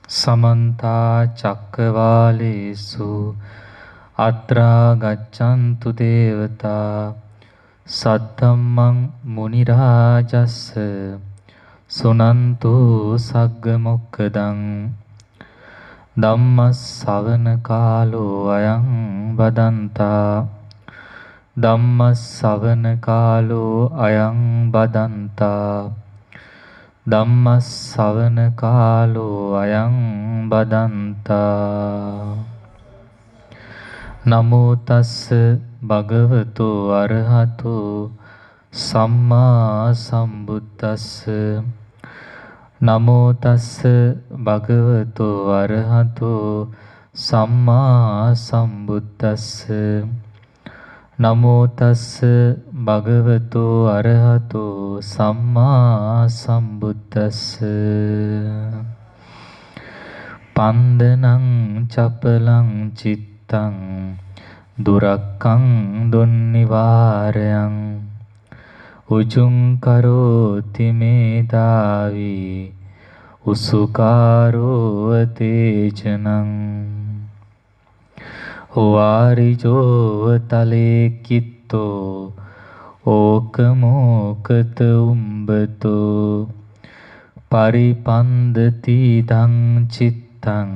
समन्ता चक्रवालेषु अत्रा गच्छन्तु देवता सद्धम्मं मुनिराजस्स सुनन्तु सग्गमुक्खदं ධම්මස්සවන කාලෝ අයං බදන්තා ධම්මස්සවන කාලෝ අයං බදන්තා ධම්මස්සවන කාලෝ අයං බදන්තා නමෝ තස්ස භගවතු අරහතු සම්මා සම්බුද්දස්ස නමෝ තස්ස භගවතු අරහතු සම්මා සම්බුද්දස්ස නමෝ තස්ස භගවතු අරහතු සම්මා සම්බුද්දස්ස පන්දනං චපලං චිත්තං දුරක්ඛං දුන්නිවාරයං උජුං කරෝති මේදාවි උසුකාරෝ තේජනං වාරිජෝ තලේ කිත්තෝ ඕකමෝකත උම්බතෝ පරිපන්දති දං චිත්තං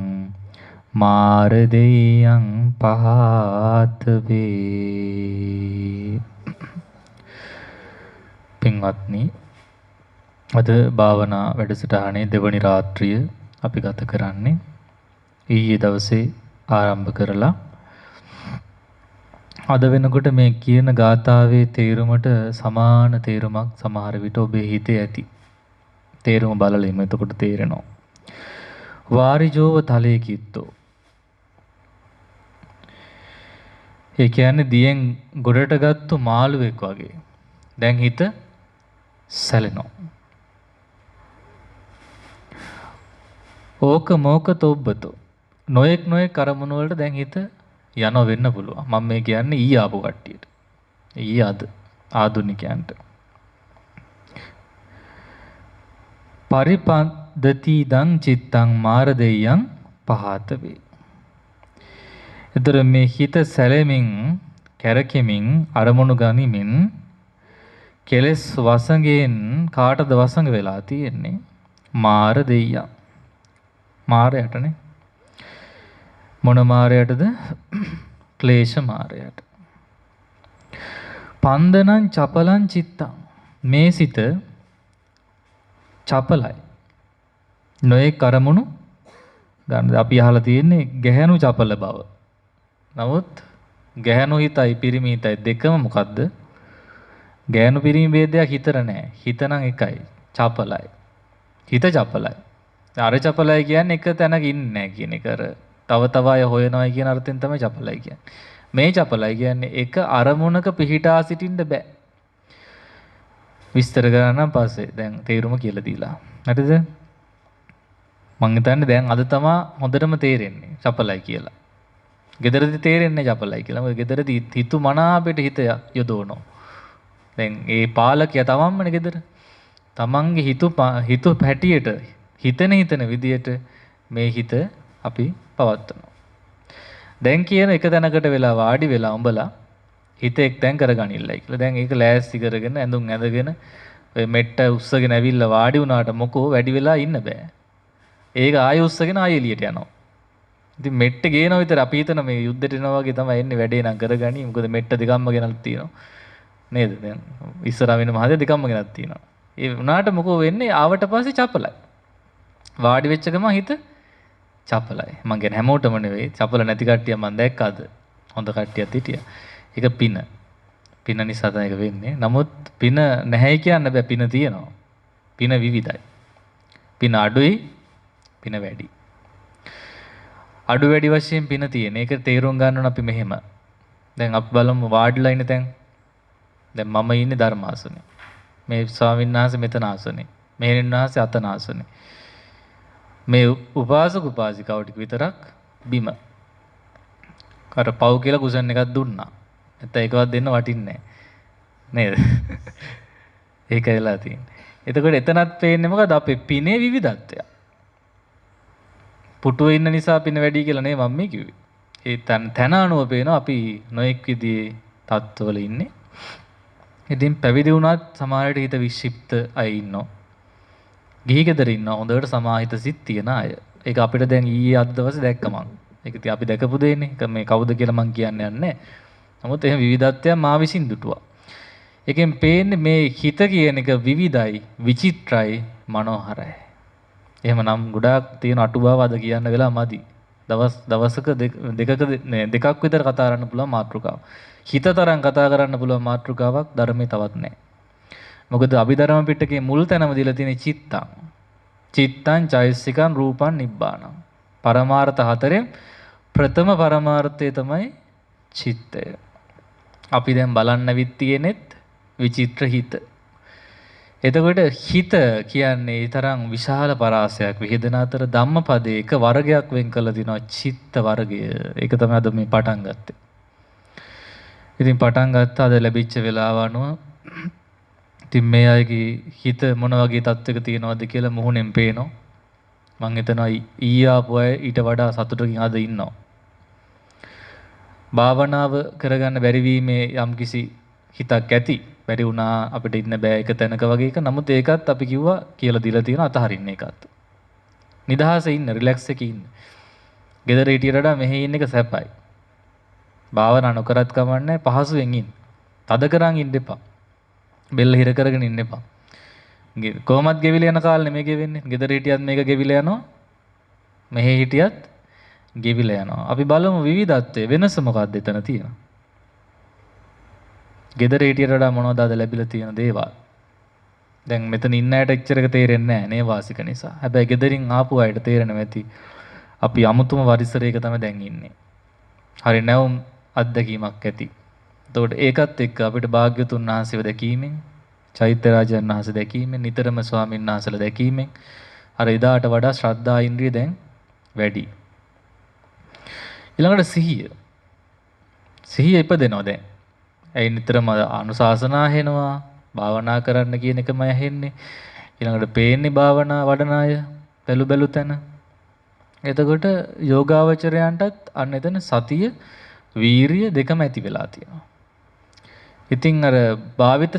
මාරදෙයං පහත වේ. පින්වත්නි, අද භාවනා වැඩසටහනේ දෙවනි රාත්‍රිය අපි ගත කරන්නේ. ඊයේ දවසේ ආරම්භ කරලා අද වෙනකොට මේ කියන ගාථාවේ තේරුමට සමාන තේරුමක් සමහර විට ඔබේ හිතේ ඇති. තේරුම බලලෙම එතකොට තේරෙනවා. වාරිජෝව තලේ කිත්තෝ. ඒ කියන්නේ දියෙන් ගොඩට ගත්තු මාළුවෙක් වගේ. දැන් හිත සැලෙනවා. ඕක මෝක තොබ්බතෝ. නොයෙක් අරමුණු වලට දැන් හිත යනවා වෙන්න පුළුවන්. මම මේ කියන්නේ ඊ ආපු කට්ටියට. ඊ අද ආදුනිකයන්ට. පරිපන්දති දං චිත්තං මාරදෙයං පහත වේ. ඒතර මේ හිත සැලෙමින් කැරකෙමින් අරමුණු ගනිමින් කෙලස් වසඟයෙන් කාටද වසඟ වෙලා තියෙන්නේ? මාර දෙයියා. මාරයටනේ. මොන මාරයටද? ක්ලේශ මාරයට. පන්දනං චපලං චිත්තං. මේ සිත චපලයි. නොයේ කරමුණු ගන්න. අපි අහලා තියෙන්නේ ගැහැණු චපල බව. නමුත් ගැහැණු හිතයි පිරිමි හිතයි දෙකම මොකද්ද? ගෑනු පිරිමි ભેදයක් හිතර නැහැ. හිත නම් එකයි. චපලයි. හිත චපලයි. අර චපලයි කියන්නේ එක තැනක ඉන්නේ නැහැ කියන එක. තව තව අය හොයනවා කියන අර්ථයෙන් තමයි චපලයි කියන්නේ. මේ චපලයි කියන්නේ එක අරමුණක පිහිටා සිටින්න බෑ. විස්තර කරන්න පස්සේ දැන් තේරුම කියලා දීලා. හරිද? මං හිතන්නේ දැන් අද තමයි හොඳටම තේරෙන්නේ චපලයි කියලා. ගෙදරදී තේරෙන්නේ චපලයි කියලා. මොකද ගෙදරදී හිතු මනාපෙට හිත යොදවනවා. දැන් ඒ පාලකයා තමන්මනේ ගෙදර. තමන්ගේ හිතු පැටියට හිතන විදියට මේ හිත අපි පවත්වනවා. දැන් කියන එක තැනකට වෙලා වාඩි වෙලා උඹලා හිත එක් තැන් කරගනින්නයි කියලා. දැන් ඒක ලෑස්ති කරගෙන ඇඳුම් ඇඳගෙන ඔය මෙට්ට උස්සගෙන ඇවිල්ලා වාඩි වුණාට මොකෝ වැඩි වෙලා ඉන්න බෑ. ඒක ආයෙ උස්සගෙන ආයෙ එළියට යනවා. ඉතින් මෙට්ට ගේනවා විතර අපි හිතන මේ යුද්ධෙට එනවා වගේ තමයි එන්නේ වැඩේ නම් කරගනි. මොකද මෙට්ට දෙකක්ම ගෙනල්ලා තියෙනවා. නේද? දැන් ඉස්සරහ වෙන මහදේ දෙකක්ම ගෙනත් තියෙනවා. ඒ වුණාට මොකෝ වෙන්නේ? ආවට පස්සේ චපලයි. වාඩි වෙච්ච ගමන් හිත චපලයි. මං කියන්නේ හැමෝටම නෙවෙයි. චපල නැති කට්ටිය මං දැක්කද? හොඳ කට්ටියත් හිටියා. ඒක පින. පින නිසා තමයි ඒක වෙන්නේ. නමුත් පින නැහැ කියන්න බෑ. පින තියෙනවා. පින විවිධයි. පින අඩුයි, පින වැඩි. අඩු වැඩි වශයෙන් පින තියෙන. ඒක තේරුම් ගන්න ඕන අපි මෙහෙම. දැන් අපි බලමු වාඩිලා ඉන්න තැන්. දැන් මම ඉන්නේ ධර්මාසනේ. මේ ස්වාමීන් වහන්සේ මෙතන ආසනේ. මෙහෙණින් වහන්සේ අතන ආසනේ. මේ උපාසක උපාසිකාව ටික විතරක් බිම. අර පව් කියලා කුසන් එකක් දුන්නා. නැත්නම් ඒකවත් දෙන්න වටින්නේ නැහැ. නේද? ඒකයිලා තියෙන්නේ. එතකොට එතනත් පේන්නේ මොකද? අපේ පිනේ විවිධත්වය. පුටුවේ ඉන්න නිසා පින වැඩි කියලා නේ මම මේ කිව්වේ. ඒ තන අනුව පේනවා අපි නොඑක් විදිහේ තත්ත්වවල ඉන්නේ. ඉතින් පැවිදි වුණත් සමහරට හිත වික්ෂිප්ත අය ඉන්නවා. ගිහි ගෙදර ඉන්නවා හොඳට සමාහිත සිත් තියන අය. ඒක අපිට දැන් ඊයේ අද දවසේ දැක්ක මං. ඒක ඉතින් අපි දැකපු දෙන්නේ. මේ කවුද කියලා මං කියන්න යන්නේ. නමුත් එහෙම විවිධත්වයක් මා විසින් දුටුවා. ඒකෙන් පේන්නේ මේ හිත කියන එක විවිධයි, විචිත්‍රයි, මනෝහරයි. එහෙමනම් ගොඩාක් තියෙන අටුවාව අද කියන්න වෙලා මදි. දවසක දෙකක් විතර කතා කරන්න පුළුවන් මාතෘකාව. හිත තරම් කතා කරන්න පුළුවන් මාතෘකාවක් ධර්මයේ තවත් නැහැ. මොකද අභිධර්ම පිටකේ මුල් තැනම දීලා තියෙන චිත්තං. චිත්තං චෛසිකං රූපං නිබ්බානං. පරමාර්ථ හතරෙන් ප්‍රථම පරමාර්ථය තමයි චිත්තය. අපි දැන් බලන්න විත් තියෙනෙත් විචිත්‍ර හිත. එතකොට හිත කියන්නේ ඒ තරම් විශාල පරාසයක්. විහිදෙන අතර ධම්මපදයේ එක වර්ගයක් වෙන් කළ දිනවා චිත්ත වර්ගය. ඒක තමයි අද මේ පටන් ගත්තේ. ඉතින් පටන් ගත්ත අද ලැබිච්ච වෙලාව අනුව ඉතින් මේ අයගේ හිත මොන වගේ තත්ත්වයක තියෙනවද කියලා මුහුණෙන් පේනවා. මම හිතනවා ඊයේ ආපු අය ඊට වඩා සතුටකින් අද ඉන්නවා. භාවනාව කරගන්න බැරි වීමේ යම්කිසි හිතක් ඇති. බැරි වුණා අපිට ඉන්න බෑ එක තැනක වගේ එක. නමුත් ඒකත් අපි කිව්වා කියලා දීලා තියෙන අතහරින්න ඒකත්. නිදහසේ ඉන්න, රිලැක්ස් එකේ ඉන්න. ගෙදර හිටියට වඩා මෙහි ඉන්න එක සැපයි. භාවනා නොකරත් කමන්නේ පහසුවෙන් ඉන්න. තද කරන් ඉන්න එපා. බෙල්ල හිර කරගෙන ඉන්න එපා. කොහොමත් ගෙවිලා යන කාලේ මේක වෙන්නේ. ගෙදර හිටියත් මේක ගෙවිලා යනවා. මෙහි හිටියත් ගෙවිලා යනවා. අපි බලමු විවිධත්වය වෙනස මොකක්ද එතන තියෙනවා. ගෙදර හිටියට වඩා මොනවද අද ලැබිලා තියෙන දේවල්. දැන් මෙතන ඉන්න අයට එච්චර එක තේරෙන්නේ නැහැ නේ වාසික නිසා. හැබැයි ගෙදරින් ආපු අයට තේරෙනවා ඇති. අපි අමුතුම පරිසරයක තමයි දැන් ඉන්නේ. හරි නැවුම් අත්දැකීමක් ඇති. එතකොට ඒකත් එක්ක අපිට භාග්‍යතුන් වහන්සේව දැකීමෙන්, චෛත්‍ය රාජයන් වහන්සේ දැකීමෙන්, නිතරම ස්වාමීන් වහන්සේලා දැකීමෙන් අර එදාට වඩා ශ්‍රද්ධා ඉන්ද්‍රිය දැන් වැඩි. ඊළඟට සිහිය. සිහිය ඉපදෙනවා දැන්. ඒ නිතරම අනුශාසනා හෙනවා, භාවනා කරන්න කියන එකම ඇහෙන්නේ. ඊළඟට පේන්නේ භාවනා වඩන අය බැලු තැන. එතකොට යෝගාවචරයන්ටත් අන්න එතන සතිය, වීරිය දෙකම ඇති වෙලා තියෙනවා. ඉතින් අර භාවිත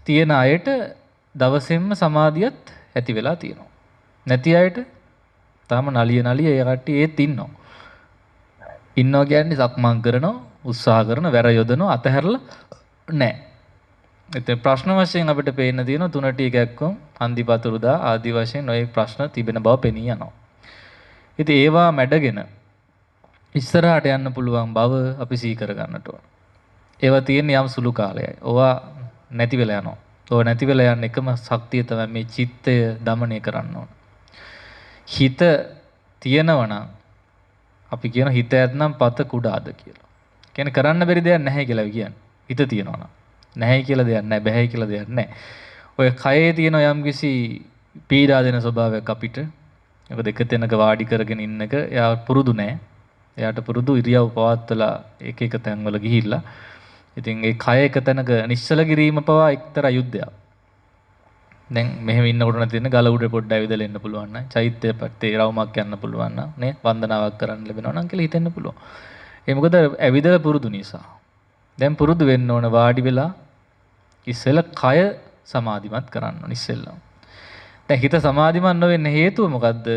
තියෙන අයට දවසෙන්ම සමාධියත් ඇති වෙලා තියෙනවා. නැති අයට තාම නලිය ඒ කට්ටිය ඒත් ඉන්නවා. ඉන්නවා කියන්නේ සක්මන් කරනවා, උත්සාහ කරන, වැර යොදනවා, අතහැරලා නැහැ. ඉතින් ප්‍රශ්න වශයෙන් අපිට පේන්න තියෙන තුනට එකක්කම් හන්දිපතුරුදා ආදි වශයෙන් ඔය ප්‍රශ්න තිබෙන බව පෙනී යනවා. ඉතින් ඒවා මැඩගෙන ඉස්සරහට යන්න පුළුවන් බව අපි සිහි කර ගන්නට ඕන. ඒවා තියෙන යම් සුළු කාලයයි. ඕවා නැති වෙලා යනවා. ඕවා නැති වෙලා යන එකම ශක්තිය තමයි මේ චිත්තය দমনය කරන්න ඕන. හිත තියෙනවා නම් අපි කියන හිත ඇත්නම් පත කුඩාද කියලා. කියන්නේ කරන්න බැරි දෙයක් නැහැ කියලා කියන්නේ. හිත තියෙනවා නම්. නැහැ කියලා දෙයක් නැහැ, බැහැ කියලා දෙයක් නැහැ. ඔය කයේ තියෙන යම්කිසි පීඩා දෙන ස්වභාවයක් අපිට ඒක දෙක තැනක වාඩි කරගෙන ඉන්නක එයා පුරුදු නැහැ. එයාට පුරුදු ඉරියව් පවත්වලා එක තැන්වල ගිහිල්ලා. ඉතින් ඒ කය එක තැනක නිශ්චල කිරීම පවා එක්තරා යුද්ධයක්. දැන් මෙහෙම ඉන්නකොට තියෙන ගල උඩ පොඩ්ඩක් ඇවිදලා ඉන්න පුළුවන් නම්, චෛත්‍ය පැත්තේ රවුමක් යන්න පුළුවන් නම්, නේ වන්දනාවක් කරන්න ලැබෙනවා නම් කියලා හිතෙන්න පුළුවන්. ඒ මොකද ඇවිදලා පුරුදු නිසා. දැන් පුරුදු වෙන්න ඕන වාඩි වෙලා ඉස්සෙල්ලා කය සමාධිමත් කරන්න ඕන ඉස්සෙල්ලා. දැන් හිත සමාධිමත් නොවෙන්න හේතුව මොකද්ද?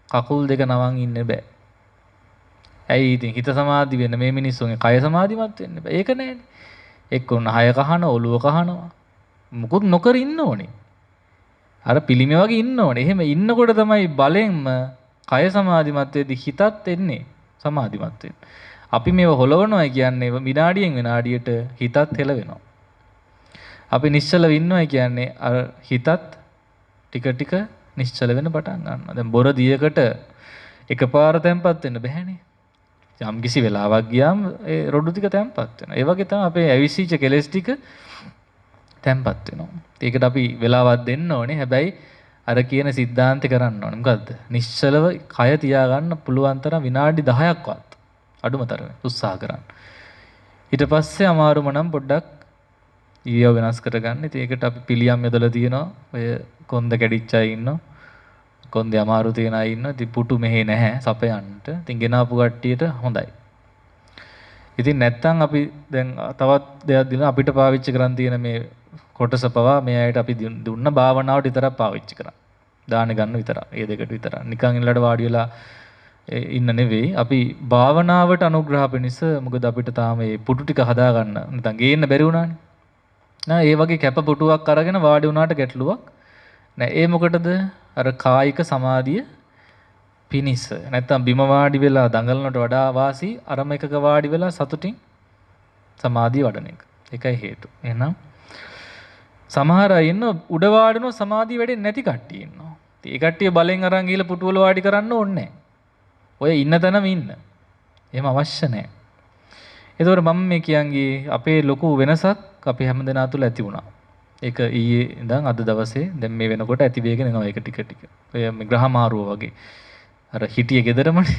කකුල් දෙක නවන් ඉන්න බෑ. ඇයි ඉතින් හිත සමාධි වෙන්න මේ මිනිස්සුන්ගේ කය සමාධිමත් වෙන්න බෑ. ඒක නෑනේ. එක්ක උන්න හය කහන, ඔළුව කහනවා. මුකුත් නොකර ඉන්න ඕනේ. අර පිළිමේ වගේ ඉන්න ඕනේ. එහෙම ඉන්නකොට තමයි බලෙන්ම කය සමාධිමත් වෙද්දි හිතත් එන්නේ සමාධිමත් වෙන්න. අපි මේව හොලවනවා කියන්නේ විනාඩියෙන් විනාඩියට හිතත් හෙලවෙනවා. අපි නිශ්චලව ඉන්නවා කියන්නේ අර හිතත් ටික ටික නිශ්චල වෙන්න පටන් ගන්නවා. දැන් බොර දියකට එකපාර තැම්පත් වෙන්න බෑනේ. යම් කිසි වෙලාවක් ගියාම ඒ රොඩු ටික තැම්පත් වෙනවා. ඒ වගේ තමයි අපේ ඇවිසිච්ච කෙලස් ටික තැම්පත් වෙනවා. ඒකට අපි වෙලාවක් දෙන්න ඕනේ. හැබැයි අර කියන સિદ્ધාන්තය කරන්න ඕනේ. මොකද්ද? නිශ්චලව කය තියාගන්න පුළුවන් තරම් විනාඩි 10ක්වත් අඩුම තරමේ උත්සාහ කරන්න. ඊට පස්සේ අමාරුම නම් පොඩ්ඩක් ඊයව වෙනස් කරගන්න. ඉතින් ඒකට අපි පිළියම් යොදලා තියෙනවා. ඔය කොන්ද කැඩිච්ච අය ඉන්නවා. කොන්දේ අමාරු තියන අය ඉන්නවා. ඉතින් පුටු මෙහෙ නැහැ සපයන්නට. ඉතින් ගෙනාපු කට්ටියට හොඳයි. ඉතින් නැත්තම් අපි දැන් තවත් දෙයක් දින අපිට පාවිච්චි කරන් තියෙන මේ කොටස පවා මේ අයට අපි දුන්න භාවනාවට විතරක් පාවිච්චි කරා. දාන ගන්න විතරක්. ඒ දෙකට විතරක්. නිකන් ඉන්නලට වාඩි වෙලා ඉන්න නෙවෙයි. අපි භාවනාවට අනුග්‍රහ පිණිස මොකද අපිට තාම මේ පුටු ටික හදා ගන්න නැත්නම් ගේන්න බැරි වුණානේ. නෑ ඒ වගේ කැප පුටුවක් අරගෙන වාඩි වුණාට ගැටලුවක් නෑ. ඒ මොකටද? අර කායික සමාධිය පිනිස. නැත්තම් බිම වාඩි වෙලා දඟලනට වඩා වාසි අරම එකක වාඩි වෙලා සතුටින් සමාධිය වඩන එක. ඒකයි හේතුව. එහෙනම් සමහර අය ඉන්න උඩ වාඩිනව සමාධිය වැඩෙන්නේ නැති කට්ටිය ඉන්නවා. ඒ කට්ටිය බලෙන් අරන් ගිහලා පුටු වල වාඩි කරන්න ඕනේ නැහැ. ඔය ඉන්න තැනම ඉන්න. එහෙම අවශ්‍ය නැහැ. ඒතකොට මම මේ කියන්නේ අපේ ලොකු වෙනසක් අපි හැමදෙනා තුළ ඇති වුණා. ඒක ඊයේ ඉඳන් අද දවසේ දැන් මේ වෙනකොට ඇති වෙගෙන යනවා ඒක ටික ටික. ඔය මේ ග්‍රහ මාරුව වගේ. අර හිටිය ගෙදරමනේ.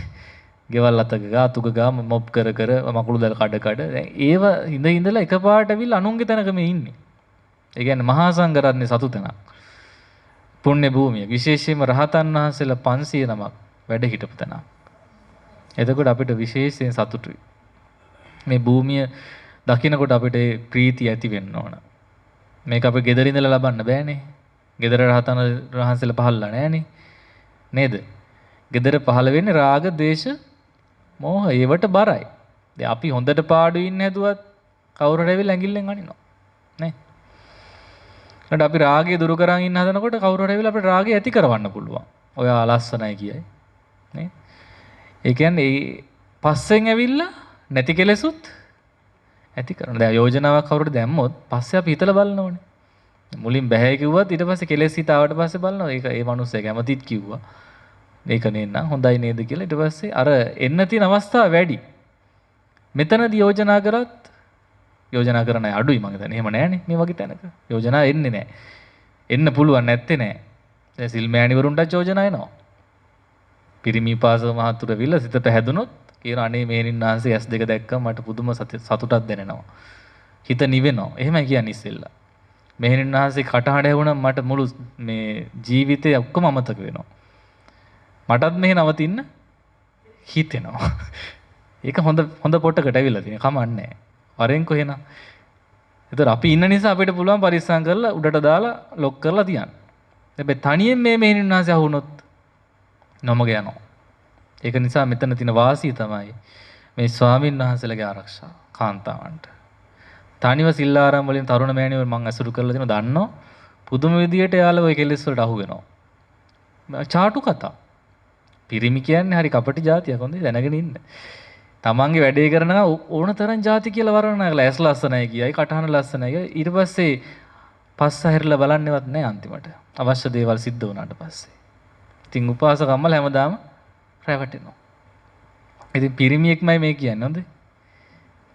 ගෙවල් අතක ගා අතුක ගා මොප් කර කර මකුළු දැල් කඩ කඩ දැන් ඒව ඉඳලා එකපාරට ඇවිල්ලා අනුන්ගේ තැනක මේ ඉන්නේ. ඒ කියන්නේ මහා සංඝරත්නයේ සතු තැනක්. පුණ්‍ය භූමිය. විශේෂයෙන්ම රහතන් වහන්සේලා 500 නමක් වැඩ හිටපු තැනක්. එතකොට අපිට විශේෂයෙන් සතුටුයි. මේ භූමිය දකින්නකොට අපිට ප්‍රීතිය ඇති වෙන්න ඕන. මේක අපි ගෙදර ඉඳලා ලබන්න බෑනේ. ගෙදර රහතන් වහන්සේලා පහළලා නෑනේ. නේද? ගෙදර පහළ වෙන්නේ රාග, දේශ, මෝහ ඒවට බරයි. දැන් අපි හොඳට පාඩුවේ ඉන්න හැදුවත් කවුරු හරි ඇවිල්ලා ඇඟිල්ලෙන් අනිනවා. නේ? ඊට අපි රාගය දුරු කරන් ඉන්න හදනකොට කවුරු හරි ඇවිල්ලා අපිට රාගය ඇති කරවන්න පුළුවන්. ඔයා ලස්සනයි කියයි. නේ? ඒ කියන්නේ ඒ පස්සෙන් ඇවිල්ලා නැති කෙලෙසුත් ඇති කරන. දැන් යෝජනාවක් කවුරුද දැම්මොත් පස්සේ අපි හිතලා බලනෝනේ. මුලින් බෑ කිව්වත් ඊට පස්සේ කෙලෙස් හිත ආවට පස්සේ බලනවා. ඒක ඒ මනුස්සයා කැමතිත් කිව්වා. මේක නේනම් හොඳයි නේද කියලා ඊට පස්සේ අර එන්න තියෙන අවස්ථාව වැඩි. මෙතනදී යෝජනා කරත් යෝජනා කරන අය අඩුයි මම හිතන්නේ. එහෙම නෑනේ මේ වගේ තැනක. යෝජනා එන්නේ නෑ. එන්න පුළුවන් නැත්තේ නෑ. දැන් සිල් මෑණිවරුන්ට යෝජනා එනවා. පිරිමි පාසක මහතුරු විල සිතට හැදුනොත් කියන අනේ මේනින් ආන්සේ S2 දැක්කම මට පුදුම සතුටක් දැනෙනවා. හිත නිවෙනවා. එහෙමයි කියන්නේ ඉස්සෙල්ලා. මේනින් ආන්සේ කටහඬ ඇහුණා මට මුළු මේ ජීවිතේ ඔක්කොම අමතක වෙනවා. මටත් මෙහෙ නවතින්න හිතෙනවා. ඒක හොඳ පොටකට ඇවිල්ලා තියෙන කමන්නේ. වරෙන් කොහෙනම්. ඒතර අපි ඉන්න නිසා අපිට පුළුවන් පරිස්සම් කරලා උඩට දාලා ලොක් කරලා තියන්න. හැබැයි තනියෙන් මේ මෙහෙණින් නැසේ අහුනොත් නොමග යනවා. ඒක නිසා මෙතන තියෙන වාසිය තමයි මේ ස්වාමීන් වහන්සේලාගේ ආරක්ෂාව කාන්තාවන්ට. තනිව සිල්ලාරම් වලින් තරුණ මෑණියෝ මම අසුරු කරලා දෙනවා දන්නෝ පුදුම විදියට යාළුවෝ ඔය කෙලෙස් වලට අහු වෙනවා. චාටු කතා. පිරිමි කියන්නේ හරි කපටි જાතියක් හොඳේ දැනගෙන ඉන්න. තමන්ගේ වැඩේ කරනවා ඕන තරම් જાති කියලා වරණා කළා. ඇස් ලස්සනයි කියයි, කටහන ලස්සනයි කියයි. ඊට පස්සේ පස්ස හැරිලා බලන්නේවත් නැහැ අන්තිමට. අවශ්‍ය දේවල් සිද්ධ වුණාට පස්සේ. ඉතින් උපාසක අම්මලා හැමදාම රැවටෙනවා. ඉතින් පිරිමියෙක්මයි මේ කියන්නේ හොඳේ.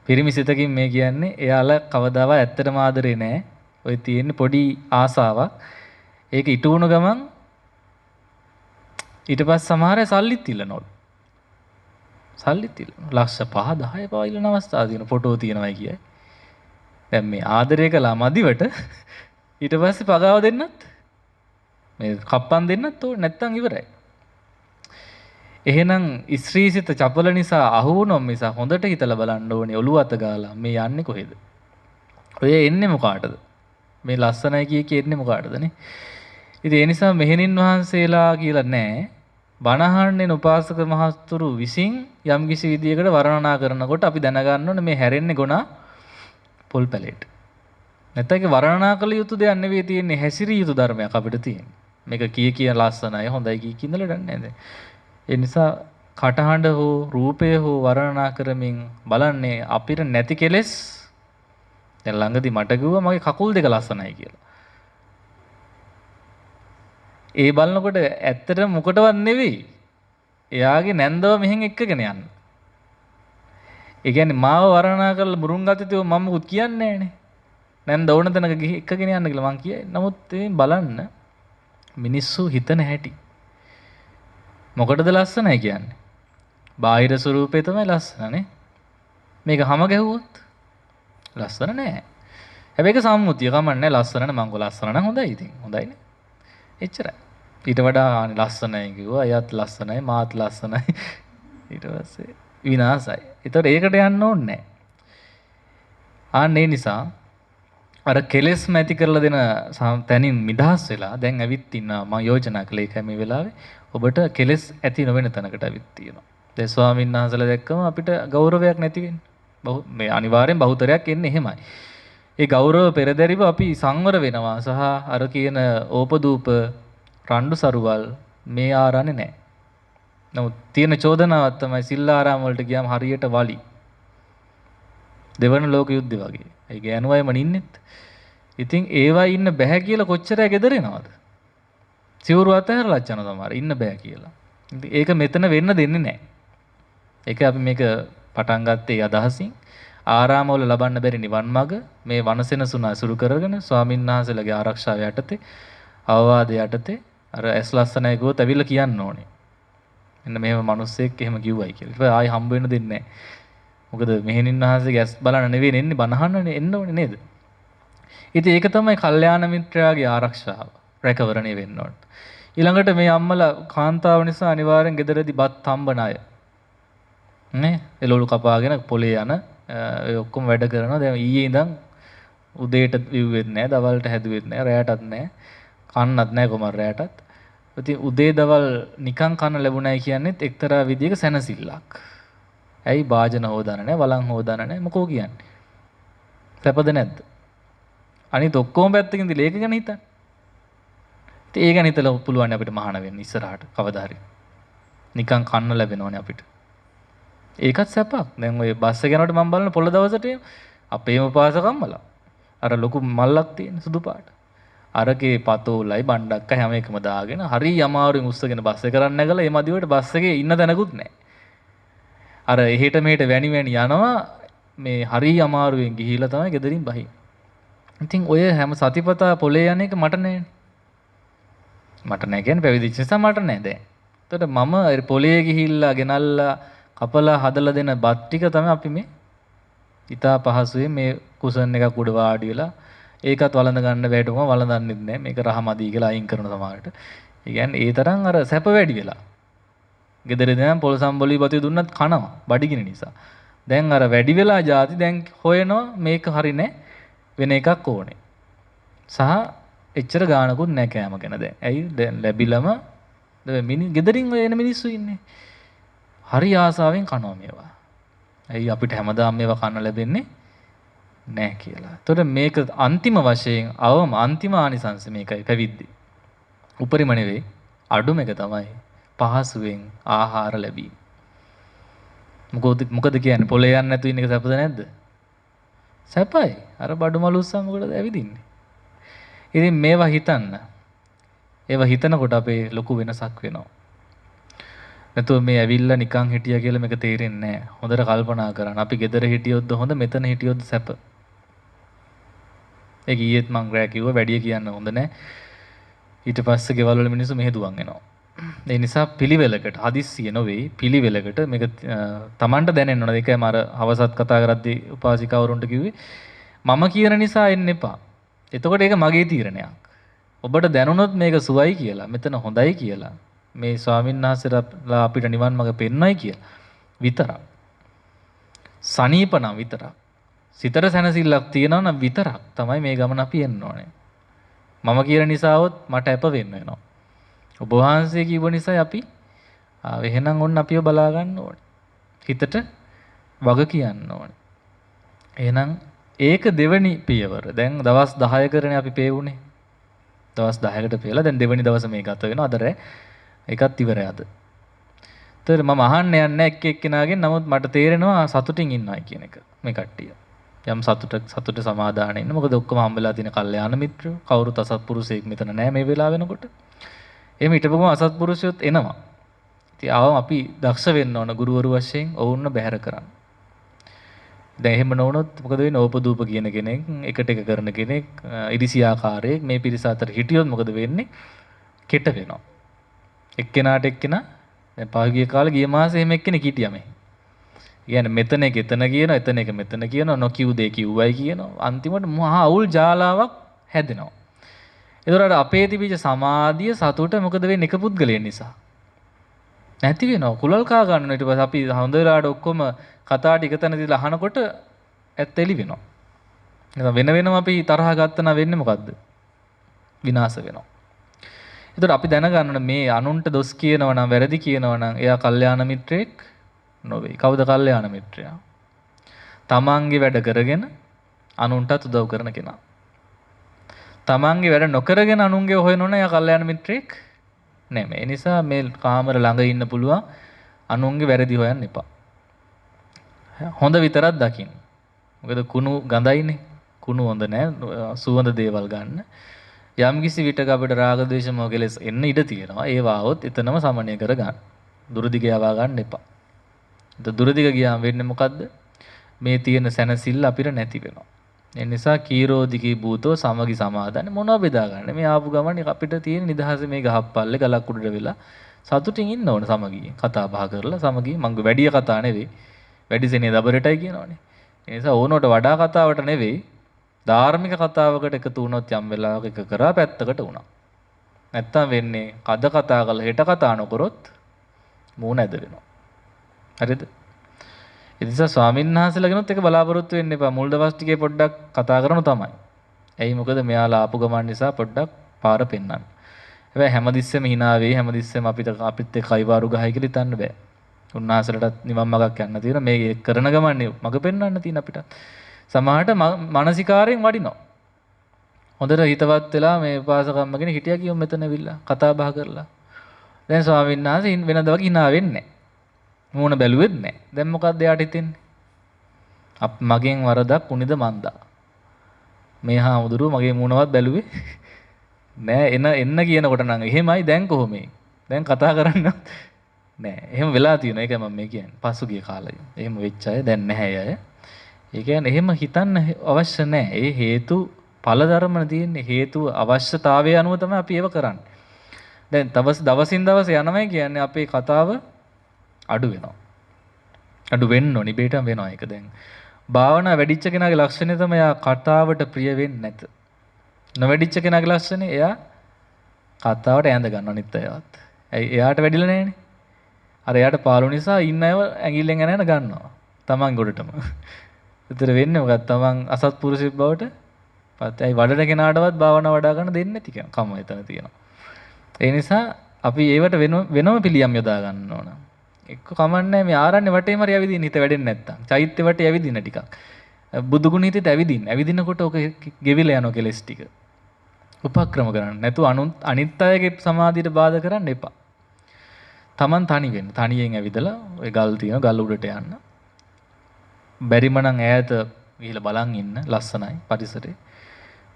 පිරිමි සිතකින් මේ කියන්නේ එයාලා කවදාවත් ඇත්තටම ආදරේ නැහැ. ඔය තියෙන්නේ පොඩි ආසාවක්. ඒක ඉටු වුණ ගමන් ඊට පස්සේ සමහර අය සල්ලිත් ඉල්ලනවලු. සල්ලිත් ඉල්ලනවා. ලක්ෂ 5 10 පවා ඉල්ලන අවස්ථා තියෙන ෆොටෝ තියෙනවයි කියයි. දැන් මේ ආදරය කළා මදිවට ඊට පස්සේ පගාව දෙන්නත් මේ කප්පන් දෙන්නත් ඕනේ නැත්තම් ඉවරයි. එහෙනම් ස්ත්‍රීසිත චපල නිසා අහු වුණොත් නිසා හොඳට හිතලා බලන්න ඕනේ ඔළුව අත ගාලා මේ යන්නේ කොහෙද? ඔය එන්නේ මොකාටද? මේ ලස්සනයි කිය එන්නේ මොකාටදනේ? ඉතින් ඒ නිසා මෙහෙණින් වහන්සේලා කියලා නැහැ. බණහන්නේ උපාසක මහතුරු විසින් යම් කිසි විදියකට වර්ණනා කරනකොට අපි දැනගන්න ඕනේ මේ හැරෙන්නේ ගුණා පොල් පැලේට. නැත්නම් ඒක වර්ණනා කළ යුතු දෙයක් නෙවෙයි තියෙන්නේ හැසිරිය යුතු ධර්මයක් අපිට තියෙන්නේ. මේක කිය ලස්සනයි හොඳයි කිය ඉඳලා දන්නේ නැහැ. ඒ නිසා කටහඬ හෝ රූපය හෝ වර්ණනා කරමින් බලන්නේ අපිට නැති කෙලෙස්. දැන් ළඟදී මට කිව්වා මගේ කකුල් දෙක ලස්සනයි කියලා. ඒ බලනකොට ඇත්තට මොකටවත් නෙවෙයි. එයාගේ නැන්දව මෙහෙන් එක්කගෙන යන්න. ඒ කියන්නේ මාව වර්ණනා කරලා මුරුන් ගතිතෝ මම මුකුත් කියන්නේ නැහනේ. නැන්ද ඕන තැනක ගිහින් එක්කගෙන යන්න කියලා මං කියයි. නමුත් මේ බලන්න මිනිස්සු හිතන හැටි. මොකටද ලස්සනයි කියන්නේ? බාහිර ස්වරූපේ තමයි ලස්සනනේ. මේක හැම ගැහුවොත් ලස්සන නෑ. හැබැයි ඒක සම්මුතිය කමන්නේ ලස්සන නම් මං ලස්සන නම් හොඳයි ඉතින්. හොඳයිනේ. එච්චරයි. ඊට වඩා ලස්සනයි කිව්වා. එයාත් ලස්සනයි, මාත් ලස්සනයි. ඊට පස්සේ විනාසයි. ඒතකොට ඒකට යන්න ඕනේ නැහැ. නිසා අර කෙලෙස් මැති කරලා දෙන තැනින් නිදහස් වෙලා දැන් ඇවිත් ඉන්නවා. මම යෝජනා කළේ ඒකයි මේ වෙලාවේ. ඔබට කෙලෙස් ඇති නොවන තැනකට ඇවිත් තියෙනවා. දැන් ස්වාමීන් වහන්සේලා දැක්කම අපිට ගෞරවයක් නැති වෙන්නේ. මේ අනිවාර්යෙන් බහුතරයක් එන්නේ එහෙමයි. ඒ ගෞරව පෙරදැරිව අපි සංවර වෙනවා සහ අර කියන ඕපදූප රණ්ඩු සරුවල් මේ ආරන්නේ නැහැ. නමුත් තියෙන චෝදනාවක් තමයි සිල් ආරාම වලට ගියාම හරියට වලි. දෙවන ලෝක යුද්ධය වගේ. ඒ ගෑනුවයිම නින්නෙත්. ඉතින් ඒවා ඉන්න බෑ කියලා කොච්චර ඇගෙදරෙනවද? සිවුරු අතහැරලා යන සමහර ඉන්න බෑ කියලා. ඉතින් ඒක මෙතන වෙන්න දෙන්නේ නැහැ. ඒක අපි මේක පටන් ගත්තේ අදහසින් ආරාමවල ලබන්න බැරි නිවන් මඟ මේ වනසෙනසුන අසුරු කරගෙන ස්වාමීන් වහන්සේලාගේ ආරක්ෂාව යටතේ අවවාද යටතේ අර ඇස් ලස්සනයි ගොත් ඇවිල්ලා කියන්න ඕනේ. එන්න මෙහෙම මිනිස්සෙක් එහෙම කිව්වයි කියලා. ඊට පස්සේ ආයි හම්බ වෙන්න දෙන්නේ නැහැ. මොකද මෙහෙණින් වහන්සේගේ ඇස් බලන්න නෙවෙයි එන්නේ බණ අහන්නනේ එන්න ඕනේ නේද? ඉතින් ඒක තමයි කල්යාණ මිත්‍රයාගේ ආරක්ෂාව. රැකවරණය වෙන්න ඕනේ. ඊළඟට මේ අම්මලා කාන්තාව නිසා අනිවාර්යෙන් ගෙදරදී බත් හම්බන අය. නේ? එළවලු කපාගෙන පොලේ යන ඒ ඔක්කොම වැඩ කරනවා. දැන් ඊයේ ඉඳන් උදේට විව්වෙත් නැහැ, දවල්ට හැදුවෙත් නැහැ, රැයටත් නැහැ. කන්නත් නැහැ කොමර රැයටත්. ඉතින් උදේ දවල් නිකන් කන්න ලැබුණයි කියන්නේත් එක්තරා විදියක සැනසෙල්ලක්. ඇයි වාජන හොදාන නැහැ, වලං හොදාන නැහැ මොකෝ කියන්නේ? සැපද නැද්ද? අනිත් ඔක්කොම පැත්තකින් දිලා ඒක ගැන හිතන්න. ඉතින් ඒ ගැන හිතලා පුළුවන් අපිට මහාන වෙන්න ඉස්සරහට කවදා හරි. නිකන් කන්න ලැබෙනවනේ අපිට. ඒකත් සැපක්. දැන් ඔය බස් එක යනකොට මම බලන පොළ දවසට අපේම පාසකම්මලා. අර ලොකු මල්ලක් තියෙන සුදු පාට. අරකේ පතෝලයි බණ්ඩක්ක හැම එකම දාගෙන හරි අමාරුවෙන් උස්සගෙන බස් එක කරන්න නැගලා ඒ මදිවට බස් එකේ ඉන්න තැනකුත් නැහැ. අර එහෙට මෙහෙට වැනි යනවා මේ හරි අමාරුවෙන් ගිහිලා තමයි ගෙදරින් බහින්නේ. ඉතින් ඔය හැම සතිපතා පොලේ යන එක මට නෑනේ. මට නෑ කියන්නේ පැවිදිච්ච නිසා මට නෑ දැන්. එතකොට මම පොලේ ගිහිල්ලා ගෙනල්ලා කපලා හදලා දෙන බත් ටික තමයි අපි මේ ඉතා පහසුවෙන් මේ කුසන් එකක් උඩ වාඩි වෙලා ඒකත් වළඳ ගන්න බැටුම වළඳන්නෙත් නෑ. මේක රහමදී කියලා අයින් කරන සමහරට. ඒ කියන්නේ ඒ තරම් අර සැප වැඩි වෙලා. ගෙදර දැන් පොල් සම්බොලි බතිය දුන්නත් කනවා බඩගිනි නිසා. දැන් අර වැඩි වෙලා જાති දැන් හොයනවා මේක හරි නෑ වෙන එකක් ඕනේ. සහ එච්චර ගානකුත් නෑ කෑම ගැන දැන්. ඇයි දැන් ලැබිලම ගෙදරින් එන මිනිස්සු ඉන්නේ. හරි ආසාවෙන් කනවා මේවා. ඇයි අපිට හැමදාම මේවා කන්න ලැබෙන්නේ නෑ කියලා. එතකොට මේක අන්තිම වශයෙන් අන්තිම ආනිසංස මේකයි පැවිද්දේ. උපරිම නෙවෙයි අඩුම එක තමයි පහසුවෙන් ආහාර ලැබීම. මොකද කියන්නේ පොලේ යන්නේ නැතු ඉන්න එක සැපද නැද්ද? සැපයි. අර බඩු මලු උස්සම මොකටද ඇවිදින්නේ? ඉතින් මේවා හිතන්න. ඒවා හිතනකොට අපේ ලොකු වෙනසක් වෙනවා. නැතුව මේ ඇවිල්ලා නිකන් හිටියා කියලා මේක තේරෙන්නේ නැහැ. හොඳට කල්පනා කරන්න. අපි ගෙදර හිටියොත්ද හොඳ මෙතන හිටියොත්ද සැප? ඒක ඊයේත් මං රෑ කිව්වා වැඩි කියන්න හොඳ නැහැ. ඊට පස්සේ ගෙවල් වල මිනිස්සු මෙහෙ දුවන් එනවා. ඒ නිසා පිළිවෙලකට හදිස්සිය නොවේ පිළිවෙලකට මේක Tamanට දැනෙන්න ඕන. ඒකයි මම අර හවසත් කතා කරද්දී උපාසිකවරුන්ට කිව්වේ මම කියන නිසා එන්න එපා. එතකොට ඒක මගේ තීරණයක්. ඔබට දැනුණොත් මේක සුවයි කියලා, මෙතන හොඳයි කියලා, මේ ස්වාමීන් වහන්සේලා අපිට නිවන් මඟ පෙන්වයි කියලා විතරක්. සනීපනම් විතරක්. සිතට සැනසෙල්ලක් තියෙනවා නම් විතරක් තමයි මේ ගමන අපි එන්න ඕනේ. මම කියන නිසාවොත් මට අප වෙන්න වෙනවා. ඔබ වහන්සේ කිව්ව නිසා අපි එහෙනම් ඔන්න අපිව බලා ගන්න ඕනේ. හිතට වග කියන්න ඕනේ. එහෙනම් ඒක දෙවෙනි පියවර. දැන් දවස් 10 කරනේ අපි පේවුනේ. දවස් 10කට පෙරලා දැන් දෙවෙනි දවස මේ ගත වෙනවා. අද රෑ ඒකත් ඉවරයි අද. ඒතර මම අහන්න යන්නේ එක්ක එක්කෙනාගෙන්. නමුත් මට තේරෙනවා සතුටින් ඉන්නයි කියන එක. මේ කට්ටිය. යම් සතුට සමාදානෙ ඉන්න. මොකද ඔක්කොම හම්බෙලා තියෙන කල්යාණ මිත්‍රයෝ. කවුරුත් අසත්පුරුෂයෙක් මෙතන නැහැ මේ වෙලාව වෙනකොට. එහෙම හිටපුවම අසත්පුරුෂයොත් එනවා. ඉතින් ආවම අපි දක්ෂ වෙන්න ඕන ගුරුවරු වශයෙන් ඔවුන්ව බැහැර කරන්න. දැන් එහෙම නොවුනොත් මොකද වෙන්නේ? ඕපදූප කියන කෙනෙක්, එකට එක කරන කෙනෙක්, ඉරිසියාකාරයෙක් මේ පිරිස අතර හිටියොත් මොකද වෙන්නේ? කෙට වෙනවා. එක්කෙනාට එක්කෙනා දැන් පහුගිය කාලේ ගිය මාසේ එහෙම එක්කෙනෙක් හිටියා මේ. කියන්නේ මෙතන එක එතන කියනවා, එතන එක මෙතන කියනවා, නොකියු දෙය කිව්වයි කියනවා. අන්තිමට මහා අවුල් ජාලාවක් හැදෙනවා. ඒතකොට අපේ තිබිච්ච සමාධිය සතුට මොකද වෙන්නේ? එක පුද්ගලයන් නිසා. නැති වෙනවා. කුලල් කා ගන්නවා. ඊට පස්සේ අපි හොඳ වෙලාවට ඔක්කොම කතා ටික තැන දීලා අහනකොට ඇත්ත එලි වෙනවා. එහෙනම් වෙන වෙනම අපි තරහ ගත්තා වෙන්නේ මොකද්ද? විනාශ වෙනවා. ඒතකොට අපි දැනගන්න ඕනේ මේ අනුන්ට දොස් කියනවා නම් වැරදි කියනවා නම් එයා කල්යාණ මිත්‍රයෙක් නොවේ. කවුද කල්යාණ මිත්‍රයා? තමන්ගේ වැඩ කරගෙන අනුන්ටත් උදව් කරන කෙනා. තමන්ගේ වැඩ නොකරගෙන අනුන්ගේ හොයනවනම් එයා කල්යාණ මිත්‍රයෙක් නෙමෙයි. ඒ නිසා මේ කාමර ළඟ ඉන්න පුළුවන් අනුන්ගේ වැරදි හොයන්න එපා. හොඳ විතරක් දකින්න. මොකද කුණු ගඳයිනේ. කුණු හොඳ නෑ. සුවඳ දේවල් ගන්න. යම්කිසි විටක අපිට රාග ද්වේෂ මොහ කෙලෙස් එන්න ඉඩ තියෙනවා. ඒව આવොත් එතනම සමනය කර ගන්න. දුරදිග යවා ගන්න එපා. දුරදිග ගියාම වෙන්නේ මොකද්ද? මේ තියෙන සැනසෙල්ල අපිට නැති වෙනවා. ඒ නිසා කීරෝදිකී භූතෝ සමගි සමාදාන මොනව බෙදා ගන්න. මේ ආපු ගමන් අපිට තියෙන නිදහස මේ ගහප්පල්ලේ ගලක් උඩට වෙලා සතුටින් ඉන්න ඕන සමගියෙන්. කතා බහ කරලා සමගියෙන් මංග වැඩි කතා නෙවෙයි. වැඩි සෙනේ දබරටයි කියනවනේ. ඒ නිසා ඕනකට වඩා කතාවට නෙවෙයි. ධාර්මික කතාවකට එකතු වුණොත් යම් වෙලාවක එක කරා පැත්තකට වුණා. නැත්තම් වෙන්නේ කද කතා කරලා හෙට කතා නොකරොත් මූණ ඇද වෙනවා. හරිද? ඒ නිසා ස්වාමීන් වහන්සේලාගෙනුත් එක බලාපොරොත්තු වෙන්න එපා. මුල් දවස් ටිකේ පොඩ්ඩක් කතා කරනු තමයි. ඇයි මොකද මෙයාලා ආපු ගමන් නිසා පොඩ්ඩක් පාර පෙන්වන්න. හැබැයි හැමතිස්සෙම hina වෙයි හැමතිස්සෙම අපිත් එක්ක අයිවාරු ගහයි කියලා හිතන්න බෑ. උන්වහන්සේලටත් නිවන් මාර්ගයක් යන්න තියෙනවා. මේ කරන ගමන්නේ මග පෙන්වන්න තියෙන අපිට. සමහරට මානසිකාරයෙන් වඩිනවා. හොඳට හිතවත් වෙලා මේ උපාසකම්මගෙන හිටියා කියමු මෙතන ඇවිල්ලා කතා බහ කරලා. දැන් ස්වාමීන් වහන්සේ වෙනද වගේ hina වෙන්නේ නැහැ. මූණ බැලුවෙත් නැහැ. දැන් මොකක්ද එයාට හිතෙන්නේ? මගෙන් වරදක් උනිද මන්දා. මේ හාමුදුරුව මගේ මූණවත් බැලුවේ නෑ. එන්න කියනකොට නම් එහෙමයි. දැන් කොහොමයි? දැන් කතා කරන්න නෑ. එහෙම වෙලා තියෙනවා. ඒකයි මම මේ කියන්නේ. පසුගිය කාලේ. එහෙම වෙච්ච අය දැන් නැහැ අය. ඒ කියන්නේ එහෙම හිතන්න අවශ්‍ය නැහැ. ඒ හේතු ඵල ධර්මන තියෙන්නේ. හේතු අවශ්‍යතාවය අනුව තමයි අපි ඒව කරන්නේ. දැන් දවසින් දවස යනමයි කියන්නේ අපේ කතාව අඩු වෙනවා. අඩු වෙන්න ඕනි. බේටම වෙනවා ඒක දැන්. භාවනා වැඩිච්ච කෙනාගේ ලක්ෂණය තමයි එයා කතාවට ප්‍රිය වෙන්නේ නැත. නොවැඩිච්ච කෙනාගේ ලක්ෂණය එයා කතාවට ඈඳ ගන්න අනිත් අයවත්. එයාට වැඩිලා නැහැනේ. අර එයාට පාළු නිසා ඉන්න අයව ඇඟිල්ලෙන් එන ගන්නවා. තමන් ගොඩටම. ඒතර වෙන්නේ මොකක්ද? තමන් අසත්පුරුෂයෙක් බවට පත්. ඇයි වඩන කෙනාටවත් භාවනා වඩා ගන්න දෙන්නේ නැති කෙනා. කම එතන තියෙනවා. ඒ නිසා අපි ඒවට වෙනම පිළියම් යොදා ගන්න ඕන. එක්ක කමන්නේ මේ ආරණ්‍ය වටේම හරි ඇවිදින්න හිත වැඩෙන්නේ නැත්තම්. චෛත්‍ය වටේ ඇවිදින්න ටිකක්. බුදුගුණ හිතේට ඇවිදින්න. ඇවිදිනකොට ඔක ගෙවිලා යනවා කෙලස් ටික. උපක්‍රම කරන්න. නැතු අනිත් අයගේ සමාධියට බාධා කරන්න එපා. Taman තනි වෙන්න. තනියෙන් ඇවිදලා ඔය ගල් තියෙන ගල් උඩට යන්න. බැරිම නම් ඈත ගිහිල්ලා බලන් ඉන්න. ලස්සනයි පරිසරේ.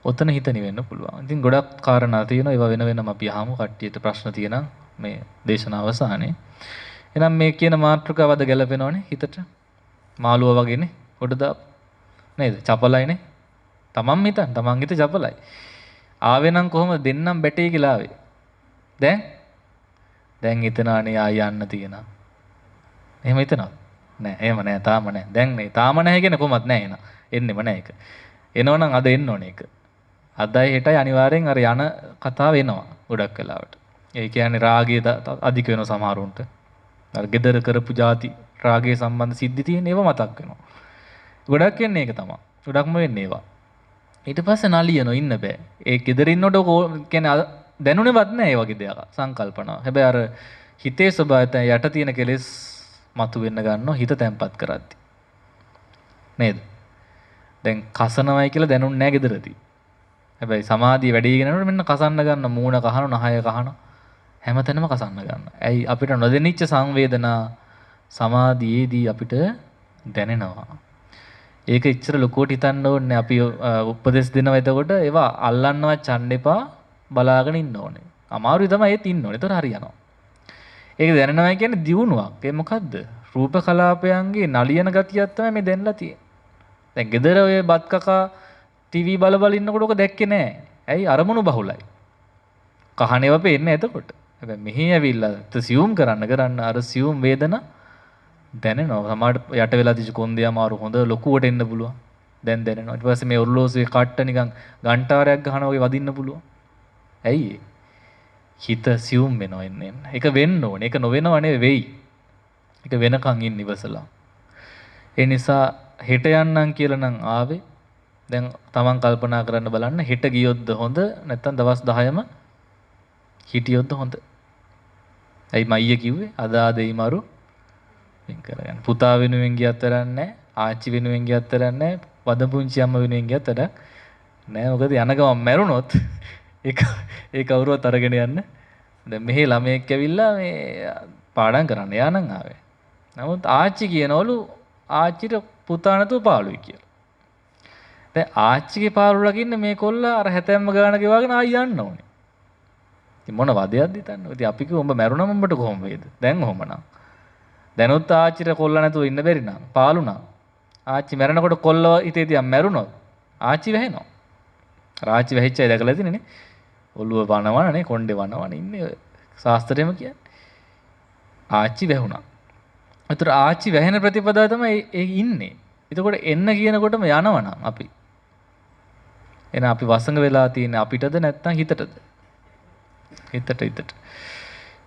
ඔතන හිත නිවෙන්න පුළුවන්. ඉතින් ගොඩක් කාරණා තියෙනවා. ඒවා වෙන වෙනම අපි අහමු. කට්ටියට ප්‍රශ්න තියෙනවා මේ දේශනාව අවසානයේ. එහෙනම් මේ කියන මාතෘකාවද ගැලපෙනවනේ හිතට. මාළුවා වගේනේ. කොට දාපු. නේද? චපලයිනේ. තමන් හිතන්න. තමන් හිත චපලයි. ආවේ නම් කොහොමද දෙන්නම් බැටේ කියලා ආවේ. දැන් හිතනානේ ආය යන්න තියෙනවා. එහෙම හිතනවද? නෑ. එහෙම නෑ. තාම නෑ. දැන් නේ. තාම නෑ කියන්නේ කොහොමත් නෑ එන. එන්නෙම නෑ ඒක. එනවනම් අද එන්න ඕනේ ඒක. අදයි හෙටයි අනිවාර්යෙන් අර යන කතාව එනවා ගොඩක් වෙලාවට. ඒ කියන්නේ රාගය අධික වෙනවා සමහරුන්ට. අර gedara කරපු ಜಾති රාගයේ සම්බන්ධ සිද්ධි තියෙන ඒවා මතක් වෙනවා. ගොඩක් වෙන්නේ ඒක තමයි. ගොඩක්ම වෙන්නේ ඒවා. ඊට පස්සේ නලියනෝ ඉන්න බෑ. ඒ gedara ඉන්නකොට කියන්නේ දැනුනේවත් නෑ ඒ වගේ දෙයක් සංකල්පනවා. හැබැයි අර හිතේ ස්වභාවය යට තියෙන කෙලෙස් මතුවෙන්න ගන්නවා හිත තැම්පත් කරද්දි. නේද? දැන් කසනවයි කියලා දැනුන්නේ නෑ gedarදී. හැබැයි සමාධිය වැඩිගෙන යනකොට මෙන්න කසන්න ගන්න මූණ කහන නහය කහන හැමතැනම කසන්න ගන්න. ඇයි අපිට නොදෙනිච්ච සංවේදනා සමාධියේදී අපිට දැනෙනවා. ඒක ඉච්චර ලොකුවට හිතන්න ඕනේ. අපි උපදෙස් දෙනවා එතකොට ඒවා අල්ලන්නවත් ඡන්න එපා බලාගෙන ඉන්න ඕනේ. අමාරුයි තමයි ඒත් ඉන්න ඕනේ. ඒතර හරියනවා. ඒක දැනෙනවා කියන්නේ දියුණුවක්. ඒ මොකද්ද? රූප කලාපයන්ගේ නලියන ගතියක් තමයි මේ දැනලා තියෙන්නේ. දැන් ගෙදර ඔය බත් කකා ටීවී බල ඉන්නකොට ඔක දැක්කේ නෑ. ඇයි අරමුණු බහුලයි. කහනේව පේන්නේ එතකොට. හැබැයි මෙහි ඇවිල්ලා සියුම් කරන්න අර සියුම් වේදනා දැනෙනවා. සමහරට යට වෙලා තිබු කොන්දේ අමාරු හොඳ ලොකුවට එන්න පුළුවන්. දැන් දැනෙනවා. ඊට පස්සේ මේ ඔර්ලෝසුවේ කට්ට නිකන් ගන්ටාරයක් ගහනවා වගේ වදින්න පුළුවන්. ඇයි හිත සියුම් වෙනවා එන්නේ. ඒක වෙන්න ඕනේ. ඒක නොවෙනව නෙවෙයි වෙයි. ඒක වෙනකන් ඉන්න ඉවසලා. ඒ නිසා හෙට යන්නම් කියලා නම් ආවේ. දැන් තමන් කල්පනා කරන්න බලන්න හෙට ගියොත්ද හොඳ නැත්නම් දවස් 10ම හිටියොත්ද හොඳ? ඇයි මයිය කිව්වේ? අදාදෙයි මරු වෙන් කරගන්න. පුතා වෙනුවෙන් ගියත් වැඩක් නැහැ. ආච්චි වෙනුවෙන් ගියත් වැඩක් නැහැ. වද පුංචි අම්ම වෙනුවෙන් ගියත් වැඩක් නැහැ. මොකද යන ගමන් මැරුණොත් ඒ කවුරුවත් අරගෙන යන්න. දැන් මෙහි ළමයෙක් ඇවිල්ලා මේ පාඩම් කරන්න යානම් ආවේ. නමුත් ආච්චි කියනවලු ආච්චිට පුතා නැතුව පාළුයි කියලා. දැන් ආච්චිගේ පාළුව ලකින්න මේ කොල්ලා අර හැතැම්ම ගාන ගෙවාගෙන ආයි යන්න ඕනේ. ඉතින් මොන වදයක්ද හිතන්නේ? ඉතින් අපි කිව්ව උඹ මැරුණම උඹට කොහොම වේද? දැන් ඔහොමනම්. දැනුත් ආච්චිට කොල්ලා නැතුව ඉන්න බැරි නම් පාළු නම් ආච්චි මැරෙනකොට කොල්ලව හිතේ තියන් මැරුණොත් ආච්චි වැහෙනවා. අර ආච්චි වැහිච්ච අය දැකලා තියෙනනේ. ඔළුව වනවනනේ කොණ්ඩේ වනවන ඉන්නේ ශාස්ත්‍රයේම කියන්නේ. ආච්චි වැහුණා. ඒතර ආච්චි වැහෙන ප්‍රතිපදාව තමයි ඒ ඉන්නේ. එතකොට එන්න කියනකොටම යනවනම් අපි. එහෙනම් අපි වසඟ වෙලා තියෙන්නේ අපිටද නැත්නම් හිතටද? හිතට.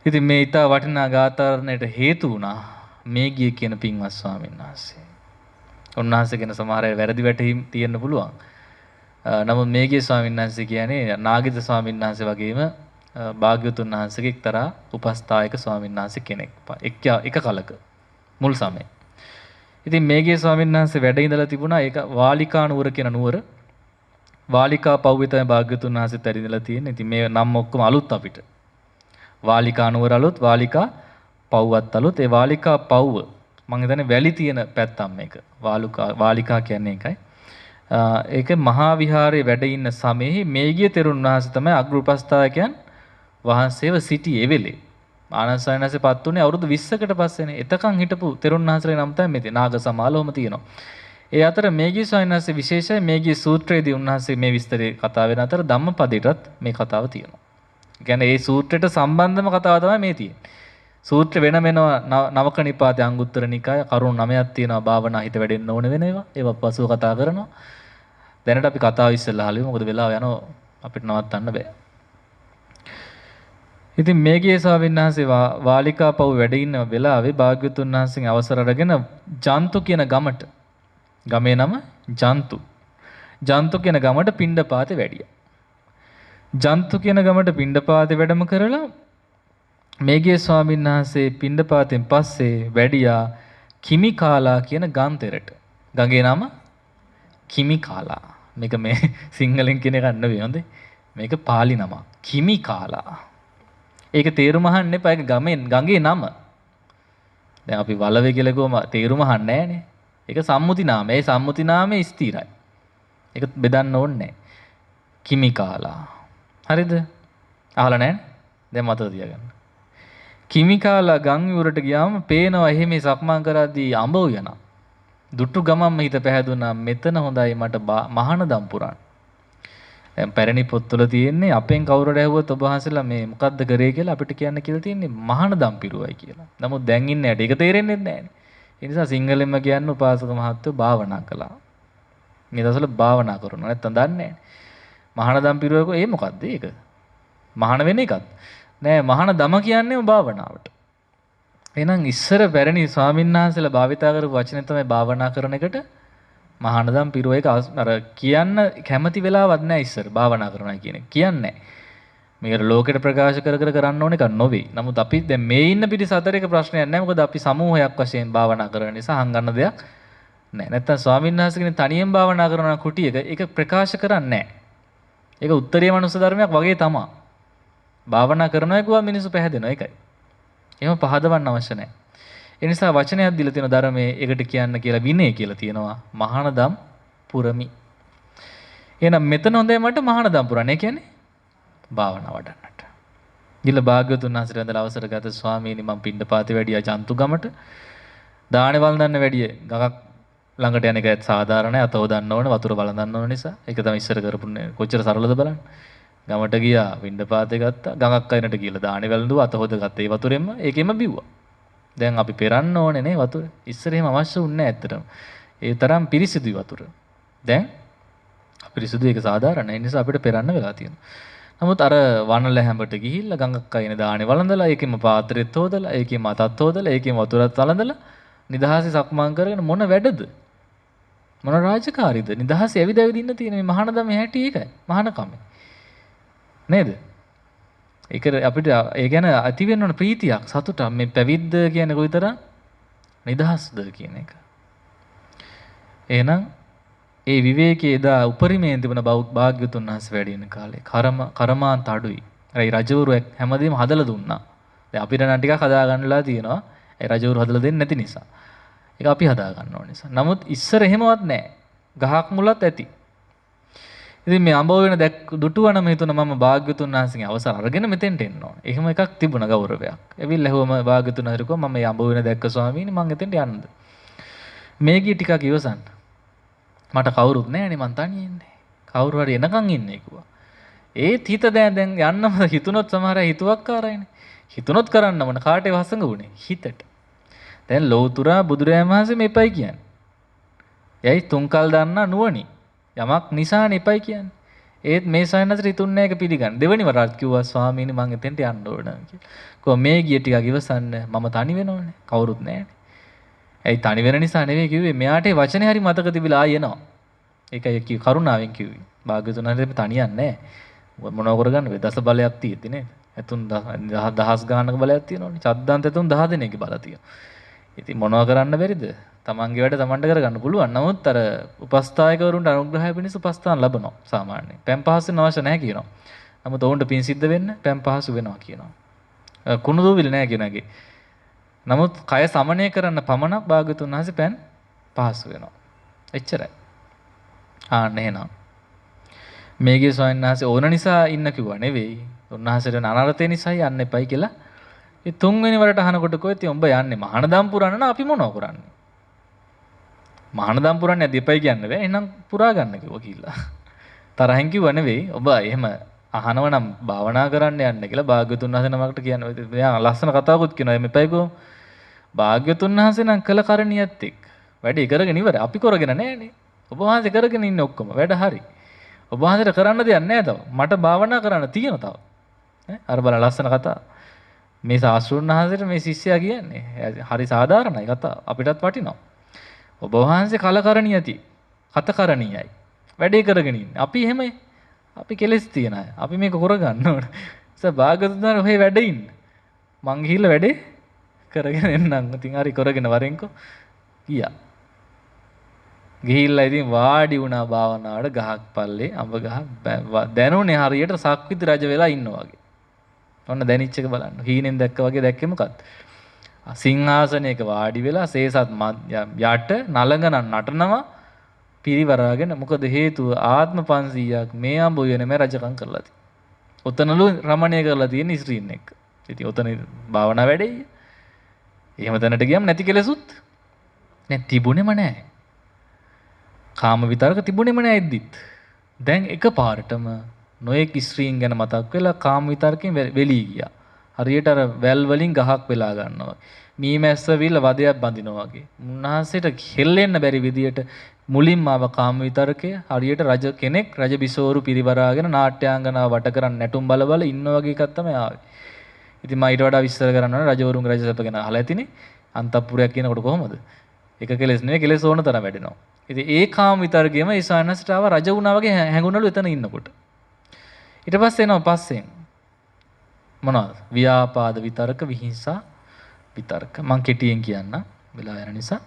ඉතින් මේ ඊට වටිනා ගාථාරණයට හේතු වුණා මේ ගිය කියන පින්වත් ස්වාමීන් වහන්සේ. උන්වහන්සේ ගැන සමහර අය වැරදි වැටහීම් තියෙන්න පුළුවන්. නමුත් මේ ගිය ස්වාමීන් වහන්සේ කියන්නේ නාගිත ස්වාමීන් වහන්සේ වගේම භාග්‍යවතුන් වහන්සේගේ එක්තරා උපස්ථායක ස්වාමීන් වහන්සේ කෙනෙක්. එක කලක මුල් සමයේ. ඉතින් මේ ගිය ස්වාමීන් වහන්සේ වැඩ ඉඳලා තිබුණා ඒක වාලිකා නුවර කියන නුවර. වාලිකා පව්වේ තමයි භාග්‍යවතුන් වහන්සේත් ඇරිදලා තියෙන්නේ. ඉතින් මේ නම් ඔක්කොම අලුත් අපිට. වාලිකා නුවර අලුත්, වාලිකා පව්වත් අලුත්. ඒ වාලිකා පව්ව මම හිතන්නේ වැලි තියෙන පැත්තක් මේක. වාලිකා කියන්නේ ඒකයි. ඒක මහා විහාරයේ වැඩ ඉන්න සමයේ මේගිය තෙරුන් වහන්සේ තමයි අග්‍ර උපස්ථායකයන් වහන්සේව සිටියේ වෙලේ. ආනන්ද සයනසේ පත් උනේ අවුරුදු 20කට පස්සේනේ. එතකන් හිටපු තෙරුන් වහන්සේලා නම් තමයි මෙතේ නාග සමාලෝම තියෙනවා. ඒ අතර මේගිය සයනසේ විශේෂයි මේගිය සූත්‍රයේදී උන්වහන්සේ මේ විස්තරේ කතා වෙන අතර ධම්මපදයටත් මේ කතාව තියෙනවා. ඒ කියන්නේ මේ සූත්‍රයට සම්බන්ධම කතාව තමයි මේ තියෙන්නේ. සූත්‍ර වෙන නවක නිපාතේ අංගුත්තර නිකාය කරුණු 9ක් තියෙනවා භාවනා හිත වැඩෙන්න ඕන වෙන ඒවා. ඒවා පසුව කතා කරනවා. දැනට අපි කතාව ඉස්සෙල්ලා අහලා මොකද වෙලාව යනවා අපිට නවත්තන්න බෑ. ඉතින් මේගියේ ස්වාමීන් වහන්සේ වාලිකා පව් වැඩ ඉන්න වෙලාවේ භාග්‍යවතුන් වහන්සේගෙන් අවසර අරගෙන ජන්තු කියන ගමට ගමේ නම ජන්තු කියන ගමට පිණ්ඩපාතේ වැඩියා. ජන්තු කියන ගමට පිණ්ඩපාතේ වැඩම කරලා මේගියේ ස්වාමීන් වහන්සේ පිණ්ඩපාතෙන් පස්සේ වැඩියා කිමිකාලා කියන ගන්තෙරට. ගඟේ නම කිමිකාලා. මේක මේ සිංහලෙන් කියන එකක් නෙවෙයි හොඳේ. මේක පාලි නම. කිමිකාලා. ඒක තේරුම අහන්න එපා. ඒක ගඟේ නම. දැන් අපි වලවේ කියලා කිව්වම තේරුම අහන්නේ නැහනේ. ඒක සම්මුති නාමය. ඒ සම්මුති නාමය ස්ථිරයි. ඒක බෙදන්න ඕනේ නැහැ. කිමිකාලා. හරිද? අහලා නැහැ? දැන් මතක තියාගන්න. කිමිකාලා ගම් යුරට ගියාම පේනවා එහෙම සක්මන් කරද්දී අඹ උයනවා. දුට්ටු ගමම්ම හිත පැහැදුනා මෙතන හොඳයි මට මහානදම් පුරන්න. දැන් පැරණි පොත්වල තියෙන්නේ අපෙන් කවුරුද ඇහුවොත් ඔබ වහන්සේලා මේ මොකද්ද කරේ කියලා අපිට කියන්න කියලා තියෙන්නේ මහානදම් පිරුවයි කියලා. නමුත් දැන් ඉන්නේ ඇට ඒක තේරෙන්නේ නැහැ. ඒ නිසා සිංහලෙන්ම කියන්න උපාසක මහත්තයෝ භාවනා කළා. මේ දවස්වල භාවනා කරනවා නැත්තම් දන්නේ නැහැ. මහානදම් පිරුවක ඒ මොකද්ද ඒක? මහාන වෙන එකක්ද? නෑ මහානදම කියන්නේ භාවනාවට. එහෙනම් ඉස්සර පැරණි ස්වාමීන් වහන්සේලා භාවිතා කරපු වචනේ තමයි භාවනා කරන එකට මහානදම් පිරුව එක අර කියන්න කැමති වෙලාවක් නැහැ ඉස්සර භාවනා කරනවා කියන එක. කියන්නේ මේකට ලෝකෙට ප්‍රකාශ කර කරන්න ඕන එකක් නොවේ. නමුත් අපි දැන් මේ ඉන්න පිටිස අතරේක ප්‍රශ්නයක් නැහැ. මොකද අපි සමූහයක් වශයෙන් භාවනා කරන නිසා හංගන්න දෙයක් නැහැ. නැත්තම් ස්වාමීන් වහන්සේ කෙනෙක් තනියෙන් භාවනා කරන කුටියක ඒක ප්‍රකාශ කරන්නේ නැහැ. ඒක උත්තරීය මනුස්ස ධර්මයක් වගේ තමයි. භාවනා කරනවා කියුවා මිනිස්සු පැහැදෙනවා ඒකයි. එහෙම පහදවන්න අවශ්‍ය නැහැ. ඒ නිසා වචනයක් දීලා තියෙන ධර්මයේ ඒකට කියන්න කියලා විනය කියලා තියෙනවා. මහානදම් පුරමි. එහෙනම් මෙතන හොඳයි මට මහානදම් පුරන්න. ඒ කියන්නේ භාවනා වඩන්නට. ගිල භාග්‍යවතුන් වහන්සේට වැඳලා අවසර ගත ස්වාමීනි මම පිණ්ඩපාතේ වැඩියා ජන්තු ගමට. දානේ වළඳන්න වැඩිය ගඟක් ළඟට යන එක සාධාරණයි. අතව දන්න ඕනේ වතුර වළඳන්න ඕන නිසා. ඒක තමයි ඉස්සර කරපු කොච්චර සරලද බලන්න. ගමට ගියා පිණ්ඩපාතේ ගත්තා. ගඟක් අයිනට ගිහලා දානේ වැළඳුවා. අත හොද ගත්තා. ඒ වතුරෙන්ම ඒකෙම බිව්වා. දැන් අපි පෙරන්න ඕනේ නේ වතුර. ඉස්සර එහෙම අවශ්‍ය වුණේ නැහැ ඇත්තටම. ඒ තරම් පිරිසිදුයි වතුර. දැන් අපිරිසිදු ඒක සාධාරණයි. ඒ නිසා අපිට පෙරන්න වෙලා තියෙනවා. නමුත් අර වනල හැඹට ගිහිල්ලා ගඟක් අයිනේ දානේ වළඳලා ඒකෙම පාත්‍රෙත් හොදලා ඒකෙම අතත් හොදලා ඒකෙම වතුරත් වළඳලා නිදහසේ සක්මන් කරගෙන මොන වැඩද? මොන රාජකාරීද? නිදහසේ ඇවිද ඇවිද ඉන්න තියෙන මේ මහානදමේ හැටි ඒකයි. මහානකම. නේද? ඒක අපිට ඒ ගැන ඇති වෙන්න ඕන ප්‍රීතියක් සතුටක් මේ පැවිද්ද කියන්නේ කොයිතරම් නිදහස්ද කියන එක. එහෙනම් ඒ විවේකයේ එදා උපරිමයෙන් තිබුණ භාග්‍යවතුන් වහන්සේ වැඩි වෙන කාලේ කර්මාන්ත අඩුයි. ඒ රජවරු හැමදේම හදලා දුන්නා. දැන් අපිට නම් ටිකක් හදා ගන්නලා තියෙනවා. ඒ රජවරු හදලා දෙන්නේ නැති නිසා. ඒක අපි හදා ගන්න ඕන නිසා. නමුත් ඉස්සර එහෙමවත් නැහැ. ගහක් මුලත් ඇති. ඉතින් මේ අඹ වෙන දුටුවනම හිතුණා මම භාග්‍යවතුන් වහන්සේගේ අවසර අරගෙන මෙතෙන්ට එන්න ඕන. එහෙම එකක් තිබුණා ගෞරවයක්. එවිල්ලා ඇහුවම භාග්‍යවතුන් වහන්සේ කිව්වා මම මේ අඹ වෙන දැක්ක ස්වාමීනි මං එතෙන්ට යන්නද? මේ ගිය ටිකක් ඉවසන්න. මට කවුරුත් නැහැනේ මං තනියෙන් ඉන්නේ. කවුරු හරි එනකන් ඉන්නේ කිව්වා. ඒත් හිත දැන් යන්නම හිතුනොත් සමහර අය හිතුවක්කාරයිනේ. හිතුනොත් කරන්න මොන කාටේ වසඟ උනේ හිතට. දැන් ලෞතුරා බුදුරජාණන් වහන්සේ මේපයි කියන්නේ. යයි තුන්කල් දන්නා නුවණි. යමක් නිසානේ එපයි කියන්නේ. ඒත් මේ සයනතර හිතුන්නේ නැහැ ඒක පිළිගන්න. දෙවෙනි වරත් කිව්වා ස්වාමීනි මං එතෙන්ට යන්න ඕන කියලා. කොහොම මේ ගිය ටිකක් ඉවසන්න මම තනි වෙනවනේ. කවුරුත් නැහැනේ. ඇයි තනි වෙන නිසා නෙවෙයි කිව්වේ මෙයාට වචනේ හරි මතක තිබිලා ආයෙ එනවා. ඒකයි කිව්වේ කරුණාවෙන් කිව්වේ. භාග්‍යවතුන් වහන්සේ තනියන්නේ නැහැ. මොනව කරගන්න වේ දස බලයක් තියෙද්දි නේද? එතුන් දහස් ගානක බලයක් තියෙනවනේ. චද්දන්ත එතුන් 10 දෙනෙක්ගේ බල තියෙනවා. ඉතින් මොනව කරන්න බැරිද? තමන්ගේ වැඩ තමන්ට කරගන්න පුළුවන්. නමුත් අර උපස්ථායකවරුන්ට අනුග්‍රහය පිණිස උපස්ථාන ලැබනවා සාමාන්‍යයෙන්. පෑම් පහසු වෙන අවශ්‍ය නැහැ කියනවා. නමුත් ඔවුන්ට පින් සිද්ධ වෙන්න පෑම් පහසු වෙනවා කියනවා. කුණු දූවිලි නැහැ කියනගේ. නමුත් කය සමනය කරන්න පමණක් භාග්‍යවතුන් වහන්සේ පෑන් පහසු වෙනවා. එච්චරයි. ආන්න එහෙනම් මේගේ ස්වාමීන් වහන්සේ ඕන නිසා ඉන්න කිව්වා නෙවෙයි. උන්වහන්සේට අනර්ථය නිසා යන්න එපයි කියලා. ඒ තුන්වෙනි වරට අහනකොට කොහෙද උඹ යන්නේ? මහානදම් පුරන්න නම් අපි මොනව කරන්නේ? මහානදම් පුරන්නේ දෙපයි කියන්න බෑ. එහෙනම් පුරා ගන්න කිව්වා කියලා. තරහින් කිව්ව නෙවෙයි. ඔබ එහෙම අහනව නම් භාවනා කරන්න යන්න කියලා භාග්‍යවතුන් වහන්සේ නමකට කියන්නේ. එයා ලස්සන කතාවකුත් කියනවා. එමෙපයි කො භාග්‍යවතුන් වහන්සේ නම් කළ කරණියත් එක් වැඩේ කරගෙන ඉවර. අපි කරගෙන නෑනේ. ඔබ වහන්සේ කරගෙන ඉන්නේ ඔක්කොම. වැඩ හරි. ඔබ වහන්සේට කරන්න දෙයක් නෑ තව. මට භාවනා කරන්න තියෙනවා තව. අර බලන්න ලස්සන කතාව. මේ ශාස්ත්‍රඥ වහන්සේට මේ ශිෂ්‍යයා කියන්නේ හරි සාධාරණයි කතාව. අපිටත් වටිනවා. ඔබ වහන්සේ කලකරණියති. කතකරණියයි. වැඩේ කරගෙන ඉන්නේ. අපි එහෙමයි. අපි කෙලස් තියන අය. අපි මේක කරගන්න ඕන. භාගතුන් ඔහේ වැඩ ඉන්න. මං ගිහිල්ලා වැඩේ කරගෙන එන්නම්. ඉතින් හරි කරගෙන වරෙන්කෝ. ගියා. ගිහිල්ලා ඉතින් වාඩි වුණා භාවනාවට ගහක් පල්ලේ අඹ ගහ දැනුනේ හරියට සක්විති රජ වෙලා ඉන්නවා වගේ. ඔන්න දැනිච්ච එක බලන්න. හීනෙන් දැක්ක වගේ දැක්කේ මොකක්ද? සිංහාසනයක වාඩි වෙලා සේසත් යට නලඟන නටනවා පිරිවරාගෙන. මොකද හේතුව ආත්ම 500ක් මේ අඹ උයනේ මේ රජකම් කරලා තියෙනවා. ඔතනලු රමණීය කරලා තියෙන ස්ත්‍රීන් එක්ක. ඉතින් ඔතන භාවනා වැඩේ. එහෙම තැනට ගියම නැති කෙලෙසුත් දැන් තිබුණේම නැහැ. කාම විතරක තිබුණේම නැහැ ඉද්දිත්. දැන් එකපාරටම නොයෙක් ස්ත්‍රීන් ගැන මතක් වෙලා කාම විතරකෙන් වෙලී ගියා. හරියට අර වැල් වලින් ගහක් වෙලා ගන්නවා. මීමැස්ස විල වදයක් බඳිනවා වගේ. මුන්නාසෙට හෙල්ලෙන්න බැරි විදියට මුලින්ම ආව කාම විතරකය හරියට රජ කෙනෙක් රජ බිසෝරු පිරිවරාගෙන නාට්‍යාංගනාව වට කරන් නැටුම් බල බල ඉන්න වගේ එකක් තමයි ආවේ. ඉතින් මම ඊට වඩා විස්තර කරන්න ඕන රජවරුන්ගේ රජසැප ගැන අහලා ඇතිනේ. අන්තපුරයක් කියනකොට කොහොමද? එක කෙලෙස් නෙවෙයි කෙලෙස් ඕන තරම් වැඩෙනවා. ඉතින් ඒ කාම විතරකෙම ඒ සානසට ආව රජ වුණා වගේ හැඟුණලු එතන ඉන්නකොට. ඊට පස්සේ එනවා පස්සෙන් මොනවද? ව්‍යාපාද විතරක විහිංසා විතරක. මං කෙටියෙන් කියන්න වෙලා යන නිසා.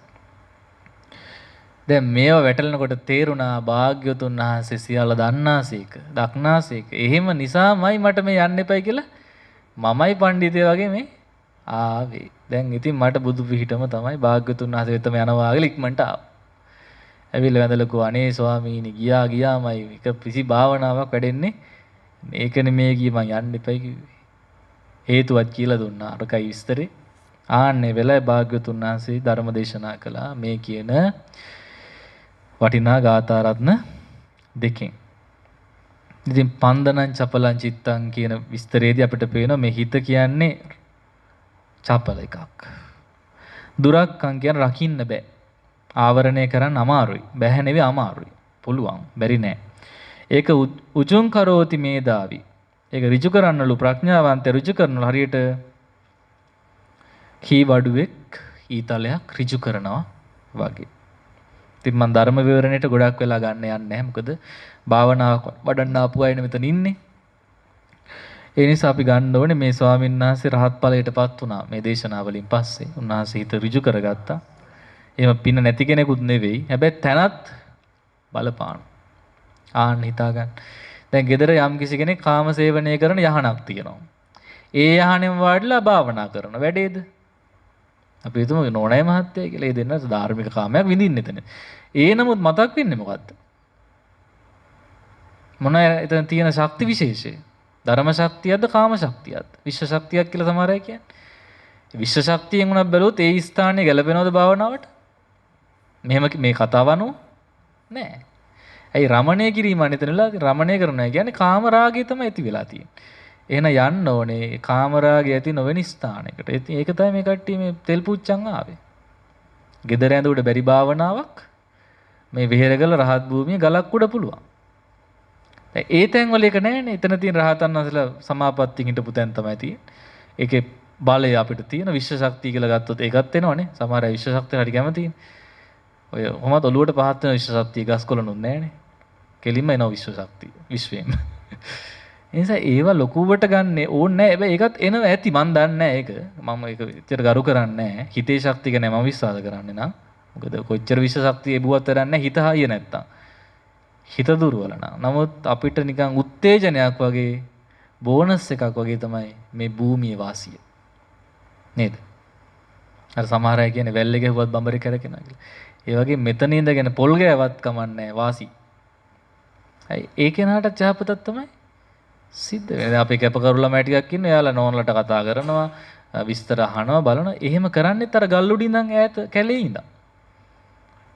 දැන් මේව වැටලනකොට තේරුණා භාග්‍යවතුන් වහන්සේ සියල්ල දන්නාසේක, දක්නාසේක. එහෙම නිසාමයි මට මේ යන්න එපයි කියලා මමයි පඬිතේ වගේ මේ ආවේ. දැන් ඉතින් මට බුදු පිහිටම තමයි භාග්‍යවතුන් වහන්සේ වෙතම යනවා කියලා ඉක්මනට ආවා. ඇවිල්ලා වැඳලා කිව්වා අනේ ස්වාමීනි ගියාමයි එක පිසි භාවනාවක් වැඩෙන්නේ. මේකනේ මේ ගියේ මං යන්න එපයි කිව්වේ. හේතුවත් කියලා දුන්නා. අරකයි විස්තරේ. ආන්නේ වෙලාවේ භාග්‍යවතුන් වහන්සේ ධර්ම දේශනා කළා මේ කියන වටිනා ගාථා රත්න දෙකෙන්. ඉතින් පන්දනං චපලං චිත්තං කියන විස්තරයේදී අපිට පේනවා මේ හිත කියන්නේ චපල එකක්. දුරක්කම් කියන්නේ රකින්න බෑ. ආවරණය කරන්න අමාරුයි. බැහැ නෙවෙයි අමාරුයි. පුළුවන්. බැරි නෑ. ඒක උජුං කරෝති මේදාවි. ඒක ඍජු කරන්නලු ප්‍රඥාවන්ත ඍජු කරනලු හරියට කී වඩුවෙක් ඊතලයක් ඍජු කරනවා වගේ. ඉතින් මම ධර්ම විවරණයට ගොඩක් වෙලා ගන්න යන්නේ නැහැ. මොකද භාවනාවක් වඩන්න ආපු අයනේ මෙතන ඉන්නේ. ඒ නිසා අපි ගන්න ඕනේ මේ ස්වාමීන් වහන්සේ රහත් ඵලයටපත් වුණා මේ දේශනාවලින් පස්සේ. උන්වහන්සේ හිත ඍජු කරගත්තා. එහෙම පින නැති කෙනෙකුත් නෙවෙයි. හැබැයි තැනත් බලපාන. ආන්න හිතා ගන්න. දැන් ගෙදර යම් කිසි කෙනෙක් කාම සේවනය කරන යහනක් තියෙනවා. ඒ යහනෙන් වාඩිලා භාවනා කරන වැඩේද? අපි හිතමු නෝනයි මහත්තයයි කියලා. ඒ දෙන්න ධාර්මික කාමයක් විඳින්න එතන. ඒ නමුත් මතක් වෙන්නේ මොකද්ද? මොන එතන තියෙන ශක්ති විශේෂය? ධර්ම ශක්තියක්ද කාම ශක්තියක්ද? විශ්ව ශක්තියක් කියලා සමහර අය කියන්නේ. විශ්ව ශක්තියෙන් උනත් බැලුවොත් ඒ ස්ථානයේ ගැලපෙනවද භාවනාවට? මෙහෙම මේ කතාව අනුව නෑ. ඇයි රමණය කිරීම අනිතනලා රමණය කරනවා කියන්නේ කාම රාගය තමයි ඇති වෙලා තියෙන්නේ. එහෙනම් යන්න ඕනේ කාම රාගය ඇති නොවන ස්ථානයකට. ඒක තමයි මේ කට්ටිය මේ තෙල් පුච්චන් ආවේ. gedara ඇඳ උඩ බැරි භාවනාවක් මේ විහෙරගල රහත් භූමිය ගලක් උඩ පුළුවන්. ඒ තැන් වල එක නෑනේ. එතන තියෙන රහතන් වහන්සේලා සමාපත්තියෙන් හිටපු තැන් තමයි තියෙන්නේ. ඒකේ බලය අපිට තියෙන විශ්ව ශක්තිය කියලා ගත්තොත් ඒකත් එනවනේ. සමහර අය විශ්ව ශක්තියට හරි කැමතියි. ඔය කොහොමද ඔලුවට පහත් වෙන විශ්ව ශක්තිය ගස්කොලනුත් නෑනේ. කෙලින්ම එනවා විශ්ව ශක්තිය විශ්වයෙන්. ඒ නිසා ඒවා ලොකුවට ගන්න ඕනේ නෑ. හැබැයි ඒකත් එනවා ඇති. මන් දන්නේ නෑ ඒක. මම ඒක එච්චර ගරු කරන්නේ නෑ. හිතේ ශක්තිය ගැන මම විශ්වාස කරන්නේ නම්. මොකද කොච්චර විශ්ව ශක්තිය එබුවත් කරන්නේ හිත හයිය නැත්තම්. හිත දුර්වල නම්. නමුත් අපිට නිකන් උත්තේජනයක් වගේ බෝනස් එකක් වගේ තමයි මේ භූමියේ වාසිය. නේද? අර සමහර අය කියන්නේ වැල්ලේ ගහුවත් බඹරේ කරකිනවා කියලා. ඒ වගේ මෙතන ඉඳගෙන පොල් ගෑවත් කමන්නේ වාසි. හයි ඒ කෙනාට චාපතක් තමයි සිද්ධ වෙන්නේ. අපි කැපකරු ළමයි ටිකක් ඉන්න එයාලා නෝන්ලට කතා කරනවා, විස්තර අහනවා, බලනවා. එහෙම කරන්නේත් අර ගල්උඩ ඉඳන් ඈත කැලේ ඉඳන්.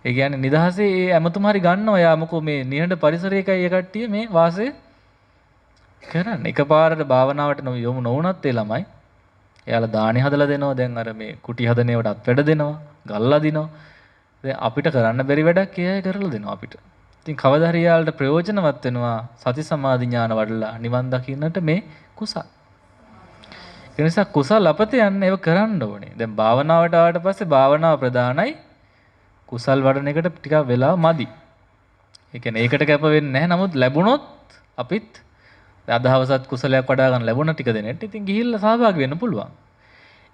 ඒ කියන්නේ නිදහසේ ඒ ඇමතුම හරි ගන්නවා. යා මොකෝ මේ නිහඬ පරිසරයකයි ඒ කට්ටිය මේ වාසය කරන්නේ. එකපාරට භාවනාවට යොමු නොවුනත් ඒ ළමයි එයාලා දානි හදලා දෙනවා. දැන් අර මේ කුටි හදන ඒවාට අත්වැඩ දෙනවා, ගල්ලා දිනවා. දැන් අපිට කරන්න බැරි වැඩක් ඒ අය කරලා දෙනවා අපිට. ඉතින් කවදා හරි යාළුවට ප්‍රයෝජනවත් වෙනවා සති සමාධි ඥාන වඩලා නිවන් දකින්නට මේ කුසල්. ඒ නිසා කුසල් අපතේ යන්න ඒව කරන්න ඕනේ. දැන් භාවනාවට ආවට පස්සේ භාවනාව ප්‍රධානයි. කුසල් වඩන එකට ටිකක් වෙලා මදි. ඒ කියන්නේ ඒකට කැප වෙන්නේ නැහැ. නමුත් ලැබුණොත් අපිත් අදහවසත් කුසලයක් වඩා ගන්න ලැබුණ ටික දෙනෙට ඉතින් ගිහිල්ලා සහභාගී වෙන්න පුළුවන්.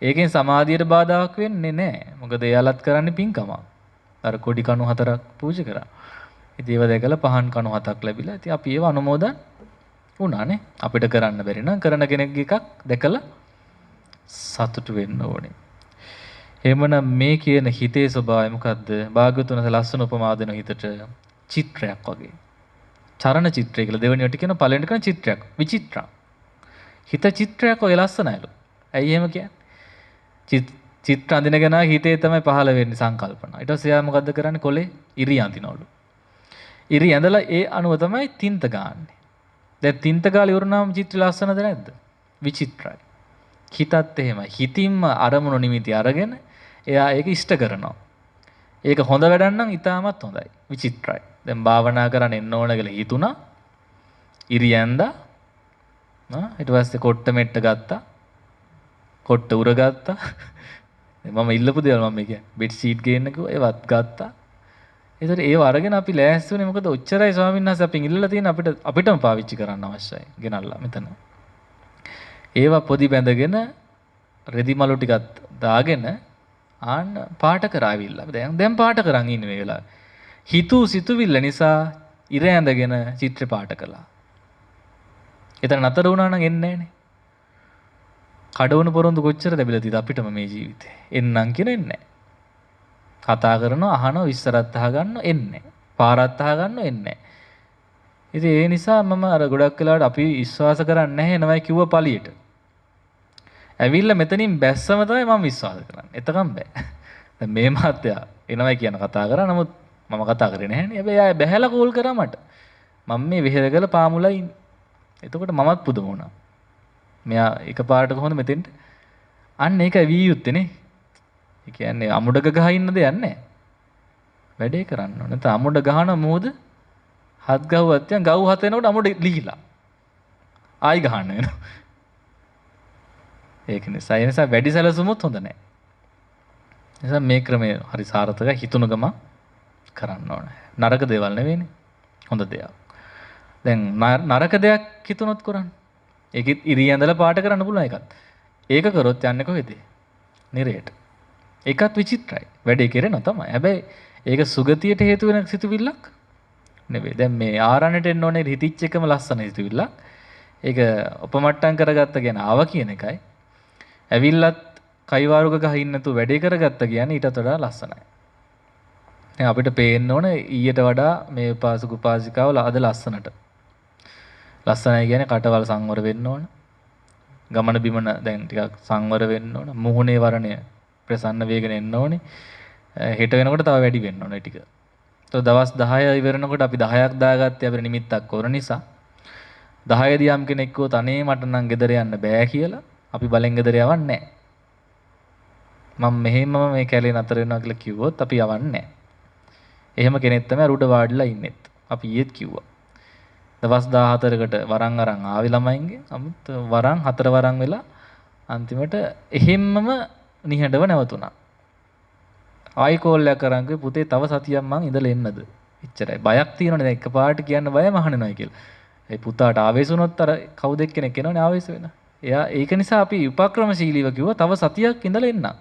ඒකෙන් සමාධියට බාධාක් වෙන්නේ නැහැ. මොකද එයාලත් කරන්නේ පින්කමක්. අර කොඩි කණු 4ක් පූජා කරා. ඉතින් ඒව දැකලා පහන් කණු 7ක් ලැබිලා. ඉතින් අපි ඒව අනුමෝදන් වුණානේ. අපිට කරන්න බැරි නම් කරන කෙනෙක්ගේ එකක් දැකලා සතුටු වෙන්න ඕනේ. එහෙමනම් මේ කියන හිතේ ස්වභාවය මොකද්ද? භාග්‍යවතුන් වහන්සේ ලස්සන උපමා දෙන හිතට චිත්‍රයක් වගේ. චරණ චිත්‍රය කියලා දෙවෙනියට කියන පළවෙනිට කියන චිත්‍රයක්. විචිත්‍රා. හිත චිත්‍රයක් වගේ ලස්සනයිලු. ඇයි එහෙම කියන්නේ? චිත්‍ර අඳිනගෙන හිතේ තමයි පහළ වෙන්නේ සංකල්පන. ඊට පස්සේ එයා මොකද්ද කරන්නේ? කොලේ ඉරි අඳිනවලු. ඉරි ඇඳලා ඒ අනුව තමයි තින්ත ගන්නෙ. දැන් තින්ත ගාලා ඉවරනම චිත්‍ර ලස්සනද නැද්ද? විචිත්‍රයි. හිතත් එහෙමයි. හිතින්ම අරමුණු නිමිති අරගෙන එයා ඒක ඉෂ්ට කරනවා. ඒක හොඳ වැඩක් නම් ඊටමත් හොඳයි. විචිත්‍රයි. දැන් භාවනා කරන්න එන්න ඕන කියලා හිතුණා. ඉරි ඇඳා. ඊට පස්සේ කොට්ට මෙට්ට ගත්තා. කොට්ට උර ගත්තා. මම ඉල්ලපු දේවල් මම කියන්නේ බෙඩ් ෂීට් ගේන්න කිව්වා ඒවත් ගත්තා. ඒතර ඒව අරගෙන අපි ලෑස්ති වුණේ මොකද ඔච්චරයි ස්වාමීන් වහන්සේ අපින් ඉල්ලලා තියෙන අපිටම පාවිච්චි කරන්න අවශ්‍යයි. ගෙනල්ලා මෙතන. ඒවා පොදි බැඳගෙන රෙදි මලු ටිකක් දාගෙන ආන්න පාට කරාවිල්ලා. දැන් පාට කරන් ඉන්නේ මේ වෙලාවේ. හිතූ සිතුවිල්ල නිසා ඉර ඇඳගෙන චිත්‍ර පාට කළා. එතන නතර වුණා නම් එන්නේ නැහනේ. කඩවුණු පොරොන්දු කොච්චර ලැබිලා තියෙද අපිටම මේ ජීවිතේ. එන්නම් කියන එන්නේ නැහැ. කතා කරනවා අහනවා විස්තරත් අහගන්න එන්නේ නැහැ. පාරත් අහගන්න එන්නේ නැහැ. ඉතින් ඒ නිසා මම අර ගොඩක් වෙලාවට අපි විශ්වාස කරන්නේ නැහැ නමයි කිව්ව පළියට. ඇවිල්ලා මෙතනින් බැස්සම තමයි මම විශ්වාස කරන්නේ. එතකම් බෑ. දැන් මේ මහත්තයා එනවයි කියන කතා කරා නමුත් මම කතා කරේ නැහැනේ. හැබැයි ආය බැහැලා කෝල් කරා මට. මම මේ විහෙරගල පාමුලයි ඉන්නේ. එතකොට මමත් පුදුම වුණා. මෙයා එකපාරට කොහොමද මෙතෙන්ට? අන්න ඒක වී යුත්තේනේ. ඒ කියන්නේ අමුඩක ගහ ඉන්න දෙයක් නැහැ. වැඩේ කරන්න ඕනේ. නැත්නම් අමුඩ ගහන මොහොත හත් ගහුවත් යන් ගව් හත වෙනකොට අමුඩ ලිහිලා. ආයි ගහන්න වෙනවා. ඒක නිසා වැඩි සැලසුමුත් හොඳ නැහැ. නිසා මේ ක්‍රමය හරි සාර්ථකයි හිතුණු ගම කරන්න ඕනේ. නරක දේවල් නෙවෙයිනේ. හොඳ දෙයක්. දැන් නරක දෙයක් හිතුනොත් කරන්න. ඒකෙත් ඉරී ඇඳලා පාට කරන්න පුළුවන් එකක්. ඒක කරොත් යන්නේ කොහෙද? නිරේට. ඒකත් විචිත්‍රයි. වැඩේ කෙරෙනවා තමයි. හැබැයි ඒක සුගතියට හේතු වෙන සිතුවිල්ලක් නෙවෙයි. දැන් මේ ආරණ්‍යට එන්න ඕනේ හිතිච්ච එකම ලස්සන සිතුවිල්ලක්. ඒක උපමට්ටම් කරගත්ත කියන ආව කියන එකයි. ඇවිල්ලත් කයිවාරුක ගහින් නැතුව වැඩේ කරගත්ත කියන්නේ ඊටත් වඩා ලස්සනයි. දැන් අපිට පේන්න ඕනේ ඊට වඩා මේ උපාසක උපාසිකාවල අද ලස්සනට. ලස්සනයි කියන්නේ කටවල් සංවර වෙන්න ඕන. ගමන බිමන දැන් ටිකක් සංවර වෙන්න ඕන. මුහුණේ වර්ණය ප්‍රසන්න වේගන එන්න ඕනේ. හෙට වෙනකොට තව වැඩි වෙන්න ඕනේ ටික. તો දවස් 10 ඉවරනකොට අපි 10ක් දාගත්තේ අපේ නිමිත්තක් කරන නිසා 10 දී යම් කෙනෙක් කිව්වොත් අනේ මට නම් ගෙදර යන්න බෑ කියලා අපි බලෙන් ගෙදර යවන්නේ නැහැ. මම මෙහෙමම මේ කැලේ නතර වෙනවා කියලා කිව්වොත් අපි යවන්නේ නැහැ. එහෙම කෙනෙක් තමයි රුඩ වාඩිලා ඉන්නෙත්. අපි ඊයේත් කිව්වා. දවස් 14කට වරන් අරන් ආවේ ළමයින්ගේ. අමුත් වරන් 4 වරන් වෙලා අන්තිමට එහෙම්මම නිහඬව නැවතුණා. ආයි කෝල් එකක් අරන් ගිහ පුතේ තව සතියක් මං ඉඳලා එන්නද? එච්චරයි. බයක් තියෙනවනේ දැන් එකපාරට කියන්න බය මහන්නනවා කියලා. ඒ පුතාට ආවේශ වුණොත් අර කවුද එක්කෙනෙක් එනවනේ ආවේශ වෙන. එයා ඒක නිසා අපි උපක්‍රමශීලීව කිව්වා තව සතියක් ඉඳලා එන්නම්.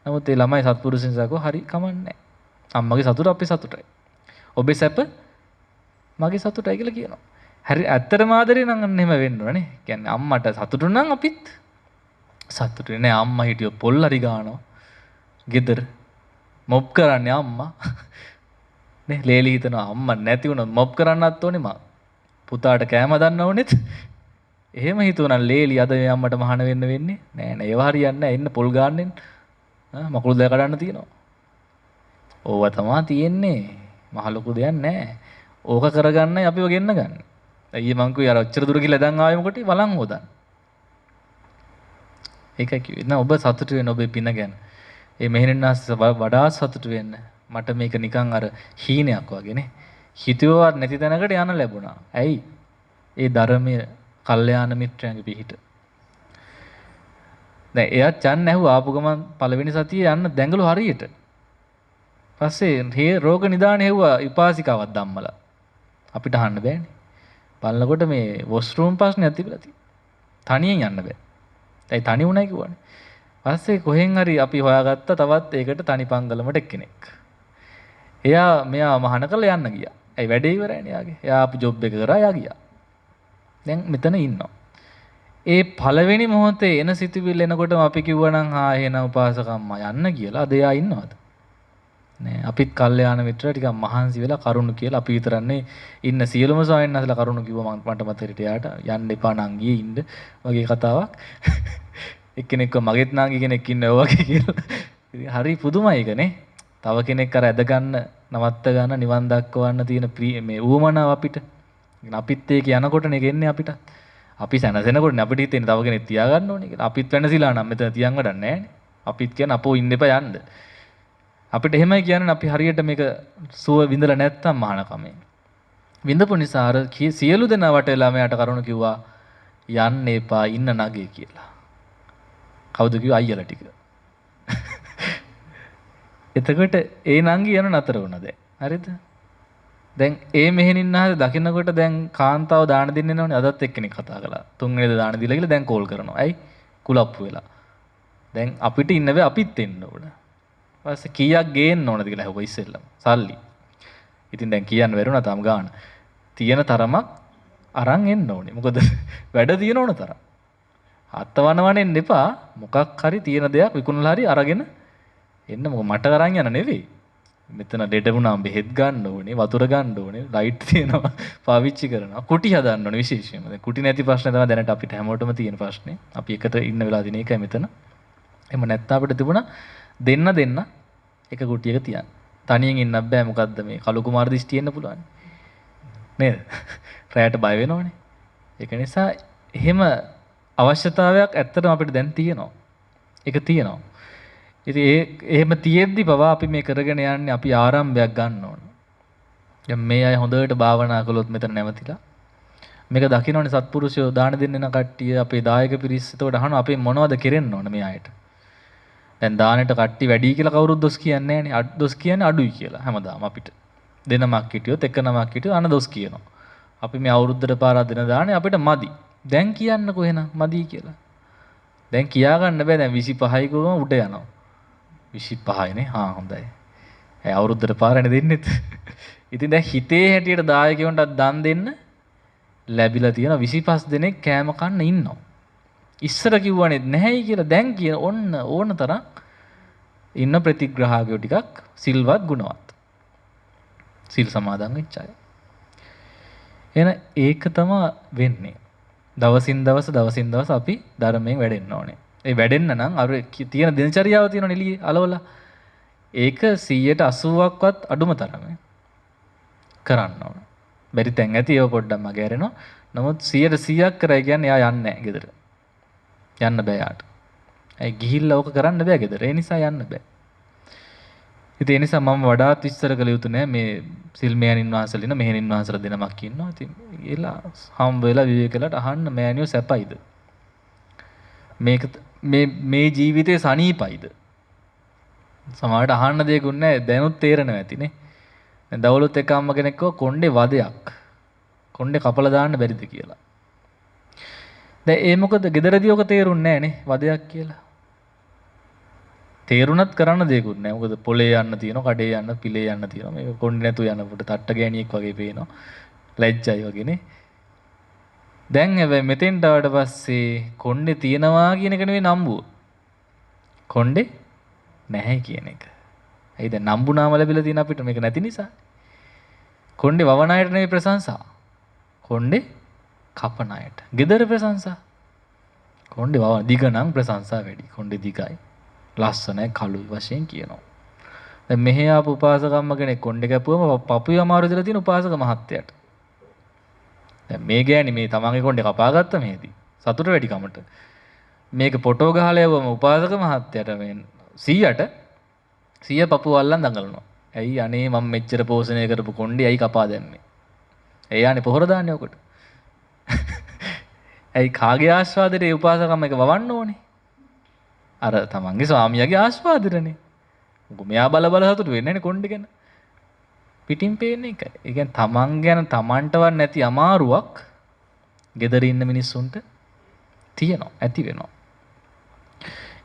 නමුත් ඒ ළමයි සත්පුරුෂයන් සකෝ හරි කමන්නේ. අම්මගේ සතුට අපේ සතුටයි. ඔබේ සැප මගේ සතුටයි කියලා කියනවා. හරි ඇත්තටම ආදරේ නම් අන්න එහෙම වෙන්න ඕනේ. කියන්නේ අම්මට සතුටු නම් අපිත් සතුටුනේ නෑ. අම්මා හිටියොත් පොල් හරි ගන්නවා. ගෙදර මොබ් කරන්නේ අම්මා. නේ ලේලි හිතනවා අම්මා නැති වුණොත් මොබ් කරන්නත් ඕනේ මම. පුතාට කෑම දන්න ඕනෙත්. එහෙම හිතුවනම් ලේලි අද මේ අම්මට මහාන වෙන්න වෙන්නේ නෑ නෑ. ඒව හරියන්නේ නෑ. එන්න පොල් ගන්නෙන් මකුළු දැක ගන්න තියෙනවා. ඕවා තමයි තියෙන්නේ. මහ ලොකු දෙයක් නෑ. ඕක කරගන්නයි අපිව ගෙන්න ගන්න. අයියේ මං කිව්වේ අර ඔච්චර දුර ගිහලා දැන් ආවේ මොකටද? වලන් හොදන්න. ඒකයි කිව්වේ. නෑ ඔබ සතුටු වෙන ඔබේ පින ගැන. ඒ මෙහෙණින්නාස් වඩා සතුටු වෙන්න. මට මේක නිකන් අර හීනයක් වගේනේ. හිතුවවත් නැති තැනකට යන්න ලැබුණා. ඇයි? ඒ ධර්මයේ කල්යාණ මිත්‍රයන්ගේ පිහිට. දැන් එයාත් යන්න ඇහුවා ආපු ගමන් පළවෙනි සතියේ යන්න දැඟලු හරියට. පස්සේ හේ රෝග නිදාන හෙව්වා උපාසිකාවක් ධම්මලා. අපිට අහන්න බෑනේ. බලනකොට මේ වොෂ්රූම් ප්‍රශ්නයක් තිබිලා තියෙනවා. තනියෙන් යන්න බෑ. ඒයි තනි වුණා කිව්වනේ. පස්සේ කොහෙන් හරි අපි හොයාගත්ත තවත් ඒකට තනි පංගලමට එක්කෙනෙක්. මෙයා මහාන කරලා යන්න ගියා. ඒ වැඩේ ඉවරයිනේ යාගේ. එයා අපි ජොබ් එක කරා යා ගියා. දැන් මෙතන ඉන්නවා. ඒ පළවෙනි මොහොතේ එන සිතුවිල්ල එනකොටම අපි කිව්වනම් එහෙනම් උපාසකම්මා යන්න කියලා. අද එයා ඉන්නවද? නෑ. අපිත් කල්යාණ මිත්‍රලා ටිකක් මහන්සි වෙලා කරුණු කියලා අපි විතරන්නේ ඉන්න සියලුම ස්වාමීන් වහන්සේලා කරුණු කිව්වා මට මතකෙට එයාට යන්න එපා නං ගියේ ඉන්න වගේ කතාවක්. එක්කෙනෙක්ව මගෙත් නාගි කෙනෙක් ඉන්නවා වගේ කියලා. ඉතින් හරි පුදුමයි ඒකනේ. තව කෙනෙක් අර ඇද ගන්න, නවත්ත ගන්න, නිවන් දක්වන්න තියෙන මේ ඌමනාව අපිට. අපිත් ඒක යනකොටනේ ගෙන්නේ අපිට. අපි සැනසෙනකොටනේ අපිට හිතෙන්නේ තව කෙනෙක් තියාගන්න ඕනේ කියලා. අපිත් වෙනසිලා නම් මෙතන තියන් වැඩක් නැහැ. අපිත් කියන අපෝ ඉන්න එපා යන්න. අපිට එහෙමයි කියන්නේ අපි හරියට මේක සුව විඳලා නැත්තම් මහානකමේ. විඳපු නිසා අර සියලු දෙනා වටේලා මෙයාට කරුණ කිව්වා යන්න එපා ඉන්න නගේ කියලා. කවුද කිව්වා? අයියලා ටික. එතකොට ඒ නංගි යන නතර වුණා දැන්. හරිද? දැන් ඒ මෙහෙණින්නාද දකින්නකොට දැන් කාන්තාව දාන දෙන්නේ නැවනේ. අදත් එක්කෙනෙක් කතා කළා. තුන්වෙනිද දාන දීලා කියලා දැන් කෝල් කරනවා. ඇයි? කුලප්පු වෙලා. දැන් අපිට ඉන්න බෑ අපිත් එන්න ඕන. ඊපස්සේ කීයක් ගේන්න ඕනද කියලා අහුවා ඉස්සෙල්ලම. සල්ලි. ඉතින් දැන් කියන්න බැරුණා තාම ගාන. තියෙන තරමක් අරන් එන්න ඕනේ. මොකද වැඩ තියෙන ඕන තරම්. අත්වනවන්න එපා. මොකක් හරි තියෙන දෙයක් විකුණලා හරි අරගෙන එන්න. මොකද මට අරන් යන නෙවෙයි. මෙතන ඩෙඩ වුණාම බෙහෙත් ගන්න ඕනේ, වතුර ගන්න ඕනේ, ලයිට් තියෙනවා, පාවිච්චි කරනවා, කුටි හදන්න ඕනේ විශේෂයෙන්ම. දැන් කුටි නැති ප්‍රශ්නේ තමයි දැනට අපිට හැමෝටම තියෙන ප්‍රශ්නේ. අපි එකට ඉන්න වෙලාව දින එකයි මෙතන. එහෙම නැත්නම් අපිට තිබුණා දෙන්න එක කුටියක තියන්න. තනියෙන් ඉන්නත් බෑ. මොකද්ද මේ කලු කුමාර දිෂ්ටි එන්න පුළුවන්. නේද? රැයට බය වෙනවනේ. ඒක නිසා එහෙම අවශ්‍යතාවයක් ඇත්තටම අපිට දැන් තියෙනවා. ඒක තියෙනවා. ඉතින් එහෙම තියෙද්දි පවා අපි මේ කරගෙන යන්නේ අපි ආරම්භයක් ගන්න ඕන. දැන් මේ අය හොඳට භාවනා කළොත් මෙතන නැවතිලා මේක දකින්නෝනේ සත්පුරුෂයෝ දාන දෙන්න යන කට්ටිය අපේ දායක පිරිස්. එතකොට අහනවා අපේ මොනවද කෙරෙන්න ඕන මේ අයට? දැන් දානෙට කට්ටි වැඩි කියලා කවුරුත් දොස් කියන්නේ නැහැ නේ. දොස් කියන්නේ අඩුයි කියලා හැමදාම අපිට. දෙනමක් හිටියොත් එක නමක් හිටියොත් අන දොස් කියනවා. අපි මේ අවුරුද්දට පාරක් දෙන දානේ අපිට මදි. දැන් කියන්නකෝ එහෙනම් මදි කියලා. දැන් කියා ගන්න බෑ දැන් 25යි කොහොම උඩ යනවා. 25යිනේ. හොඳයි. අවුරුද්දට පාරනේ දෙන්නෙත්. ඉතින් දැන් හිතේ හැටියට දායකයන්ට දන් දෙන්න ලැබිලා තියෙන 25 දෙනෙක් කෑම කන්න ඉන්නවා. ඉස්සර කිව්වනේ නැහැයි කියලා දැන් කියන ඕන තරම් ඉන්න ප්‍රතිග්‍රාහකයෝ ටිකක් සිල්වත් ගුණවත්. සිල් සමාදන් වෙච්ච අය. එහෙනම් ඒක තමයි වෙන්නේ. දවසින් දවස අපි ධර්මයෙන් වැඩෙන්න ඕනේ. ඒ වැඩෙන්න නම් අර තියෙන දිනචරියාව තියෙනවනේ එළියේ අලවලා. ඒක 180ක්වත් අඩුම තරමේ කරන්න ඕන. බැරි තැන් ඇති ඒව පොඩ්ඩක් මගේ ඇරෙනවා. නමුත් 100%ක් කරයි කියන්නේ එයා යන්නේ නැහැ ගෙදර. යන්න බෑ යාට. ඒ ගිහිල්ලා ඕක කරන්න බෑ ගෙදර. ඒ නිසා යන්න බෑ. ඉතින් ඒ නිසා මම වඩාත් විස්තර කළ යුතු නෑ මේ සිල් මෑණින් වහන්සේලා ඉන්න මෙහෙණින් වහන්සේලා දෙනමක් ඉන්නවා. ඉතින් ඒලා හම් වෙලා විවේකලට අහන්න මෑණියෝ සැපයිද? මේ ජීවිතේ සනීපයිද? සමහරට අහන්න දෙයක් නැහැ දැනුත් තේරෙනවා ඇතිනේ. දැන් දවලුත් එක අම්ම කෙනෙක් කිව්වා කොණ්ඩේ වදයක්. කොණ්ඩේ කපලා දාන්න බැරිද කියලා. දැන් ඒ මොකද ගෙදරදී ඔක තේරුන්නේ නැහනේ වදයක් කියලා. තේරුණත් කරන්න දෙයක්වත් නැහැ. මොකද පොලේ යන්න තියෙනවා, කඩේ යන්න, පිලේ යන්න තියෙනවා. මේක කොණ්ඩේ නැතු යනකොට තට්ට ගෑණියෙක් වගේ පේනවා. ලැජ්ජයි වගේනේ. දැන් හැබැයි මෙතෙන්ට ආවට පස්සේ කොණ්ඩේ තියනවා කියන එක නෙවෙයි නම්බුව. කොණ්ඩේ නැහැ කියන එක. ඇයි දැන් නම්බුනාම ලැබිලා තියෙන අපිට මේක නැති නිසා. කොණ්ඩේ වවන අයට නෙවෙයි ප්‍රශංසා. කොණ්ඩේ කපන අයට. gedara ප්‍රශංසා. කොණ්ඩේ වවන දිග නම් ප්‍රශංසා වැඩි. කොණ්ඩේ දිගයි. ලස්සනයි කළුයි වශයෙන් කියනවා. දැන් මෙහි ආපු උපාසකම්ම කෙනෙක් කොණ්ඩේ කැපුවම පපුවේ අමාරු දලා තියෙන උපාසක මහත්තයාට. දැන් මේ ගෑණි මේ තමන්ගේ කොණ්ඩේ කපාගත්ත මේදී. සතුට වැඩි කමට. මේක ෆොටෝ ගහලා යවම උපාසක මහත්තයාට මේ 100 පපුව අල්ලන් දඟලනවා. ඇයි අනේ මම මෙච්චර පෝෂණය කරපු කොණ්ඩේ ඇයි කපා දැම්මේ? එයානේ පොහොර දාන්නේ ඔකට. ඇයි කාගේ ආස්වාදයට ඒ උපාසකම් එක වවන්න ඕනේ? අර තමන්ගේ ස්වාමියාගේ ආස්වාදෙටනේ. මොකද මෙයා බල සතුට වෙන්නේ නැනේ කොණ්ඩේ ගැන. පිටින් පේන්නේ එකයි. ඒ කියන්නේ තමන් ගැන තමන්ටවත් නැති අමාරුවක් gedara ඉන්න මිනිස්සුන්ට තියෙනවා, ඇති වෙනවා.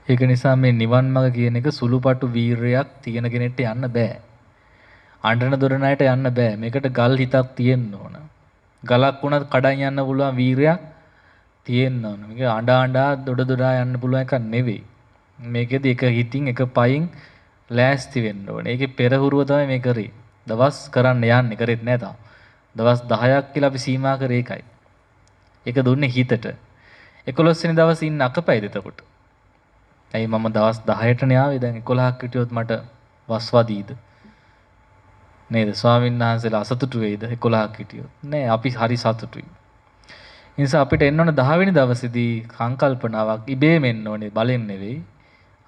ඒක නිසා මේ නිවන් මඟ කියන එක සුළුපටු වීරයක් තියෙන කෙනෙක්ට යන්න බෑ. අඬන දොරන අයට යන්න බෑ. මේකට ගල් හිතක් තියෙන්න ඕන. ගලක් වුණත් කඩන් යන්න පුළුවන් වීරයක් තියෙන්න ඕන. මේක අඬා දොඩ යන්න පුළුවන් එකක් නෙවෙයි. මේකෙදි එක හිතින් එක පයින් ලෑස්ති වෙන්න ඕනේ. ඒකේ පෙරහුරුව තමයි මේ කරේ. දවස් කරන්න යන්නේ කරෙත් නෑ තාම. දවස් 10ක් කියලා අපි සීමා කරේ ඒකයි. ඒක දුන්නේ හිතට. 11 වෙනි දවසේ ඉන්න අකපයිද එතකොට? ඇයි මම දවස් 10ටනේ ආවේ දැන් 11ක් හිටියොත් මට වස්වදීද? නේද? ස්වාමීන් වහන්සේලා අසතුටු වෙයිද 11ක් හිටියොත්? නෑ අපි හරි සතුටුයි. ඒ නිසා අපිට එන්න ඕන 10 වෙනි දවසේදී සංකල්පනාවක් ඉබේම එන්න ඕනේ බලෙන් නෙවෙයි.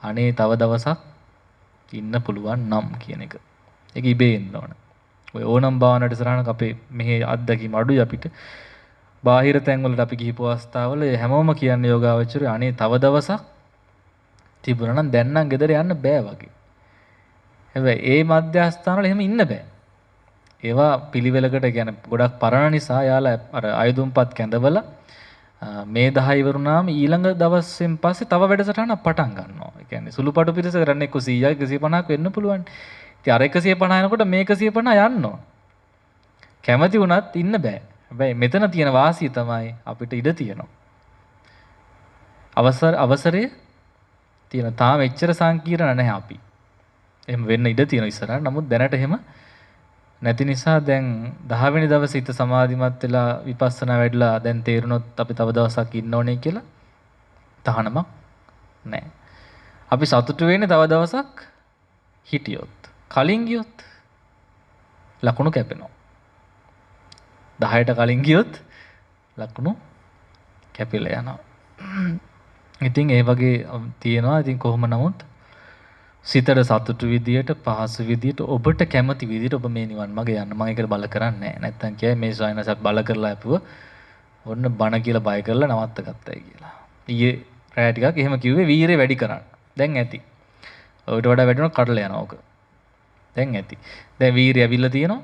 අනේ තව දවසක් ඉන්න පුළුවන් නම් කියන එක. ඒක ඉබේ එන්න ඕන. ඔය ඕනම් භාවනාවට සරහනක අපේ මෙහි අත්දැකීම් අඩුයි අපිට. බාහිර තැන්වලට අපි ගිහිපු අවස්ථාවල හැමෝම කියන්නේ යෝගාවචරය අනේ තව දවසක් තිබුණා නම් දැන් නම් ගෙදර යන්න බෑ වගේ. හැබැයි ඒ මධ්‍යස්ථානවල එහෙම ඉන්න බෑ. ඒවා පිළිවෙලකට කියන්නේ ගොඩක් පරණ නිසා යාලා අර ආයුධම්පත් කැඳවලා මේ 10 ඉවරුනාම ඊළඟ දවසෙන් පස්සේ තව වැඩසටහනක් පටන් ගන්නවා. ඒ කියන්නේ සුළුපටු පිරිස කරන්නේ 100යි 150ක් වෙන්න පුළුවන්. ඉතින් අර 150 යනකොට මේ 150 යනවා. කැමති වුණත් ඉන්න බෑ. හැබැයි මෙතන තියෙන වාසිය තමයි අපිට ඉඩ තියෙනවා. අවසරය තියෙන තාම එච්චර සංකීර්ණ නැහැ අපි. එහෙම වෙන්න ඉඩ තියෙන ඉස්සරහ. නමුත් දැනට එහෙම නැති නිසා දැන් 10 වෙනි දවසේ හිත සමාධිමත් වෙලා විපස්සනා වැඩිලා දැන් තේරුණොත් අපි තව දවසක් ඉන්න ඕනේ කියලා තහනමක් නැහැ. අපි සතුටු වෙන්නේ තව දවසක් හිටියොත්. කලින් ගියොත් ලකුණු කැපෙනවා. 10ට කලින් ගියොත් ලකුණු කැපිලා යනවා. ඉතින් ඒ වගේ තියෙනවා. ඉතින් කොහොම නමුත් සිතට සතුටු විදියට පහසු විදියට ඔබට කැමති විදියට ඔබ මේ නිවන් මඟ යන්න. මම ඒකට බල කරන්නේ නැහැ. නැත්තම් කියයි මේ සයනසත් බල කරලා අපුව ඔන්න බණ කියලා බය කරලා නවත්ත ගත්තයි කියලා. ඊයේ රෑ ටිකක් එහෙම කිව්වේ වීරය වැඩි කරන්න. දැන් ඇති. ඔයිට වඩා වැඩි වුණොත් කඩලා යනවා ඕක. දැන් ඇති. දැන් වීරය ඇවිල්ලා තියෙනවා.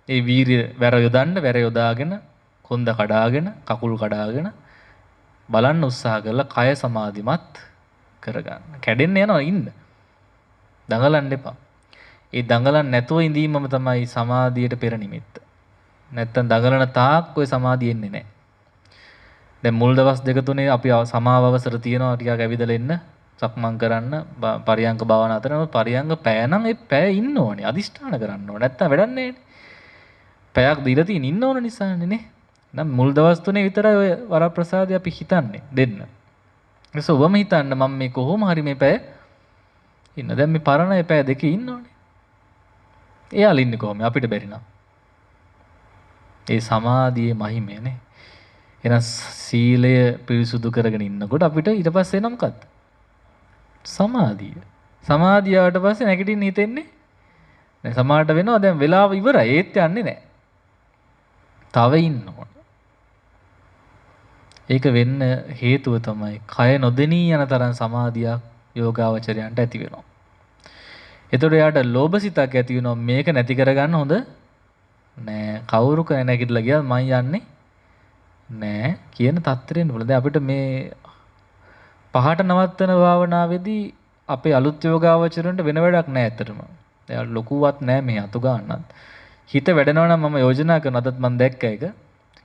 ඒ වීරය වැර යොදන්න වැර යොදාගෙන කොන්ද කඩාගෙන කකුල් කඩාගෙන බලන්න උත්සාහ කරලා කය සමාධිමත් කරගන්න. කැඩෙන්න යනවා ඉන්න. දඟලන්න එපා. ඒ දඟලන්න නැතුව ඉඳීමම තමයි සමාධියට පෙර නිමිත්ත. නැත්තම් දඟලන තාක් ඔය සමාධිය එන්නේ නැහැ. දැන් මුල් දවස් දෙක තුනේ අපි සමාව අවසර තියනවා ටිකක් ඇවිදලා එන්න සක්මන් කරන්න පරියංග භාවනා අතරම පරියංග පැය නම් ඒ පැය ඉන්න ඕනේ අදිෂ්ඨාන කරන්න ඕනේ නැත්තම් වැඩක් නැහැ නේ. පැයක් දීලා තියෙන ඉන්න ඕන නිසානේ නේ. නම් මුල් දවස් තුනේ විතරයි ඔය වරප්‍රසාදය අපි හිතන්නේ දෙන්න. ඒස ඔබම හිතන්න මම මේ කොහොම හරි මේ පැය ඉන්න. දැන් මේ පරණ ඒ පැය දෙකේ ඉන්න ඕනේ. එයාලා ඉන්නේ කොහොමද අපිට බැරි නම්. ඒ සමාධියේ මහිමය නේ. එහෙනම් සීලය පිරිසුදු කරගෙන ඉන්නකොට අපිට ඊට පස්සේ එන මොකද්ද? සමාධිය. සමාධිය ආවට පස්සේ නැගිටින්න හිතෙන්නේ නෑ. සමාහට වෙනවා දැන් වෙලාව ඉවරයි. ඒත් යන්නේ නෑ. තව ඉන්න ඕන. ඒක වෙන්න හේතුව තමයි කය නොදෙනී යන තරම් සමාධියක් යෝගාවචරයන්ට ඇති වෙනවා. එතකොට එයාට ලෝභසිතක් ඇති වෙනවා මේක නැති කරගන්න හොඳ නෑ. කවුරු කය නැගිටලා ගියත් මං යන්නේ නෑ කියන තත්ත්වෙන්න පුළුවන්. දැන් අපිට මේ පහට නවත්තන භාවනාවේදී අපේ අලුත් යෝගාවචරයන්ට වෙන වැඩක් නෑ ඇත්තටම. එයාට ලොකුවත් නෑ මේ අතු ගන්නත්. හිත වැඩනවා නම් මම යෝජනා කරනවා අදත් මම දැක්ක එක.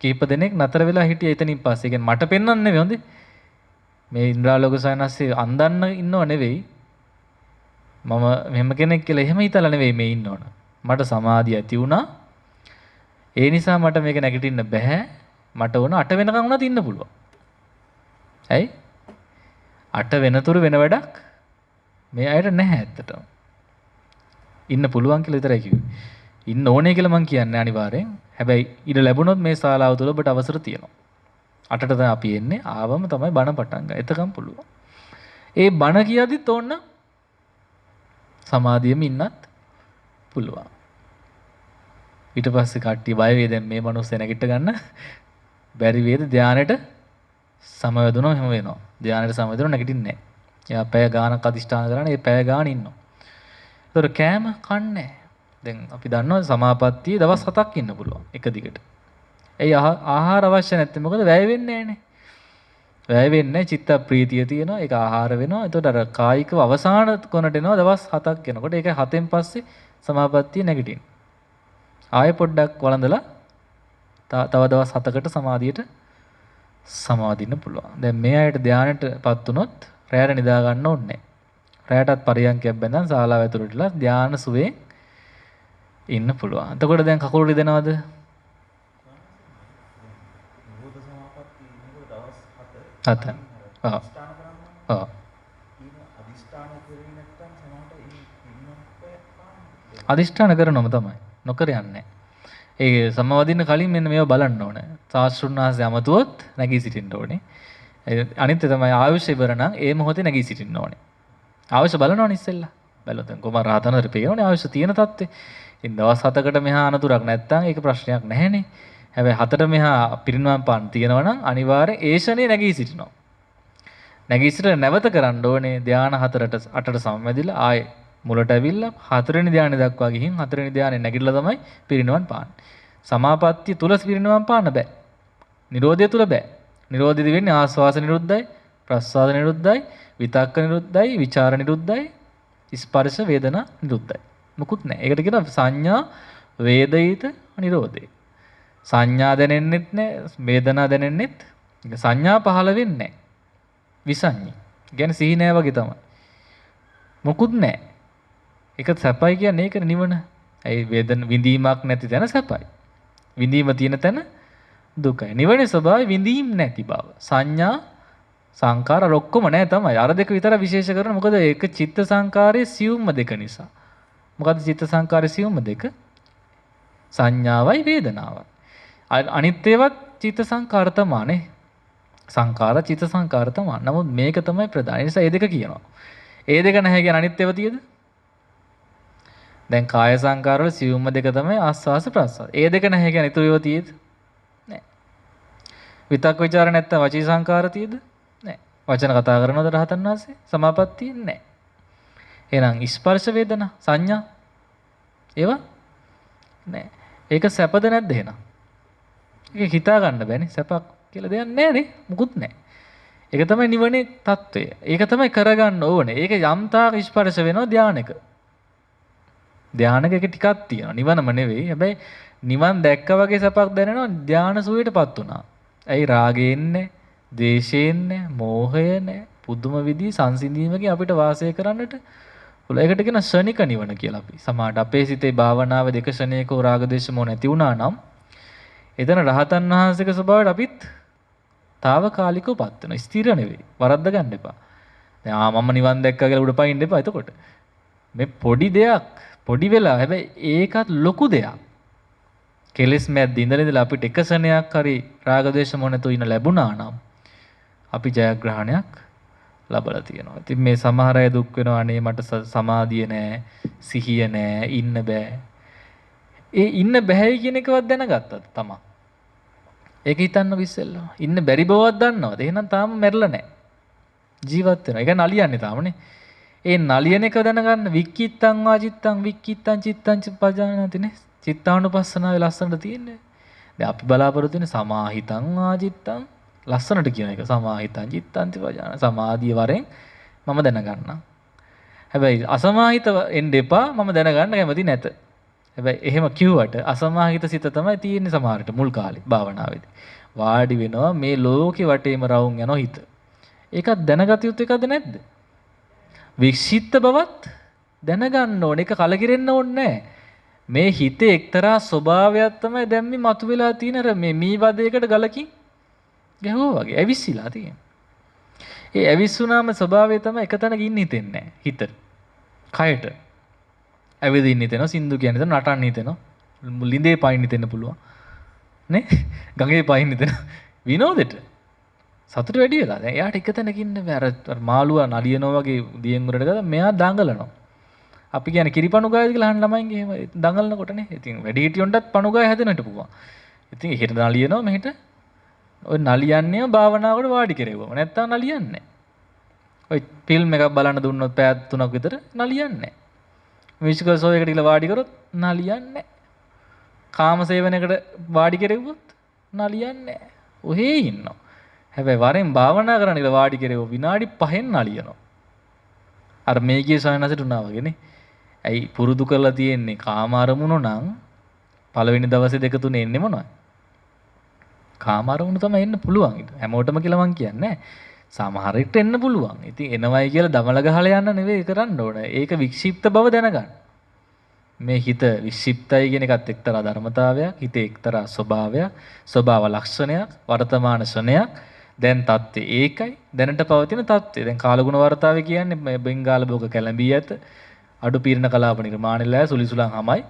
කීප දෙනෙක් නතර වෙලා හිටියා එතනින් පස්සේ. කියන්නේ මට පෙන්වන්න නෙවෙයි හොඳේ. මේ ඉන්ද්‍රාලෝක සයනස්සේ අන්දන්න ඉන්නව නෙවෙයි. මම මෙහෙම කෙනෙක් කියලා එහෙම හිතලා නෙවෙයි මේ ඉන්න ඕන. මට සමාධිය ඇති වුණා. ඒ නිසා මට මේක නැගිටින්න බෑ. මට ඕන 8 වෙනකන් වුණත් ඉන්න පුළුවන්. ඇයි? 8 වෙනතුරු වෙන වැඩක් මේ අයට නැහැ ඇත්තටම. ඉන්න පුළුවන් කියලා විතරයි කිව්වේ. ඉන්න ඕනේ කියලා මං කියන්නේ අනිවාර්යෙන්. හැබැයි ඉඩ ලැබුණොත් මේ ශාලාව තුල ඔබට අවසර තියෙනවා. 8ට තමයි අපි එන්නේ. ආවම තමයි බණ පටන් ගන්න. එතකම් පුළුවන්. ඒ බණ කියද්දිත් ඕන්න සමාධියෙම ඉන්නත් පුළුවන්. ඊට පස්සේ කට්ටිය බය වේ දැන් මේ මනුස්සය නැගිට ගන්න බැරි වේද ධානයට සමවැදුනොත් එහෙම වෙනවා. ධානයට සමවැදුනොත් නැගිටින්නේ නැහැ. එයා පැය ගානක් අදිෂ්ඨාන කරන්නේ ඒ පැය ගාන ඉන්නවා. ඒතර කෑම කන්නේ. දැන් අපි දන්නවා සමාපත්තියේ දවස් 7ක් ඉන්න පුළුවන් එක දිගට. ඒ ආහාර අවශ්‍ය නැත්නම් මොකද වැය වෙන්නේ නැහනේ. වැය වෙන්නේ චිත්ත ප්‍රීතිය තියෙනවා ඒක ආහාර වෙනවා. එතකොට අර කායිකව අවසාන කොනට එනවා දවස් 7ක් යනකොට ඒක 7න් පස්සේ සමාපත්තිය නැගිටින්න. ආයෙ පොඩ්ඩක් වළඳලා තව දවස් 7කට සමාධියට සමාදින්න පුළුවන්. දැන් මේ අයට ධානයටපත් වුණොත් රැයට නිදා ගන්න ඕනේ නැහැ. රැයටත් පරියන්කයක් බැඳන් ශාලාව ඇතුළටලා ධාන සුවේ ඉන්න පුළුවන්. එතකොට දැන් කකුල් රිදෙනවද? හත. ඔව්. ඔව්. අදිෂ්ඨාන කරනවම තමයි. නොකර යන්නේ. ඒ සමවදින්න කලින් මෙන්න මේවා බලන්න ඕනේ. සාස්ෘණාසය අමතුවොත් නැගී සිටින්න ඕනේ. අනිත් තමයි ආයුෂ ඉවර නම් ඒ මොහොතේ නැගී සිටින්න ඕනේ. ආයුෂ බලනවනේ ඉස්සෙල්ලා. බැලුවොත් දැන් කොහම රහතනතර පේනවනේ ආයුෂ තියෙන තත්ත්වේ. ඉතින් දවස් 7කට මෙහා අනතුරක් නැත්තම් ඒක ප්‍රශ්නයක් නැහැනේ. හැබැයි 4ට මෙහා පිරිනවම් පාන තියෙනවා නම් අනිවාර්යෙන් ඒ ෂනේ නැගී සිටිනවා. නැගී සිටින නැවත කරන්න ඕනේ ධානා 4ට 8ට සමවැදිලා ආයේ මුලට ඇවිල්ලා 4 වෙනි ධානය දක්වා ගිහින් 4 වෙනි ධානය නැගිටලා තමයි පිරිනවම් පාන්නේ. සමාපත්තිය තුල පිරිනවම් පාන්න බෑ. නිරෝධය තුල බෑ. නිරෝධෙදි වෙන්නේ ආස්වාස නිරුද්ධයි, ප්‍රස්වාස නිරුද්ධයි, විතක්ක නිරුද්ධයි, විචාර නිරුද්ධයි, ස්පර්ශ වේදනා නිරුද්ධයි. මුකුත් නැහැ. ඒකට කියනවා සංඥා වේදිත නිරෝධය. සංඥා දැනෙන්නෙත් නැහැ, වේදනා දැනෙන්නෙත්. සංඥා පහළ වෙන්නේ නැහැ. විසඤ්ඤී. කියන්නේ සිහි නැහැ වගේ තමයි. මුකුත් නැහැ. ඒක සැපයි කියන්නේ ඒක නිවන. ඒ වේදන විඳීමක් නැති තැන සැපයි. විඳීම තියෙන තැන දුකයි. නිවනේ ස්වභාවය විඳීම් නැති බව. සංඥා සංකාර ඔක්කොම නැහැ තමයි. අර දෙක විතර විශේෂ කරන මොකද ඒක චිත්ත සංකාරයේ සියුම්ම දෙක නිසා. මොකද චිත්ත සංකාරයේ සියුම්ම දෙක සංඥාවයි වේදනාවයි. අනිත් ඒවත් චිත්ත සංකාර තමයිනේ. සංකාර චිත්ත සංකාර තමයි. නමුත් මේක තමයි ප්‍රධාන. ඒ නිසා මේ දෙක කියනවා. ඒ දෙක නැහැ කියන අනිත් ඒවා තියද? දැන් කාය සංකාර වල සියුම්ම දෙක තමයි ආස්වාස ප්‍රස්වාස. ඒ දෙක නැහැ කියන ඊටු ඒවා තියද? නැහැ. විතක් ਵਿਚාර නැත්තම් වචී සංකාර තියෙද? නැහැ. වචන කතා කරනවද රහතන් වහන්සේ? සමාපත්තිය නැහැ. එහෙනම් ස්පර්ශ වේදනා සංඥා ඒවා නැහැ. ඒක සැපද නැද්ද එහෙනම්? ඒක හිතා ගන්න බෑනේ. සැපක් කියලා දෙයක් නැහැ නේ. මුකුත් නැහැ. ඒක තමයි නිවනේ తত্ত্বය. ඒක තමයි කරගන්න ඕනේ. ඒක යම්තාක් ස්පර්ශ වෙනවා ධානයක. ධානයක එක ටිකක් තියෙනවා. නිවනම නෙවෙයි. හැබැයි නිවන් දැක්කා වගේ සැපක් දැනෙනවා ධාන සුවයටපත් වුණා. ඇයි රාගයෙන් නැහැ, ද්වේෂයෙන් නැහැ, මෝහය නැහැ. පුදුම විදිහේ සංසිඳීමකින් අපිට වාසය කරන්නට පුළුවන්. ඒකට කියන ශනික නිවන කියලා අපි. සමාහට අපේ සිතේ භාවනාවේ දෙක ශනේකෝ රාග දේශ මොහ නැති වුණා නම් එතන රහතන් වහන්සේගේ ස්වභාවයට අපිත් తాවකාලිකව පත් වෙනවා. ස්ථිර නෙවෙයි. වරද්ද ගන්න එපා. දැන් මම නිවන් දැක්කා කියලා උඩ පයින්න එපා. එතකොට මේ පොඩි දෙයක් පොඩි වෙලා හැබැයි ඒකත් ලොකු දෙයක්. කෙලෙස් මැද්ද ඉඳලා අපිට එක සෙනයක් හරි රාග දේශ මොහ නැතුව ඉන්න ලැබුණා නම් අපි ජයග්‍රහණයක් ලබලා තියෙනවා. ඉතින් මේ සමහර අය දුක් වෙනවා අනේ මට සමාධිය නැහැ, සිහිය නැහැ, ඉන්න බෑ. ඒ ඉන්න බෑයි කියන එකවත් දැනගත්තද තමන්? ඒක හිතන්න ඉස්සෙල්ලා. ඉන්න බැරි බවවත් දන්නවද? එහෙනම් තාම මැරෙලා නැහැ. ජීවත් වෙනවා. ඒක නලියන්නේ තාමනේ. ඒ නලියන එක දැනගන්න වික්කිත්තං වාචිත්තං වික්කිත්තං චිත්තං පජානාතිනේ. චිත්තානුපස්සනාවේ ලස්සනට තියෙන්නේ. දැන් අපි බලාපොරොත්තු වෙන්නේ සමාහිතං වාචිත්තං ලස්සනට කියන එක. සමාහිතං චිත්තං පජාන සමාධිය වරෙන් මම දැනගන්නම්. හැබැයි අසමාහිත එන්න එපා මම දැනගන්න කැමති නැත. හැබැයි එහෙම කිව්වට අසමාහිත සිත තමයි තියෙන්නේ සමහරට මුල් කාලේ භාවනාවේදී. වාඩි වෙනවා මේ ලෝකේ වටේම රවුම් යනවා හිත. ඒකත් දැනගත යුතු එකද නැද්ද? වික්ෂිප්ත බවත් දැනගන්න ඕනේ. ඒක කලකිරෙන්න ඕනේ නැහැ. මේ හිතේ එක්තරා ස්වභාවයක් තමයි දැන් මේ මතුවලා තියෙන අර මේ මීවදයකට ගලකින් ගැහුවා වගේ ඇවිස්සීලා තියෙන්නේ. ඒ ඇවිස්සුනාම ස්වභාවය තමයි එක තැනක ඉන්න හිතෙන්නේ නැහැ හිතට. කයට. ඇවිදින්න හිතෙනවා, සින්දු කියන හිතෙනවා, නටන්න හිතෙනවා. ලිඳේ පයින් හිතෙන්න පුළුවන්. නේ? ගඟේ පයින් හිතෙනවා. විනෝදෙට. සතුට වැඩි වෙලා. දැන් එයාට එක තැනක ඉන්න බෑ. අර මාළුවා නලියනවා වගේ දියෙන් උරට ගත්තා මෙයා දඟලනවා. අපි කියන්නේ කිරිපණුගායද කියලා අහන ළමයින්ගේ එහෙම දඟලනකොටනේ. ඉතින් වැඩි හිටියොන්ටත් පණුගාය හැදෙන්නට පුළුවන්. ඉතින් එහෙට නලියනවා මෙහෙට ඔය නලියන්නේ භාවනාවකට වාඩි කෙරෙව්වම. නැත්තම් නලියන්නේ නැහැ. ඔය ෆිල්ම් එකක් බලන්න දුන්නොත් පැය 3ක් විතර නලියන්නේ නැහැ. මියුසිකල් ෂෝ එකකට ගිහලා වාඩි කරොත් නලියන්නේ නැහැ. කාම සේවනයකට වාඩි කෙරෙව්වොත් නලියන්නේ නැහැ. ඔහේ ඉන්නවා. හැබැයි වරෙන් භාවනා කරන්න කියලා වාඩි කෙරෙව්ව විනාඩි 5න් නලියනවා. අර මේකේ සයනසට උනා වගේනේ. ඇයි පුරුදු කරලා තියෙන්නේ කාම අරමුණු නම් පළවෙනි දවසේ දෙක තුන එන්නේ මොනවද? කාම අරමුණු තමයි එන්න පුළුවන්. හැමෝටම කියලා මං කියන්නේ නැහැ. සමහර විට එන්න පුළුවන්. ඉතින් එනවයි කියලා දමල ගහලා යන්න නෙවෙයි කරන්න ඕනේ. ඒක වික්ෂිප්ත බව දැනගන්න. මේ හිත වික්ෂිප්තයි කියන එකත් එක්තරා ධර්මතාවයක්. හිතේ එක්තරා ස්වභාවයක්, ස්වභාව ලක්ෂණයක්, වර්තමාන ශරණයක්. දැන් தත්ත්වය ඒකයි. දැනට පවතින தත්ත්වය. දැන් කාලගුණ වර්තාවේ කියන්නේ මේ බෙන්ගාල බෝක කැළඹී ඇත. අඩු පීරණ කලාප නිර්මාණයලා සුලිසුලන් හමයි.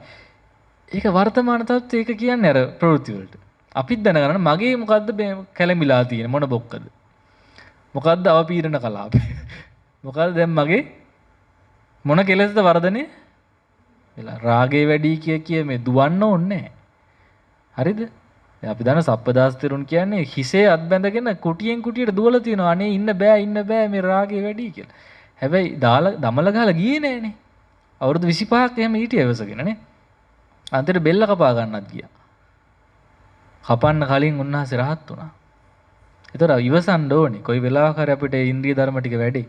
ඒක වර්තමාන தත්ත්වය. ඒක කියන්නේ අර ප්‍රවෘත්ති වලට. අපිත් දැනගන්න මගේ මොකද්ද කැළඹිලා තියෙන මොන බොක්කද? මොකද්ද අවපීරණ කලාපය? මොකද්ද දැන් මගේ මොන කෙලෙස්ද වර්ධනය වෙලා? රාගේ වැඩි කිය මේ දුවන්න ඕනේ නැහැ. හරිද? දැන් අපි දන්න සප්පදාස තෙරුන් කියන්නේ හිසේ අත් බැඳගෙන කුටියෙන් කුටියට දුවලා තියෙනවා. අනේ ඉන්න බෑ මේ රාගේ වැඩි කියලා. හැබැයි දමල ගහලා ගියේ නෑනේ. අවුරුදු 25ක් එහෙම හිටියේ ඉවසගෙන නේ. අන්තිමට බෙල්ල කපා ගන්නත් ගියා. කපන්න කලින් උන්වහන්සේ රහත් වුණා. ඒතර ඉවසන්න ඕනේ. කොයි වෙලාවක හරි අපිට ඉන්ද්‍රිය ධර්ම ටික වැඩි.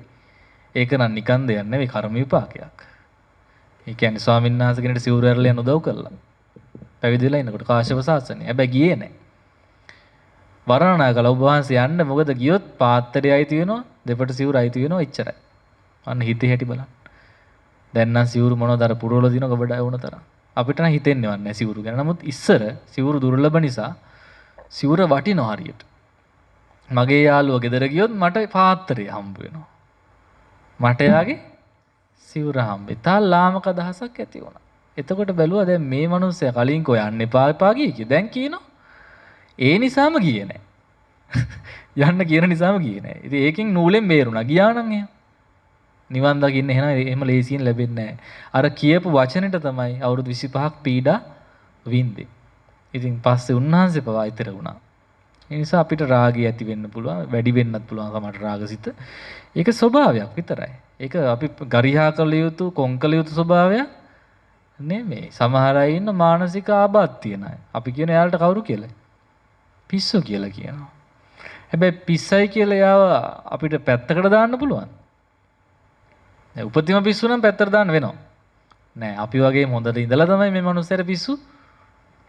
ඒක නම් නිකන් දෙයක් නෙවෙයි කර්ම විපාකයක්. ඒ කියන්නේ ස්වාමීන් වහන්සේ කෙනෙක්ට සිවුරු ඇරලා යන උදව් කළා. පැවිදිලා ඉන්නකොට කාශ්‍යප සාසනේ. හැබැයි ගියේ නැහැ. වර්ණනා කළා ඔබ වහන්සේ යන්න මොකද ගියොත් පාත්‍රය අයිති වෙනවා, දෙපට සිවුරු අයිති වෙනවා එච්චරයි. අන්න හිතේ හැටි බලන්න. දැන් නම් සිවුරු මොනවද අර පුරවල දිනව ගබඩ වුණ තරම්. අපිට නම් හිතෙන්නේවත් නැහැ සිවුරු ගැන. නමුත් ඉස්සර සිවුරු දුර්ලභ නිසා සිවුර වටිනවා හරියට. මගේ යාළුවා ගෙදර ගියොත් මට පාත්‍රය හම්බ වෙනවා. මට යාගේ සිවුර හම්බෙයි. තාල ලාමක දහසක් ඇති වුණා. එතකොට බැලුවා දැන් මේ මිනිස්සයා කලින් කො යන්න එපා ගියේ. දැන් කියනවා ඒ නිසාම ගියේ නැහැ. යන්න කියන නිසාම ගියේ නැහැ. ඉතින් ඒකෙන් නූලෙන් බේරුණා. ගියා නම් එහෙම නිවන් දකින්න එහෙම ලේසියෙන් ලැබෙන්නේ නැහැ. අර කියපු වචනෙට තමයි අවුරුදු 25ක් පීඩා වින්දේ. ඉතින් පස්සේ උන්වහන්සේ පවා ඊතර වුණා. ඒ නිසා අපිට රාගය ඇති වෙන්න පුළුවන්, වැඩි වෙන්නත් පුළුවන් සමහර රාගසිත. ඒක ස්වභාවයක් විතරයි. ඒක අපි ගරිහා කළ යුතු, කොන් කළ යුතු ස්වභාවයක් නෙමෙයි. සමහර අය ඉන්න මානසික ආබාධ තියන අය. අපි කියන එයාලට කවුරු කියලා? පිස්සු කියලා කියනවා. හැබැයි පිස්සයි කියලා එයාව අපිට පැත්තකට දාන්න පුළුවන්. දැන් උපතිම පිස්සු නම් පැත්තට දාන්න වෙනවා. නෑ අපි වගේ හොඳට ඉඳලා තමයි මේ මනුස්සයර පිස්සු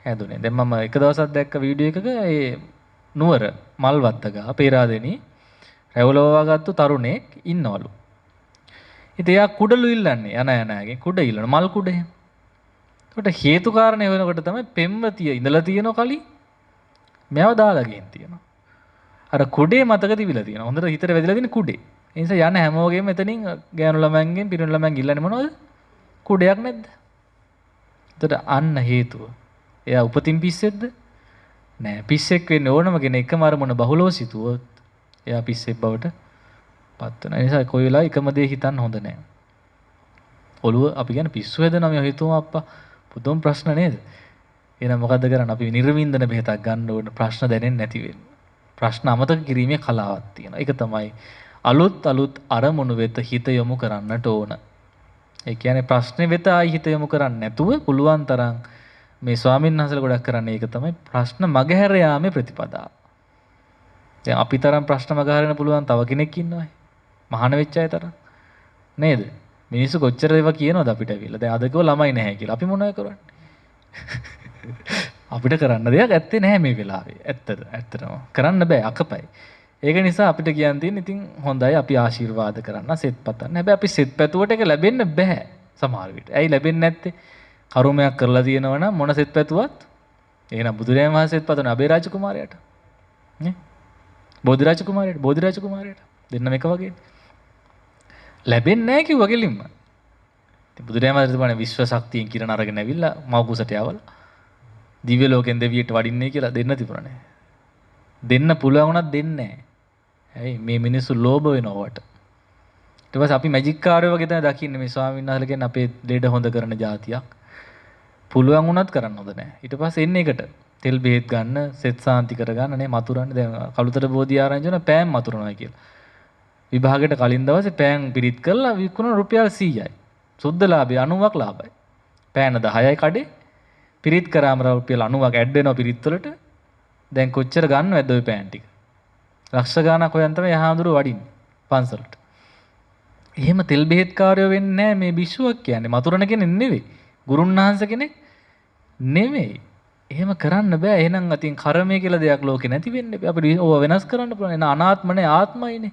හැදුනේ. දැන් මම එක දවසක් දැක්ක වීඩියෝ එකක ඒ නුවර මල්වත්තක පේරාදෙනි රැවුලවවා ගත්තු තරුණෙක් ඉන්නවලු. ඉතින් එයා කුඩලු ඉල්ලන්නේ යනගෙන් කුඩ ඉල්ලන මල් කුඩ එහෙම. ඒකට හේතු කාරණේ වෙනකොට තමයි පෙම්වතිය ඉඳලා තියෙන කලි මෙයාව දාලා ගෙන් තියෙනවා. අර කුඩේ මතක තිබිලා තියෙනවා. හොඳට හිතට වැදිලා තියෙන කුඩේ. ඒ නිසා යන හැමෝගෙම එතනින් ගෑනු ළමයන්ගෙන් පිරිමි ළමයන් ඉල්ලන්නේ මොනවද? කුඩයක් නැද්ද? එතකොට අන්න හේතුව. එයා උපතින් පිස්සෙක්ද? නෑ. පිස්සෙක් වෙන්න ඕනම කෙනෙක් එකම අරමුණ බහුලව සිතුවොත් එයා පිස්සෙක් බවට පත් වෙනවා. ඒ නිසා කොයි වෙලාවෙ එකම දේ හිතන්න හොඳ නෑ. ඔළුව අපි කියන්නේ පිස්සු හැදෙනවා මේ හිතුවම අප්පා. පුදුම ප්‍රශ්න නේද? එහෙනම් මොකද්ද කරන්නේ? අපි නිර්වින්දන බෙහෙතක් ගන්න ඕන ප්‍රශ්න දැනෙන්නේ නැති වෙන්න. ප්‍රශ්න අමතක කිරීමේ කලාවක් තියෙනවා. ඒක තමයි අලුත් අරමුණු වෙත හිත යොමු කරන්නට ඕන. ඒ කියන්නේ ප්‍රශ්නේ වෙත ආයි හිත යොමු කරන්නේ නැතුව පුළුවන් තරම් මේ ස්වාමීන් වහන්සේලා ගොඩක් කරන්නේ ඒක තමයි ප්‍රශ්න මගහැර යාමේ ප්‍රතිපදාව. දැන් අපි තරම් ප්‍රශ්න මගහරින්න පුළුවන් තව කෙනෙක් ඉන්නවයි. මහාන වෙච්ච අය තරම්. නේද? මිනිස්සු කොච්චර ඒවා කියනවද අපිට ඇවිල්ලා. දැන් අද කිව්ව ළමයි නැහැ කියලා. අපි මොනවද කරන්නේ? අපිට කරන්න දෙයක් ඇත්තේ නැහැ මේ වෙලාවේ. ඇත්තටම කරන්න බෑ අකපයි. ඒක නිසා අපිට කියන්න තියෙන ඉතින් හොඳයි අපි ආශිර්වාද කරන්න සෙත් පතන්න. හැබැයි අපි සෙත් පැතුවට ඒක ලැබෙන්න බෑ සමහර විට. ඇයි ලැබෙන්නේ නැත්තේ? කර්මයක් කරලා තියෙනවා නම් මොන සෙත් පැතුවත් එහෙනම් බුදුරජාණන් වහන්සේ සෙත් පතන අබේරාජ කුමාරයාට නේ? බෝධිරාජ කුමාරයාට දෙන්නම එක වගේ. ලැබෙන්නේ නැහැ කිව්වා කෙලින්ම. ඉතින් බුදුරජාණන් වහන්සේ තමයි විශ්ව ශක්තියෙන් කිරණ අරගෙන ඇවිල්ලා මව්කුසට යවලා දිව්‍ය ලෝකෙන් දෙවියට වඩින්නේ කියලා දෙන්න තිබුණා නේ. දෙන්න පුළුවන් වුණත් දෙන්නේ නැහැ. ඇයි මේ මිනිස්සු ලෝභ වෙනවට. ඊට පස්සේ අපි මැජික් කාර්යය වගේ තමයි දකින්නේ මේ ස්වාමීන් වහන්සේලා කියන්නේ අපේ ලෙඩ හොඳ කරන જાතියක්. පුළුවන් වුණත් කරන්න හොඳ නැහැ. ඊට පස්සේ එන්නේ එකට තෙල් බෙහෙත් ගන්න, සෙත් සාන්ති කරගන්න නේ මතුරන්න. දැන් කළුතර බෝධි ආරංචි වෙන පෑන් මතුරනවා කියලා. විභාගයට කලින් දවසේ පෑන් පිරිත් කරලා විකුණන රුපියල් 100යි. සුද්ධ ලාභය 90ක් ලාභයි. පෑන 10යි කඩේ. පිරිත් කරාම රුපියල් 90ක් ඇඩ් වෙනවා පිරිත් වලට. දැන් කොච්චර ගන්නවද ওই පෑන් ටික? ලක්ෂ ගාණක් හොයන් තමයි යහඳුරු වඩින්නේ පන්සලට. එහෙම තෙල් බෙහෙත් කාර්යය වෙන්නේ නැහැ මේ බිෂුවක් කියන්නේ. මතුරන කෙනෙක් නෙවෙයි. ගුරුන්වහන්සේ කෙනෙක් නෙවෙයි. එහෙම කරන්න බෑ. එහෙනම් අතින් කර්මය කියලා දෙයක් ලෝකේ නැති වෙන්නේ. අපිට ඕව වෙනස් කරන්න පුළුවන්. එන අනාත්මනේ ආත්මයිනේ.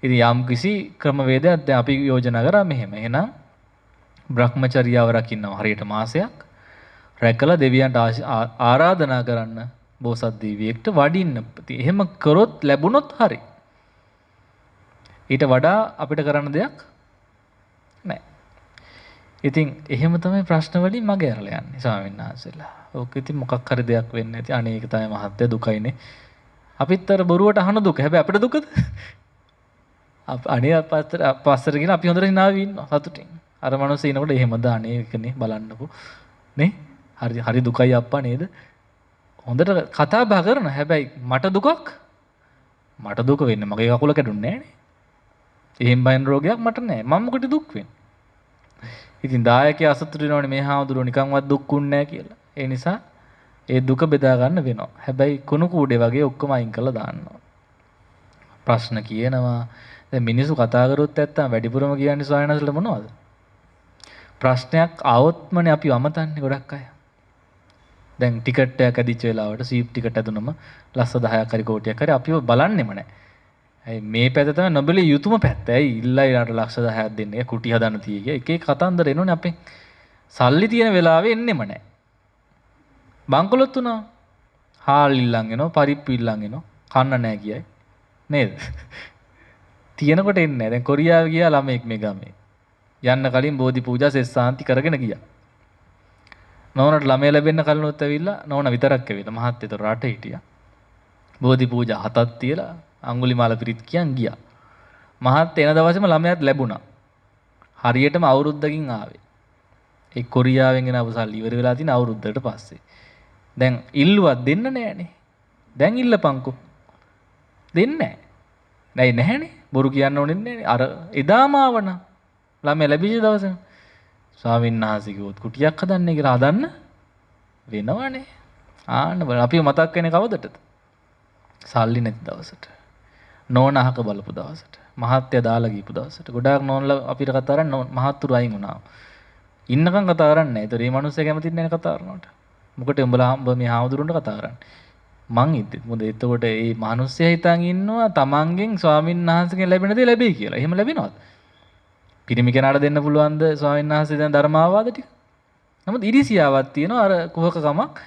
ඉතින් යම් කිසි ක්‍රමවේදයක් දැන් අපි යෝජනා කරා මෙහෙම. එහෙනම් බ්‍රහ්මචර්යාව රකින්නවා හරියට මාසයක්. රැකලා දෙවියන්ට ආරාධනා කරන්න බෝසත් දේවියෙක්ට වඩින්න. එහෙම කරොත් ලැබුණොත් හරි. ඊට වඩා අපිට කරන්න දෙයක් නැහැ. ඉතින් එහෙම තමයි ප්‍රශ්න වලින් මග ඇරලා යන්නේ ස්වාමීන් වහන්සේලා. ඕක ඉතින් මොකක් හරි දෙයක් වෙන්නේ නැති. අනේ ඒක තමයි මහත්ය දුකයිනේ. අපිත් අර බොරුවට අහන දුක. හැබැයි අපිට දුකද? අනේ පස්සට ගිහින් අපි හොඳට hinaවි ඉන්නවා සතුටින්. අර මනුස්සය ඉනකොට එහෙමද අනේ ඒකනේ බලන්නකෝ. නේ? හරි දුකයි අප්පා නේද? හොඳට කතා බහ කරන. හැබැයි මට දුකක්. මට දුක වෙන්නේ මගේ කකුල කැඩුන්නේ නැහනේ. එහෙම බයින් රෝගයක් මට නැහැ. මම මොකටද දුක් වෙන්නේ? ඉතින් දායකයා අසතුටු වෙනවනේ මේ හාමුදුරුවෝ නිකන්වත් දුක්ුන්නේ නැහැ කියලා. ඒ නිසා ඒ දුක බෙදා ගන්න වෙනවා. හැබැයි කුණු කූඩේ වගේ ඔක්කොම අයින් කරලා දාන්නවා. ප්‍රශ්න කියනවා. දැන් මිනිස්සු කතා කරොත් නැත්තම් වැඩිපුරම කියන්නේ ස්වාමීන් මොනවද? ප්‍රශ්නයක් ආවොත්මනේ අපි අමතන්නේ ගොඩක් අය. දැන් ටිකට් එකක් ඇදිච්ච වෙලාවට සීප් ටිකට් ඇදුනම ලස්ස 10ක් හරි කෝටියක් හරි අපිව බලන්නෙම නැහැ. ඇයි මේ පැත්ත තමයි නොබෙලිය යුතුයම පැත්ත. ඇයි ඉල්ලයිලාට ලක්ෂ 10ක් දෙන්නේ. කුටි හදන්න තියෙන්නේ. එක එක කතන්දර එනෝනේ අපේ. සල්ලි තියෙන වෙලාවෙ එන්නෙම නැහැ. බංකොලොත් උනා. හාල් ඉල්ලන් එනවා, පරිප්පු ඉල්ලන් එනවා. කන්න නැහැ කියයි. නේද? තියෙනකොට එන්නේ නැහැ. දැන් කොරියාව ගියා ළමෙක් මේ ගමේ. යන්න කලින් බෝධි පූජා සෙත් සාන්ති කරගෙන ගියා. නෝනට ළමයා ලැබෙන්න කලිනුත් ඇවිල්ලා නෝන විතරක් ඇවිල්ලා මහත්තයතර රට හිටියා. බෝධි පූජා 7ක් තියලා අඟුලිමාල පිරිත් කියන් ගියා. මහත් එන දවසේම ළමයාත් ලැබුණා. හරියටම අවුරුද්දකින් ආවේ. ඒ කොරියාවෙන් එන අවසල් ඉවර වෙලා තියෙන අවුරුද්දකට පස්සේ. දැන් ඉල්ලුවක් දෙන්න නෑනේ. දැන් ඉල්ලපන්කෝ. දෙන්නේ නැහැ. නැහැනේ. බොරු කියන්න ඕනේ නැහැනේ. අර එදාම ආවන. ළමයා ලැබිච්ච දවසේ ස්වාමීන් වහන්සේ කිව්වොත් කුටියක් හදන්නේ කියලා හදන්න වෙනවනේ. ආන්න බලන්න අපි මතක් වෙන්නේ කවදටද? සල්ලි නැති දවසට. නෝන අහක බලපු දවසට. මහත්ය දාලා ගිහපු දවසට. ගොඩාක් නෝනලා අපිට කතා කරන්නේ මහත්තුරු අයින් වුණා. ඉන්නකම් කතා කරන්නේ නැහැ. ඒතර මේ මිනිස්සු කැමතිත් නැහැ කතා කරනවට. මොකට උඹලා මේ හාමුදුරුන්ට කතා කරන්නේ? මං ඉද්දි. මොකද එතකොට මේ මිනිස්සයා හිතන් ඉන්නවා තමන්ගෙන් ස්වාමීන් වහන්සේගෙන් ලැබෙන දේ ලැබෙයි කියලා. එහෙම ලැබෙනවද? පිරිමි කෙනාට දෙන්න පුළුවන්ද ස්වාමීන් වහන්සේ දැන් ධර්මාවාද ටික? නමුත් ඉරිසියාවක් තියෙනවා අර කුහකකමක්.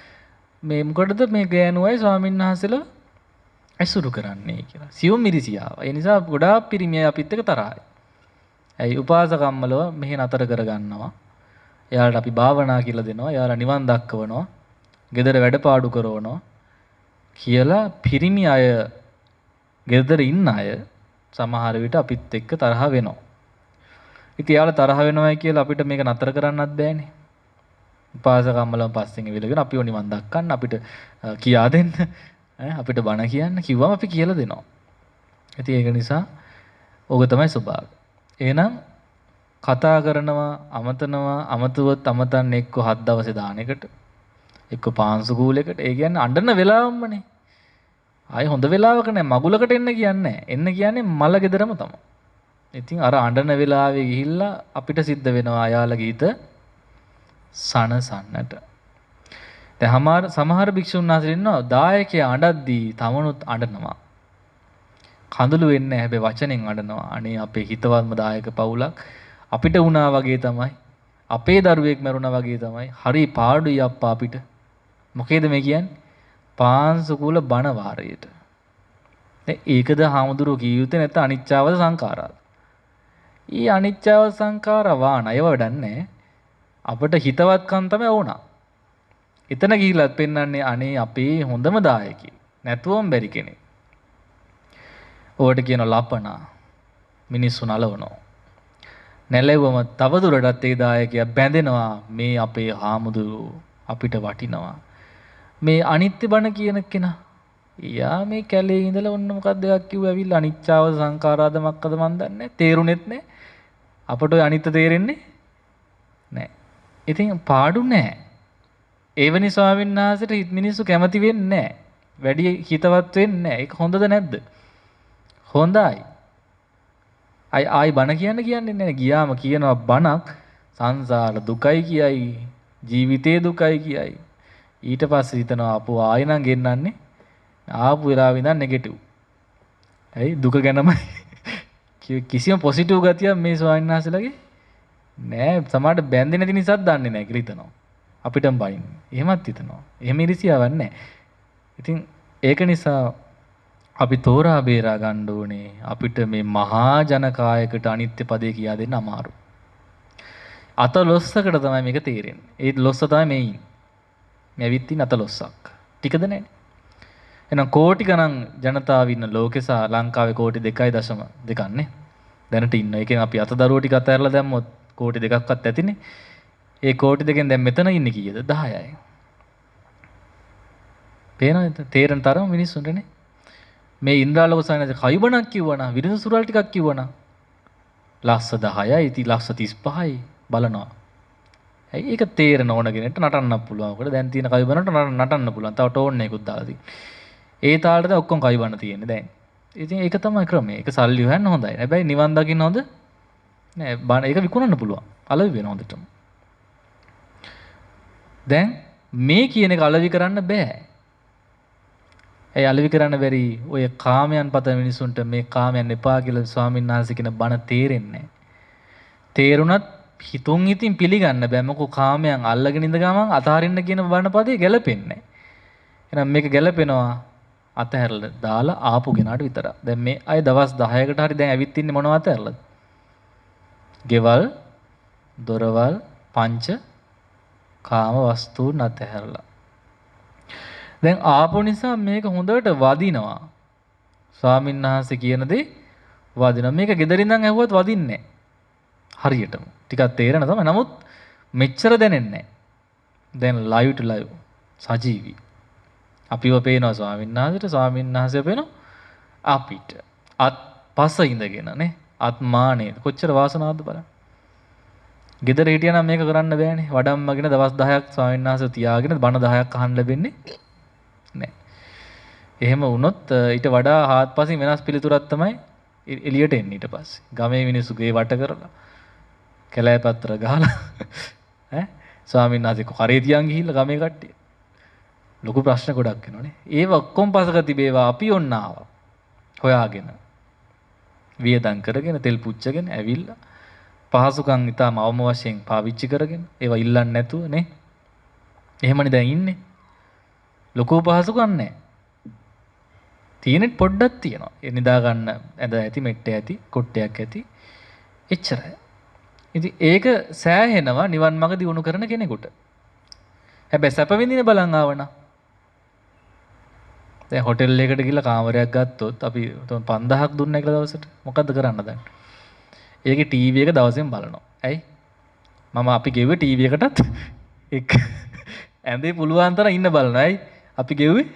මේ මොකටද මේ ගෑනුවයි ස්වාමීන් වහන්සේලා ඇසුරු කරන්නේ කියලා. සියුම් ඉරිසියාව. ඒ නිසා ගොඩාක් පිරිමියයි අපිත් එක්ක තරහයි. ඇයි උපාසකම්මලව මෙහෙ නතර කරගන්නවා. එයාලට අපි භාවනා කියලා දෙනවා. එයාලා නිවන් දක්වනවා. ගෙදර වැඩපාඩු කරවනවා. කියලා පිරිමි අය ගෙදර ඉන්න අය සමහර විට අපිත් එක්ක තරහ වෙනවා. ඉතින් එයාලා තරහ වෙනවයි කියලා අපිට මේක නතර කරන්නත් බෑනේ. උපාසකම්මලම පස්සෙන් ඉවිලගෙන අපිව නිවන් දක්වන්න අපිට කියා දෙන්න අපිට බණ කියන්න කිව්වම අපි කියලා දෙනවා. ඉතින් ඒක නිසා ඕක තමයි ස්වභාවය. එහෙනම් කතා කරනවා අමතනවා අමතුවත් අමතන්න එක්ක 7 දවසේ දාන එකට එක්ක පාංශු කූලයකට ඒ කියන්නේ අඬන වෙලාවමනේ. ආයි හොඳ වෙලාවක නෑ මගුලකට එන්න කියන්නේ නෑ. එන්න කියන්නේ මල ගෙදරම තමයි. ඉතින් අර අඬන වෙලාවේ ගිහිල්ලා අපිට සිද්ධ වෙනවා අයාලගේ හිත සනසන්නට. දැන් සමහර භික්ෂුන් වහන්සේ ඉන්නවා දායකයා අඬද්දී තමනුත් අඬනවා. කඳුළු වෙන්නේ නැහැ හැබැයි වචනෙන් අඬනවා. අනේ අපේ හිතවත්ම දායක පවුලක් අපිට වුණා වගේ තමයි. අපේ දරුවෙක් මැරුණා වගේ තමයි. හරි පාඩුයි අප්පා අපිට. මොකේද මේ කියන්නේ? පාංශු කුල බණ වාරයට. දැන් ඒකද හාමුදුරුවෝ කිය යුත්තේ නැත්නම් අනිච්චාවද සංඛාරාද? ඊ අනිච්චාව සංඛාර වාන අයව වැඩන්නේ අපිට හිතවත්කම් තමයි වුණා. එතන ගිහිල්ලත් පෙන්වන්නේ අනේ අපේ හොඳම දායකයෙක්. නැතුවම බැරි කෙනෙක්. ඕකට කියනවා ලපනා. මිනිස්සු නලවනවා. නැලෙවම තවදුරටත් ඒ දායකයා බැඳෙනවා මේ අපේ හාමුදුරුවෝ අපිට වටිනවා. මේ අනිත්‍ය බණ කියන කෙනා. යා මේ කැලේ ඉඳලා ඔන්න මොකක්ද එකක් කිව්ව ඇවිල්ලා අනිච්චාව සංඛාරාද මක්කද මන් දන්නේ නැහැ. තේරුණෙත් නැහැ. අපට ඔය අනිත්‍ය තේරෙන්නේ නැහැ. ඉතින් පාඩු නැහැ. එවැනි ස්වාමීන් වහන්සේට මිනිස්සු කැමති වෙන්නේ නැහැ. වැඩි හිතවත් වෙන්නේ නැහැ. ඒක හොඳද නැද්ද? හොඳයි. ආයි බණ කියන්නේ නැහැ. ගියාම කියනවා බණක් සංසාර දුකයි කියයි. ජීවිතේ දුකයි කියයි. ඊට පස්සේ හිතනවා අපෝ ආයෙ නම් ගෙන්නන්නේ ආපු වෙලාවෙ ඉඳන් නෙගටිව්. ඇයි දුක ගැනමයි කිසිම පොසිටිව් ගතියක් මේ ස්වාමීන් වහන්සේලාගේ නෑ. සමහරට බැඳෙන්නේ නැති නිසාත් දන්නේ නැහැ කියලා හිතනවා. අපිටම බයින්. එහෙමත් හිතනවා. එහෙම ඉරිසියාවක් නැහැ. ඉතින් ඒක නිසා අපි තෝරා බේරා ගන්න ඕනේ. අපිට මේ මහා ජනකායකට අනිත්‍ය පදේ කියා දෙන්න අමාරු. අත ලොස්සකට තමයි මේක තේරෙන්නේ. ඒ ලොස්ස තමයි මේ ඉන්නේ. මේ ඇවිත් ඉන්න අත ලොස්සක්. ටිකද නැහැ. එහෙනම් කෝටි ගණන් ජනතාව ඉන්න ලෝකෙසා ලංකාවේ කෝටි 2.2 නේ. දැනට ඉන්න. ඒකෙන් අපි අතදරුවෝ ටික අතහැරලා දැම්මොත් කෝටි 2ක්වත් ඇතිනේ. ඒ කෝටි 2කින් දැන් මෙතන ඉන්නේ කීයද? 10යි. පේනවද? තේරෙන තරම මිනිස්සුන්ටනේ. මේ ඉන්ද්‍රාලෝක සයනද කයිබණක් කිව්වනම් විරුදු සුරල් ටිකක් කිව්වනම් ලක්ෂ 10යි ඉතින් ලක්ෂ 35යි බලනවා. ඇයි ඒක තේරෙන ඕන කෙනෙක්ට නටන්නත් පුළුවන්. මොකද දැන් තියෙන කයිබණට නටන්න පුළුවන්. තව ටෝන් එකකුත් දාලා තියෙනවා. ඒ තාලෙට ඔක්කොම කයිබණ තියෙන්නේ දැන්. ඉතින් ඒක තමයි ක්‍රමය. ඒක සල්ලි හොයන්න හොඳයි. හැබැයි නිවන් දකින්න හොඳ නෑ. බණ ඒක විකුණන්න පුළුවන්. අලවි වෙන හොඳටම. දැන් මේ කියන එක අලවි කරන්න බෑ. ඒ අලවි කරන්න බැරි ඔය කාමයන් පතන මිනිසුන්ට මේ කාමයන් එපා කියලා ස්වාමීන් වහන්සේ කියන බණ තේරෙන්නේ නැහැ. තේරුණත් හිතුන් හිතින් පිළිගන්න බෑ. මොකෝ කාමයන් අල්ලගෙන ඉඳ ගමන් අතහරින්න කියන බණ පදේ ගැලපෙන්නේ නැහැ. එහෙනම් මේක ගැලපෙනවා අතහැරලා දාලා ආපු කෙනාට විතරක්. දැන් මේ අය දවස් 10කට හරි දැන් ඇවිත් ඉන්නේ මොනවද අතහැරලාද? ගෙවල්, දොරවල්, පංච කාම වස්තුන් අතහැරලා. දැන් ආපු නිසා මේක හොඳට වදිනවා. ස්වාමීන් වහන්සේ කියන දේ වදිනවා. මේක ගෙදරින් ඉඳන් ඇහුවත් වදින්නේ නැහැ. හරියටම. ටිකක් තේරෙන තමයි. නමුත් මෙච්චර දැනෙන්නේ නැහැ. දැන් live to live සජීවී. අපිව පේනවා ස්වාමීන් වහන්සේට, ස්වාමීන් වහන්සේ පේනවා අපිට. අත් පස ඉඳගෙන නේ. ආත්මානේ කොච්චර වාසනාවක්ද බලන්න. ගෙදර හිටියනම් මේක කරන්න බෑනේ. වඩම්මගෙන දවස් 10ක් ස්වාමීන් වහන්සේ තියාගෙන බණ 10ක් අහන්න ලැබෙන්නේ නෑ. එහෙම වුණොත් ඊට වඩා හාත්පසින් වෙනස් පිළිතුරක් තමයි එළියට එන්නේ ඊට පස්සේ. ගමේ මිනිස්සු ගේ වට කරලා කැලෑ පත්‍ර ගහලා ඈ ස්වාමීන් වහන්සේ කරේ තියන් ගිහිල්ලා ගමේ කට්ටිය. ලොකු ප්‍රශ්න ගොඩක් එනවනේ. ඒව ඔක්කොම පසක තිබේවා අපි ඔන්න ආවා. හොයාගෙන වියදම් කරගෙන තෙල් පුච්චගෙන ඇවිල්ලා පහසුකම් ඉතාම අවම වශයෙන් පාවිච්චි කරගෙන ඒවා ඉල්ලන්නේ නැතුව නේ. එහෙමනේ දැන් ඉන්නේ. ලොකු පහසුකම් නැහැ. තියෙනෙත් පොඩ්ඩක් තියෙනවා. ඒ නිදා ගන්න ඇඳ ඇති, මෙට්ට ඇති, කොට්ටයක් ඇති. එච්චරයි. ඉතින් ඒක සෑහෙනවා නිවන් මඟ දියුණු කරන කෙනෙකුට. හැබැයි සැප විඳින බලන් ආවනම් දැන් හොටෙල් එකකට ගිහලා කාමරයක් ගත්තොත් අපි 5000ක් දුන්නා කියලා දවසට මොකද්ද කරන්න දැන්? ඒකේ ටීවී එක දවසෙන් බලනවා. ඇයි? මම අපි ගෙව්වේ ටීවී එකටත් එක් ඇඳේ පුළුවන් තරම් ඉන්න බලනවා. ඇයි? අපි ගෙව්වේ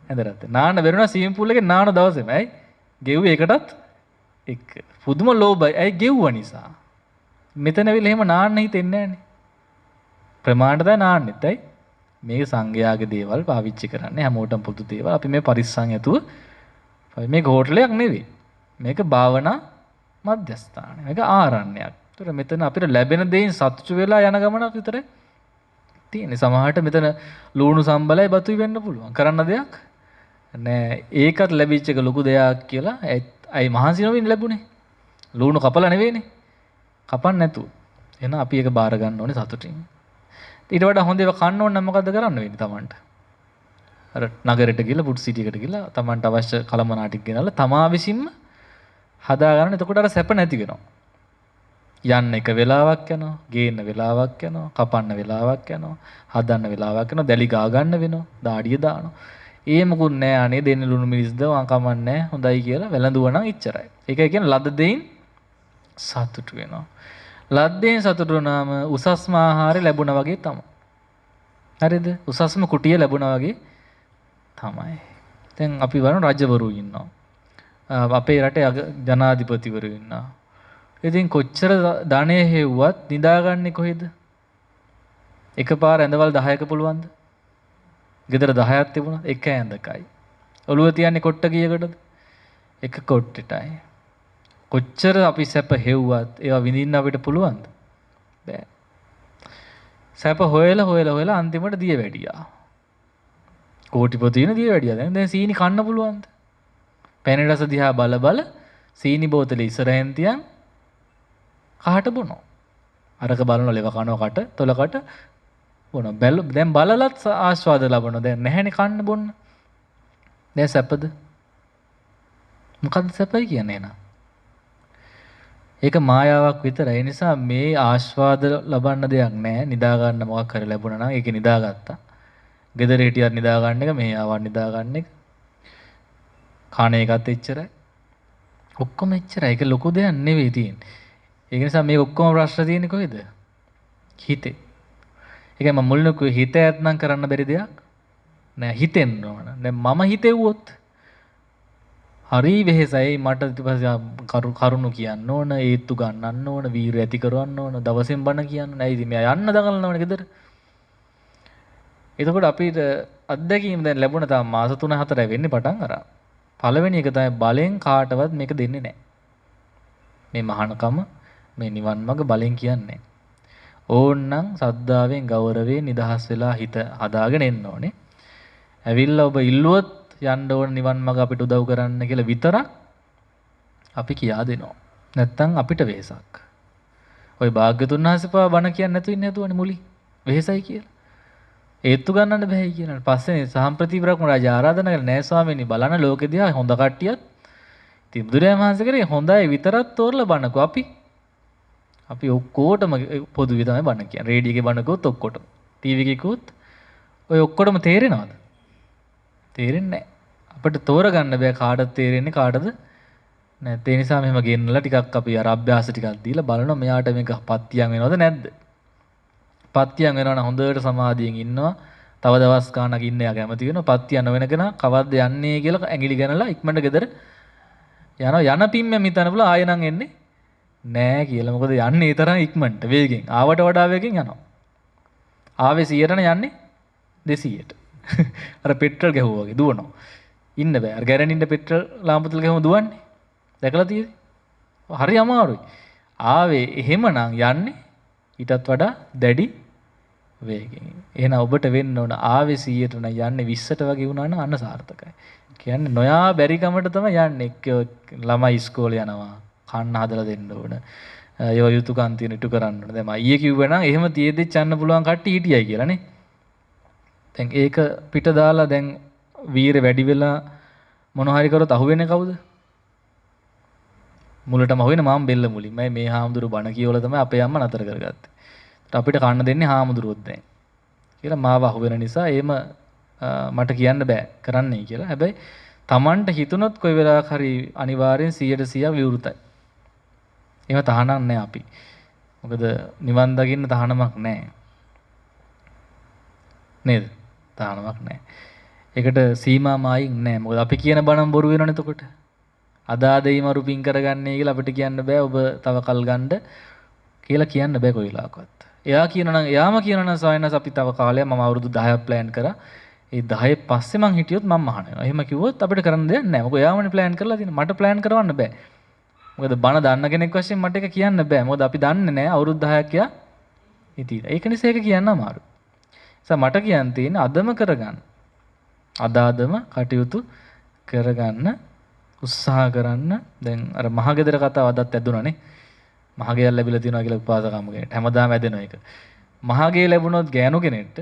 ඇඳරත්. නාන්න බැරුණා ස්විමින් pool එකේ නාන දවසෙම. ඇයි? ගෙව්වේ එකටත් එක් පුදුම ලෝභයි. ඇයි ගෙව්වා නිසා. මෙතන ඇවිල්ලා එහෙම නාන්න හිතෙන්නේ නැහනේ. ප්‍රමාණයට නාන්නෙත්. ඇයි? මේක සංඝයාගේ දේවල් පාවිච්චි කරන්නේ හැමෝටම පොදු දේවල්. අපි මේ පරිස්සම් ඇතුව මේක හෝටලයක් නෙවෙයි. මේක භාවනා මධ්‍යස්ථානය. මේක ආරණ්‍යයක්. ඒතර මෙතන අපිට ලැබෙන දේෙන් සතුටු වෙලා යන ගමනක් විතරයි තියෙන්නේ. සමහරට මෙතන ලුණු සම්බලයි බතුයි වෙන්න පුළුවන්. කරන්න දෙයක් නෑ. ඒකත් ලැබිච්ච එක ලොකු දෙයක් කියලා අයි මහන්සි නොවෙන්න ලැබුණේ. ලුණු කපලා නෙවෙයිනේ. කපන්න නැතුව. එහෙනම් අපි ඒක බාර ගන්න ඕනේ සතුටින්. ඊට වඩා හොඳ ඒවා කන්න ඕන නම් මොකද්ද කරන්න වෙන්නේ Tamanට? අර නගරෙට ගිහලා පුඩ් සිටි එකට ගිහලා Tamanට අවශ්‍ය කලමනා ටික ගෙනල්ලා තමා විසින්ම හදා ගන්න. එතකොට අර සැප නැති වෙනවා. යන්න එක වෙලාවක් යනවා, ගේන්න වෙලාවක් යනවා, කපන්න වෙලාවක් යනවා, හදන්න වෙලාවක් යනවා, දැලි ගා ගන්න වෙනවා, දාඩිය දානවා. ඒ මොකුත් නෑ අනේ දෙන්නේ ලුණු මිරිස්ද වා කමන්නේ හොඳයි කියලා වැළඳුවා නම් එච්චරයි. ඒකයි කියන්නේ ලද දෙයින් සතුටු වෙනවා. ලද්දෙන් සතුටු වුණාම උසස්ම ආහාරය ලැබුණා වගේ තමයි. හරිද? උසස්ම කුටිය ලැබුණා වගේ තමයි. දැන් අපි වරන රජවරු ඉන්නවා. අපේ රටේ ජනාධිපතිවරු ඉන්නවා. ඉතින් කොච්චර ධනෙ හේව්වත් නිදාගන්නේ කොහෙද? එකපාර ඇඳවල් 10ක පුළුවන්ද? ගෙදර 10ක් තිබුණා එක ඇඳකයි. ඔළුව තියන්නේ කොට්ට කීයකටද? එක කොට්ටෙටයි. කොච්චර අපි සැප හෙව්වත් ඒවා විඳින්න අපිට පුළුවන්ද? බෑ. සැප හොයලා අන්තිමට දිය වැඩියා. කෝටිපති වෙන දිය වැඩියා. දැන් සීනි කන්න පුළුවන්ද? පැණි රස දිහා බල සීනි බෝතලේ ඉස්සරහෙන් තියන් කහට බොනවා. අරක බලන ලෙව කනවා කට තොලකට බොනවා. දැන් බලලත් ආස්වාද ලබනවා. දැන් නැහැනේ කන්න බොන්න. දැන් සැපද? මොකද්ද සැපයි කියන්නේ එහෙනම්? ඒක මායාවක් විතරයි. ඒ නිසා මේ ආස්වාද ලබන්න දෙයක් නැහැ. නිදා ගන්න මොකක් හරි ලැබුණා නම් ඒක නිදාගත්තා. ගෙදර හිටියත් නිදා ගන්න එක, මෙහි ආවන් නිදා ගන්න එක. කණ එකත් එච්චරයි. ඔක්කොම එච්චරයි. ඒක ලොකු දෙයක් නෙවෙයි තියෙන්නේ. ඒක නිසා මේ ඔක්කොම ප්‍රශ්න තියෙන්නේ කොහෙද? හිතේ. ඒකයි මම මුලින්ම කිව්වේ හිත ඇත්නම් කරන්න බැරි දෙයක් නෑ. හිතෙන්න ඕන. දැන් මම හිතෙව්වොත් හරි වෙහෙසයි මට ඊට පස්සේ කරුණු කියන්න ඕන, ඒත්තු ගන්නන්න ඕන, වීර ඇති කරවන්න ඕන, දවසෙන් බණ කියන්න ඕන. ඇයි ඉතින් මෙයා යන්න දඟලනවනේ ගෙදර. එතකොට අපිට අත්දැකීම් දැන් ලැබුණ තාම මාස 3-4යි වෙන්නේ පටන් අරන්. පළවෙනි එක තමයි බලෙන් කාටවත් මේක දෙන්නේ නැහැ. මේ මහානකම මේ නිවන් මඟ බලෙන් කියන්නේ. ඕන්නම් සද්ධාවෙන් ගෞරවයෙන් නිදහස් වෙලා හිත හදාගෙන එන්න ඕනේ. ඇවිල්ලා ඔබ ඉල්ලුවොත් යන්න ඕන නිවන් මඟ අපිට උදව් කරන්න කියලා විතරක් අපි කියා දෙනවා. නැත්තම් අපිට වෙහසක්. ওই භාග්‍යතුන් වහන්සේ පවා බණ කියන්නේ නැතු ඉන්නේ නැතුවනේ මුලි. වෙහසයි කියලා. ඒත්තු ගන්නන්න බෑයි කියලා. පස්සේ සම්ප්‍රති බ්‍රහ්ම රාජ ආරාධනා කළා නෑ ස්වාමීනි බලන්න ලෝකෙ දිහා හොඳ කට්ටියත් ඉතින් බුදුරජාණන් වහන්සේ කරේ හොඳයි විතරක් තෝරලා බණකෝ අපි ඔක්කොටම පොදුවේ තමයි බණ කියන්නේ. රේඩියෝ එකේ බණකොත් ඔක්කොටම. ටීවී එකේ කිව්වොත් ඔය ඔක්කොටම තේරෙනවද? තේරෙන්නේ නැහැ. අපිට තෝරගන්න බෑ කාටද තේරෙන්නේ කාටද නැත්නම් ඒ නිසා මෙහෙම ගෙන්නලා ටිකක් අපි අර අභ්‍යාස ටිකක් දීලා බලනවා මෙයාට මේක පත්තියම් වෙනවද නැද්ද? පත්තියම් වෙනවා නම් හොඳට සමාධියෙන් ඉන්නවා. තව දවස් ගානක් ඉන්න යා කැමති වෙනවා. පත්තිය නොවෙන කෙනා කවද්ද යන්නේ කියලා ඇඟිලි ගනලා ඉක්මනට ගෙදර යනවා. යන පිම්මෙන් හිතන්න පුළුවන් ආයෙ නම් එන්නේ නෑ කියලා. මොකද යන්නේ ඒ තරම් ඉක්මනට වේගෙන්. ආවට වඩා වේගෙන් යනවා. ආවේ 100ට යන්නේ 200ට. අර පෙට්‍රල් ගැහුවා වගේ දුවනවා. ඉන්න බෑ. අර ගැරන්ටින්ට පෙට්‍රල් ලාම්පු තෙල් ගැහුවම දුවන්නේ. දැකලා තියෙද? හරි අමාරුයි. ආවේ එහෙමනම් යන්නේ ඊටත් වඩා දැඩි වේගෙන්. එහෙනම් ඔබට වෙන්න ඕන ආවේ 100ට නම් යන්නේ 20ට වගේ වුණා නම් අන්න සාර්ථකයි. කියන්නේ නොයා බැරි කමට තමයි යන්නේ. ළමයි ඉස්කෝලේ යනවා. කන්න හදලා දෙන්න ඕන. ඒවා යුතුයකම් තියෙන ඉටු කරන්න ඕන. දැන් මම ඊයේ කිව්වා නම් එහෙම තියෙද්දිත් යන්න පුළුවන් කට්ටිය හිටියයි කියලා නේ. දැන් ඒක පිට දාලා දැන් වීර වැඩි වෙලා මොන හරි කරොත් අහුවෙන්නේ කවුද? මුලටම අහුවෙන්නේ මම බෙල්ල මුලින්. මම මේ හාමුදුරු බණ කියවලා තමයි අපේ අම්මා නතර කරගත්තේ. අපිට කන්න දෙන්නේ හාමුදුරුවොත් දැන්. කියලා මාව අහුවෙන නිසා එහෙම මට කියන්න බෑ කරන්නයි කියලා. හැබැයි Tamanට හිතුනොත් කොයි වෙලාවක හරි අනිවාර්යෙන් 100% විවෘතයි. එහෙම තහනම් නැහැ අපි. මොකද නිවන් දකින්න තහනමක් නැහැ. නේද? තහනමක් නැහැ. ඒකට සීමා මායින් නැහැ. මොකද අපි කියන බණම බොරු වෙනවනේ එතකොට. අදාදෙයි මරු පිං කරගන්නේ කියලා අපිට කියන්න බෑ. ඔබ තව කල් ගන්න කියලා කියන්න බෑ කොයි වෙලාවකවත්. එයාම කියනනම් සායනස් අපි තව කාලයක් මම අවුරුදු 10ක් ප්ලෑන් කරා. ඒ 10 පස්සේ මං හිටියොත් මම මහානවා. එහෙම කිව්වොත් අපිට කරන්න දෙයක් නැහැ. මොකද එයාමනේ ප්ලෑන් කරලා තියෙන්නේ. මට ප්ලෑන් කරවන්න බෑ. මොකද බණ දන්න කෙනෙක් වශයෙන් මට ඒක කියන්න බෑ. මොකද අපි දන්නේ නැහැ අවුරුදු 10ක් යා ඉතින්. ඒක නිසා ඒක කියන්න අමාරුයි. මට කියන්න තියෙන්නේ අදම කරගන්න. අදාදම කටයුතු කරගන්න උත්සාහ කරන්න. දැන් අර මහගෙදර කතාව අදත් ඇදුණානේ. මහගෙයක් ලැබිලා තියෙනවා කියලා උපාසකම්ම කෙනෙක්ට. හැමදාම ඇදෙනවා ඒක. මහගේ ලැබුණොත් ගෑනු කෙනෙක්ට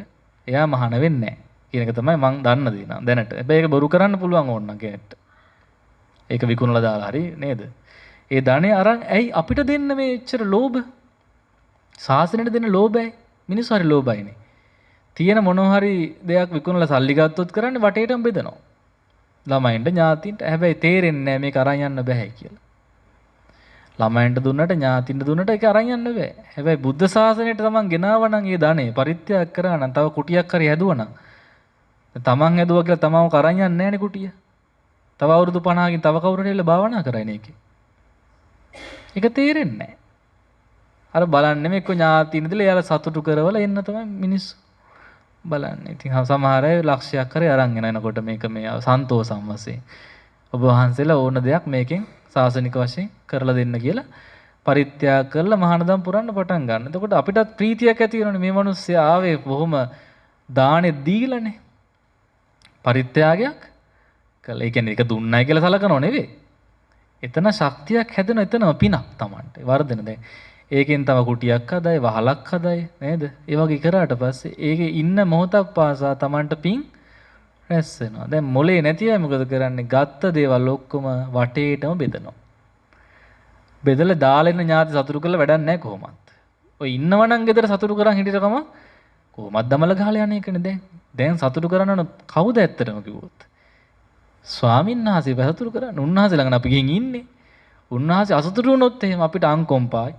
එයා මහාන වෙන්නේ නැහැ කියන එක තමයි මම දන්න දේ නා දැනට. හැබැයි ඒක බොරු කරන්න පුළුවන් ඕන නම් කෙනෙක්ට. ඒක විකුණලා දාලා හරි නේද? ඒ ධනෙ අරන් ඇයි අපිට දෙන්න මේ එච්චර ලෝභ? සාසනෙට දෙන්න ලෝභයි. මිනිස්සු හරි ලෝභයිනේ. තියෙන මොනවා හරි දෙයක් විකුණලා සල්ලි ගත්තොත් කරන්නේ වටේටම බෙදනවා. ළමයින්ට ඥාතින්ට. හැබැයි තේරෙන්නේ නැහැ මේක අරන් යන්න බෑ කියලා. ළමයින්ට දුන්නට ඥාතින්ට දුන්නට ඒක අරන් යන්න බෑ. හැබැයි බුද්ධ ශාසනයට තමන් ගෙනාවා නම් ඒ ධනෙ පරිත්‍යාග කරා නම් තව කුටියක් හරි හැදුවා නම් තමන් හැදුවා කියලා තමන්ව කරන් යන්නේ නැහැනේ කුටිය. තව අවුරුදු 50කින් තව කවුරුහරි එල්ල භාවනා කරයිනේ ඒකේ. ඒක තේරෙන්නේ නැහැ. අර බලන්නේ මේ කො ඥාතින් ඉඳලා එයාලා සතුටු කරවල එන්න තමයි මිනිස්සු බලන්නේ. ඉතින් සමහර අය ලක්ෂයක් කරේ අරන් එනකොට මේක මේ සන්තෝෂම් වශයෙන් ඔබ වහන්සේලා ඕන දෙයක් මේකෙන් සාසනික වශයෙන් කරලා දෙන්න කියලා පරිත්‍යාග කරලා මහානදම් පුරන්න පටන් ගන්න. එතකොට අපිටත් ප්‍රීතියක් ඇති වෙනවනේ මේ මිනිස්සයා ආවේ බොහොම දානෙ දීලානේ. පරිත්‍යාගයක් කළා. ඒ කියන්නේ ඒක දුන්නයි කියලා සලකනව නෙවෙයි. එතන ශක්තියක් හැදෙන එතනම පිනක් Tamanට. වර්ධන දැන් ඒකෙන් තව කුටියක් හදයි වහලක් හදයි නේද? ඒ වගේ කරාට පස්සේ ඒකේ ඉන්න මොහොතක් පාසා Tamanට පින් රැස් වෙනවා. දැන් මොලේ නැති අය මොකද කරන්නේ? ගත්ත දේවල් ඔක්කොම වටේටම බෙදනවා. බෙදලා දාලෙන ඥාති සතුටු කරලා වැඩක් නැහැ කොහොමත්. ඔය ඉන්නවනම් ගෙදර සතුටු කරන් හිටියට කම කොහොමද දමල ගහලා යන්නේ ඒකනේ දැන්. දැන් සතුටු කරන්න කවුද ඇත්තටම කිව්වොත්? ස්වාමීන් වහන්සේ සතුටු කරන්න. උන්වහන්සේ ළඟ අපි ගිහින් ඉන්නේ. උන්වහන්සේ අසතුටු වුණොත් එහෙම අපිට අංකොම්පායි.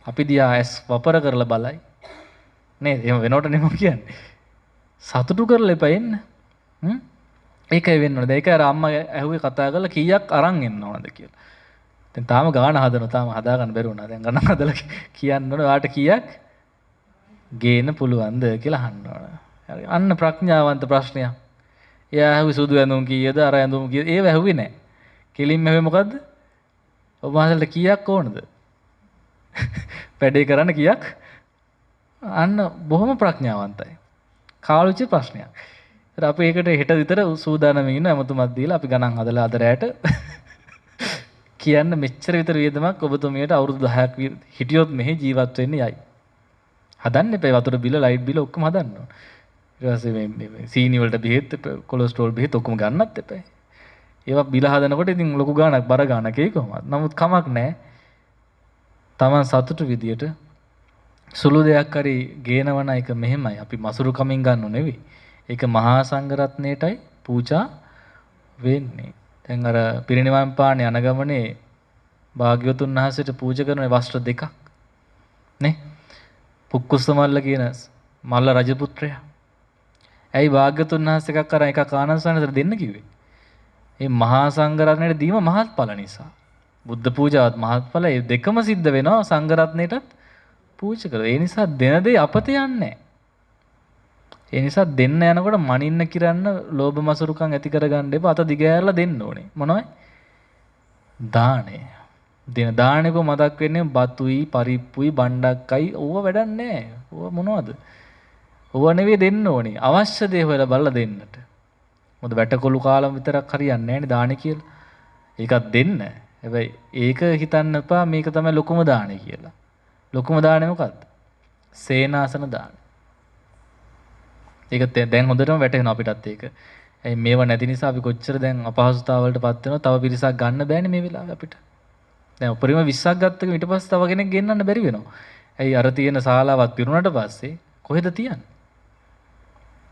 අපි දිහා ඇස් වපර කරලා බලයි. නේද? එහෙම වෙනවට නෙමෙයි කියන්නේ. සතුටු කරලා එපා එන්න. ඒකයි වෙන්න ඕනේ. ඒක අර අම්මා ඇහුවේ කතා කරලා කීයක් අරන් එන්න ඕනද කියලා. දැන් තාම ගාන හදනවා. තාම හදා ගන්න බැරි වුණා. දැන් ගණන් හදලා කියන්න ඕනේ. ඔයාට කීයක් ගේන්න පුළුවන්ද කියලා අහන්න ඕනේ. හරි. අන්න ප්‍රඥාවන්ත ප්‍රශ්නයක්. එයා ඇහුවේ සුදු ඇඳුම් කීයද අර ඇඳුම් කීයද ඒව ඇහුවේ නැහැ. කෙලින්ම ඇහුවේ මොකද්ද? ඔබ වහන්සේට කීයක් ඕනද? වැඩේ කරන්න කීයක්? අන්න බොහොම ප්‍රඥාවන්තයි. කාලුච්ච ප්‍රශ්නයක්. ඒත් අපි ඒකට හෙට විතර සූදානම් ඉන්න අමතුමත් දීලා අපි ගණන් හදලා අද රැට කියන්න මෙච්චර විතර වියදමක් ඔබතුමියට අවුරුදු 10ක් හිටියොත් මෙහි ජීවත් වෙන්න යයි. හදන්න එපා වතුර බිල ලයිට් බිල ඔක්කොම හදන්න ඕන. ඊට පස්සේ මේ සීනි වලට බෙහෙත් කොලෙස්ටරෝල් බෙහෙත් ඔක්කොම ගන්නත් එපා. ඒවා බිල හදනකොට ඉතින් ලොකු ගාණක් බර ගාණක් ඒ කොහොමද? නමුත් කමක් නැහැ. Taman සතුටු විදියට සුළු දෙයක් හරි ගේනවන එක මෙහෙමයි. අපි මසුරු කමින් ගන්නව නෙවෙයි. ඒක මහා සංඝරත්නයටයි පූජා වෙන්නේ. දැන් අර පිරිනිවන් පාන යන ගමනේ භාග්‍යවතුන් වහන්සේට පූජා කරන වස්ත්‍ර දෙකක් නේ. පුක්කුස්ස මල්ල කියන මල්ල රජපුත්‍රයා. ඇයි භාග්‍යතුන් වහන්සේ එකක් අරන් එකක් ආනන්ද ස්වාමීන් දෙන්න කිව්වේ? මේ මහා සංඝරත්නයට දීම මහත්ඵල නිසා. බුද්ධ පූජාවත් මහත්ඵල ඒ දෙකම සිද්ධ වෙනවා සංඝරත්නයටත් පූජා කරලා. ඒ නිසා දෙන දේ අපත යන්නේ. ඒ නිසා දෙන්න යනකොට මනින්න කිරන්න ලෝභ මසුරුකම් ඇති කරගන්න එපා. අත දිගෑරලා දෙන්න ඕනේ. මොනවයි? දාණය. දෙන දාණයක මතක් වෙන්නේ බතුයි, පරිප්පුයි, බණ්ඩක්කයි ඕව වැඩක් නැහැ. ඕව මොනවද? ඕව නෙවෙයි දෙන්න ඕනේ. අවශ්‍ය දේ හොයලා බලලා දෙන්නට. මොකද වැටකොළු කාලම් විතරක් හරියන්නේ නැහැ නේ දාණය කියලා. ඒකත් දෙන්න. හැබැයි ඒක හිතන්න එපා මේක තමයි ලොකුම දාණය කියලා. ලොකුම දාණය මොකද්ද? සේනාසන දාණය. ඒක දැන් හොඳටම වැටහෙනවා අපිටත් ඒක. ඇයි මේව නැති නිසා අපි කොච්චර දැන් අපහසුතාවලටපත් වෙනවද? තව පිරිසක් ගන්න බෑනේ මේ වෙලාවේ අපිට. දැන් උපරිම 20ක් ගත්තක ඊට පස්සේ තව කෙනෙක් ගෙන්නන්න බැරි වෙනවා. ඇයි අර තියෙන ශාලාවත් පිරුණාට පස්සේ කොහෙද තියන්නේ?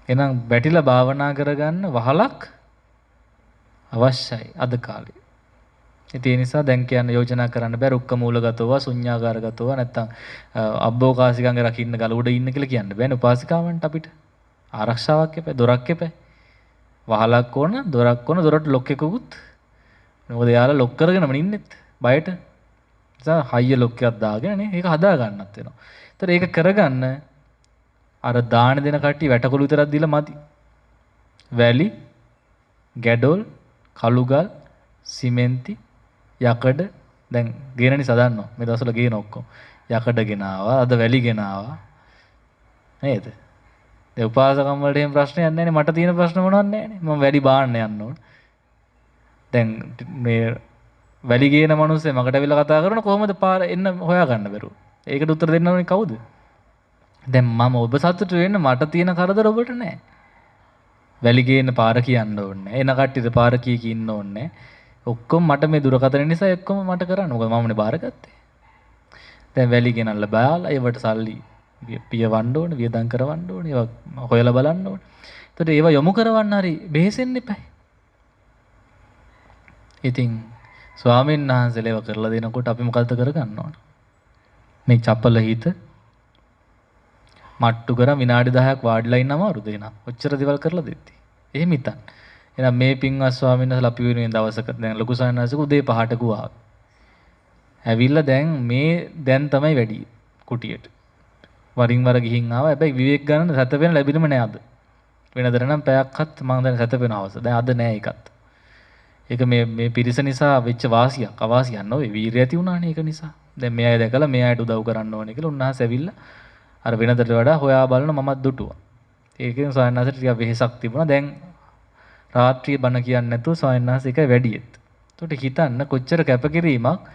එහෙනම් බැටිලා භාවනා කරගන්න වහලක් අවශ්‍යයි අද කාලේ. ඒ නිසා දැන් කියන්න යෝජනා කරන්න බෑ රුක්ක මූලගතව ශුන්‍යාකාරගතව නැත්තම් අබ්බෝකාසිකංග රකින්න ගල උඩ ඉන්න කියලා කියන්න බෑනේ උපාසිකාවන්ට අපිට. ආරක්ෂාවක් එපා දොරක් එපා. වහලක් ඕන දොරක් ඕන දොරට ලොක් එකකුත්. මොකද යාලා ලොක් කරගෙනම ඉන්නෙත් බයට. නිසා හයිය ලොක් එකක් දාගෙන නේ ඒක හදා ගන්නත් වෙනවා. ඒතර ඒක කරගන්න අර දාන දෙන කට්ටිය වැටකොළු විතරක් දීලා මදි. වැලි, ගැඩොල්, කළුගල්, සිමෙන්ති, යකඩ දැන් ගේන නිසා දන්නවා. මේ දවස්වල ගේන ඔක්කොම. යකඩ ගෙනාවා, අද වැලි ගෙනාවා. නේද? ඒ උපාසකම් වලට එහෙම ප්‍රශ්නයක් නැහැ නේ. මට තියෙන ප්‍රශ්න මොනවත් නැහැ නේ. මම වැලි බාන්න යන්න ඕන. දැන් මේ වැලි ගේන මිනිස්සේ මකට ඇවිල්ලා කතා කරන කොහොමද පාර එන්න හොයාගන්න බැරුව. ඒකට උත්තර දෙන්න ඕනේ කවුද? දැන් මම ඔබ සතුටු වෙන්න මට තියෙන කරදර ඔබට නැහැ. වැලි ගේන පාර කියන්න ඕනේ. එන කට්ටියද පාර කී ඉන්න ඕනේ. ඔක්කොම මට මේ දුරකථන නිසා ඔක්කොම මට කරන්න. මොකද මමනේ බාරගත්තේ. දැන් වැලි ගෙනල්ලා බාලා ඒවට සල්ලි පියවන්න ඕනේ, වියදම් කරවන්න ඕනේ, ඒවා හොයලා බලන්න ඕනේ. ඒතකොට ඒවා යොමු කරවන්න හරි බෙහෙසෙන්න එපා. ඉතින් ස්වාමීන් වහන්සේලා ඒවා කරලා දෙනකොට අපි මොකද්ද කරගන්න ඕන? මේ චපල හිත මට්ටු කරා විනාඩි 10ක් වාඩිලා ඉන්න අමාරුද එන? ඔච්චර දේවල් කරලා දෙtti. එහෙම හිතන්න. එහෙනම් මේ පින්වත් ස්වාමීන් වහන්සේලා අපි වෙනුවෙන් දවසක දැන් ලොකු සයන්නාසක උදේ 5ට ගුවා. ඇවිල්ලා දැන් තමයි වැඩි කුටියට. වරින් වර ගිහින් ආවා. හැබැයි විවේක ගන්න සැතපෙන ලැබෙන්නේ නැහැ අද. වෙනදට නම් පැයක්වත් මම දැන් සැතපෙන අවශ්‍ය. දැන් අද නෑ ඒකත්. ඒක මේ පිරිස නිසා වෙච්ච වාසියක් අවාසියක් නොවේ. වීරිය ඇති වුණානේ ඒක නිසා. දැන් මේ අය දැකලා මේ අයට උදව් කරන්න ඕනේ කියලා උන්වහන්සේ ඇවිල්ලා අර වෙනදට වඩා හොයා බලන මමත් දුටුවා. ඒකෙන් ස්වාමීන් වහන්සේට ටිකක් වෙහෙසක් තිබුණා. දැන් රාත්‍රියේ බණ කියන්නේ නැතුව ස්වාමීන් වහන්සේ එකයි වැඩියෙත්. ඒකට හිතන්න කොච්චර කැපකිරීමක්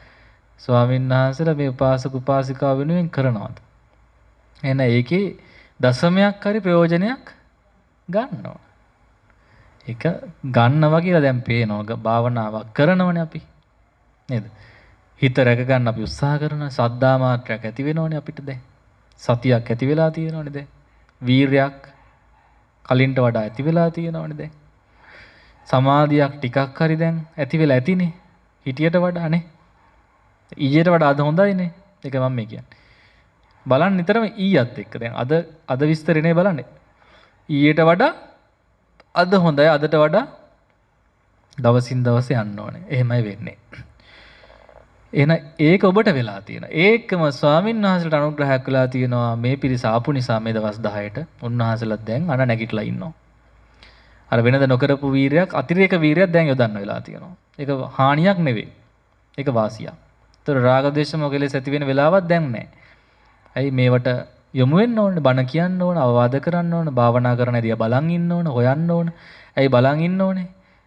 ස්වාමීන් වහන්සේලා මේ උපාසක උපාසිකාව වෙනුවෙන් කරනවද? එහෙනම් ඒකේ දශමයක් හරි ප්‍රයෝජනයක් ගන්නවා. ඒක ගන්නවා කියලා දැන් පේනවා භාවනාවක් කරනවනේ අපි. නේද? හිත රැක ගන්න අපි උත්සාහ කරනවා. සද්ධා මාත්‍රයක් ඇති වෙනවනේ අපිට දැන්. සතියක් ඇති වෙලා තියෙනවනේ දැන්. වීරයක් කලින්ට වඩා ඇති වෙලා තියෙනවනේ දැන්. සමාධියක් ටිකක් හරි දැන් ඇති වෙලා ඇතිනේ. හිටියට වඩානේ. ඊයට වඩා අද හොඳයිනේ. ඒක මම මේ කියන්නේ. බලන්න නිතරම ඊයත් එක්ක දැන් අද විස්තරේ බලන්න. ඊයට වඩා අද හොඳයි අදට වඩා දවසින් දවස යන්න ඕනේ. එහෙමයි වෙන්නේ. එහෙනම් ඒක ඔබට වෙලා තියෙනවා. ඒකම ස්වාමීන් වහන්සේට අනුග්‍රහයක් වෙලා තියෙනවා. මේ පිරිස ආපු නිසා මේ දවස් 10ට උන්වහන්සේලා දැන් අන නැගිටලා ඉන්නවා. අර වෙනද නොකරපු වීරයක් අතිරේක වීරයක් දැන් යොදන්න වෙලා තියෙනවා. ඒක හානියක් නෙවෙයි. ඒක වාසියක්. ඒතර රාග දේශ මොකලෙස් ඇති වෙන වෙලාවක් දැන් නැහැ. ඇයි මේවට යොමු වෙන්න ඕනේ, බණ කියන්න ඕනේ, අවවාද කරන්න ඕනේ, භාවනා කරන දිහා බලන් ඉන්න ඕනේ, හොයන්න ඕනේ. ඇයි බලන් ඉන්න ඕනේ?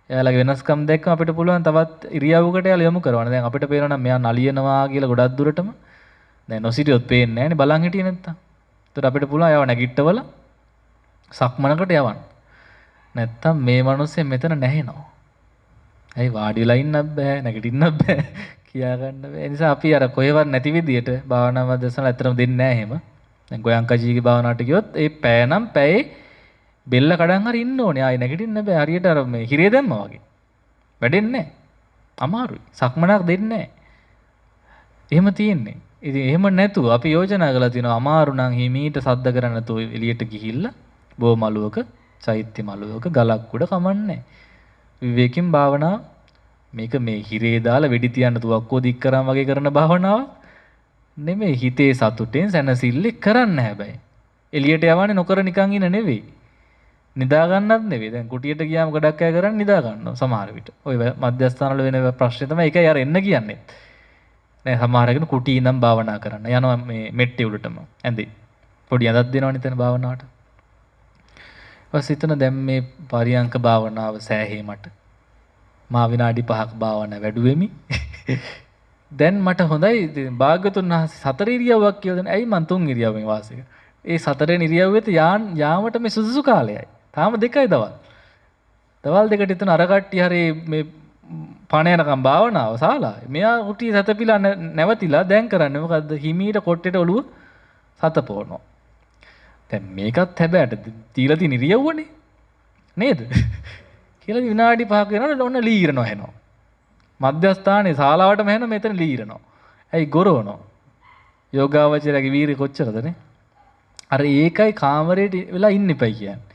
එයාලගේ වෙනස්කම් දැක්කම අපිට පුළුවන් තවත් ඉරියව්වකට එයාලා යොමු කරවන්න. දැන් අපිට පේනවා නම් මෙයා නලියනවා කියලා ගොඩක් දුරටම. දැන් නොසිටියොත් පේන්නේ නැහැනේ බලන් හිටියේ නැත්තම්. ඒතර අපිට පුළුවන් යව නැගිට්ටවල සක්මනකට යවන්න. නැත්තම් මේ මිනිස්සේ මෙතන නැහෙනවා. ඇයි වාඩි වෙලා ඉන්නත් බෑ, නැගිටින්නත් බෑ, කියා ගන්න බෑ. ඒ නිසා අපි අර කොහෙවත් නැති විදියට භාවනා මධ්‍යස්ථාන ඇත්තටම දෙන්නේ නැහැ එහෙම. දැන් ගෝයන්කජීගේ භාවනාවට ගියොත් ඒ පැය නම් පැයේ බෙල්ල කඩන් හරි ඉන්න ඕනේ. ආයි නැගිටින්න බෑ. හරියට අර මේ හිරේ දැම්මා වගේ. වැඩෙන්නේ නැහැ. අමාරුයි. සක්මනක් දෙන්නේ නැහැ. එහෙම තියෙන්නේ. ඉතින් එහෙම නැතුව අපි යෝජනා කරලා තියෙනවා අමාරු නම් හිමීට සද්ද කරන්න නැතුව එළියට ගිහිල්ලා බොමලුවක චෛත්‍ය මළුවක ගලක් උඩ කමන්නේ. විවේකයෙන් භාවනා මේක මේ හිරේ දාලා වෙඩි තියන්න තුවක්කුව දික් කරන් වගේ කරන භාවනාවක් නෙමෙයි. හිතේ සතුටෙන් සැනසille කරන්න හැබැයි. එළියට යවන්නේ නොකර නිකන් ඉන්න නෙවෙයි. නිදා ගන්නත් නෙවෙයි. දැන් කුටියට ගියාම ගොඩක් අය කරන්නේ නිදා ගන්නවා සමහර විට. ඔය මධ්‍යස්ථාන වල වෙන ප්‍රශ්නේ තමයි ඒකයි අර එන්න කියන්නේ. නෑ සමහර කෙනෙක් කුටි ඉඳන් භාවනා කරන්න යනවා මේ මෙට්ටේ උඩටම ඇඳේ. පොඩි අඳක් දෙනවනේ එතන භාවනාවට. ඊපස්සේ හිතන දැන් මේ පරියංක භාවනාව සෑහීමට මා විනාඩි 5ක් භාවනා වැඩුවෙමි. දැන් මට හොඳයි භාග්‍යතුන් වහන්සේ සතර ඉරියව්වක් කියලා දෙන. ඇයි මං තුන් ඉරියව්වෙන් වාසය කරන්නේ? ඒ සතරෙන් ඉරියව්වෙත් යාමට මේ සුදුසු කාලයයි. තාම 2යි දවල්. දවල් දෙකට එතන අර කට්ටිය හරි මේ පණ යනකම් භාවනාව ශාලාවේ. මෙයා කුටි සතපිලා නැවතිලා දැන් කරන්නේ මොකද්ද? හිමීට කොට්ටේට ඔළුව සතපොනවා. දැන් මේකත් හැබැයි තීලා තියෙන ඉරියව්වනේ. නේද? කියලා විනාඩි 5ක් වෙනකොට ඔන්න ලීරනවා එනවා. මධ්‍යස්ථානයේ ශාලාවටම එන මෙතන ලීරනවා. ඇයි ගොරවනවා? යෝගාවචරයේ වීරිය කොච්චරදනේ? අර ඒකයි කාමරේට වෙලා ඉන්න එපයි කියන්නේ.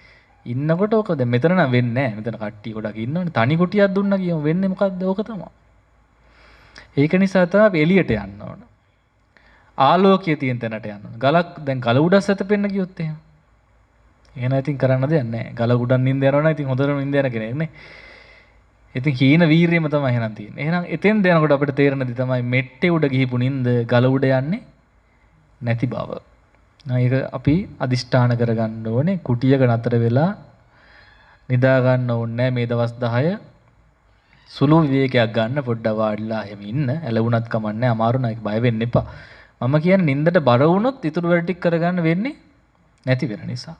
ඉන්නකොට ඔක දැන් මෙතන නම් වෙන්නේ නැහැ. මෙතන කට්ටිය ගොඩක් ඉන්නවනේ. තනි කුටියක් දුන්නා කියමු වෙන්නේ මොකද්ද? ඕක තමයි. ඒක නිසා තමයි අපි එළියට යන්න ඕන. ආලෝකයේ තියෙන තැනට යන්න ඕන. ගලක් දැන් ගල උඩ සැතපෙන්න ගියොත් එහෙම. එහෙනම් ඉතින් කරන්න දෙයක් නැහැ. ගල උඩන් නින්ද යනවනම් ඉතින් හොඳටම නින්ද යන කෙනෙක් නේ. ඉතින් හීන වීරියම තමයි එහෙනම් තියෙන්නේ. එහෙනම් එතෙන් යනකොට අපිට තේරෙන දේ තමයි මෙට්ටේ උඩ ගිහිපු නින්ද ගල උඩ යන්නේ නැති බව. ඒක අපි අදිෂ්ඨාන කරගන්න ඕනේ. කුටියක නතර වෙලා නිදා ගන්න ඕනේ මේ දවස් 10 සුළු විවේකයක් ගන්න පොඩ්ඩක් වාඩිලා එහෙම ඉන්න. ඇලුණත් කමන්නේ අමාරු නෑ බය වෙන්න එපා. මම කියන්නේ නින්දට බර වුණොත් ඊටු වැඩ ටික කරගන්න වෙන්නේ නැති වෙන නිසා.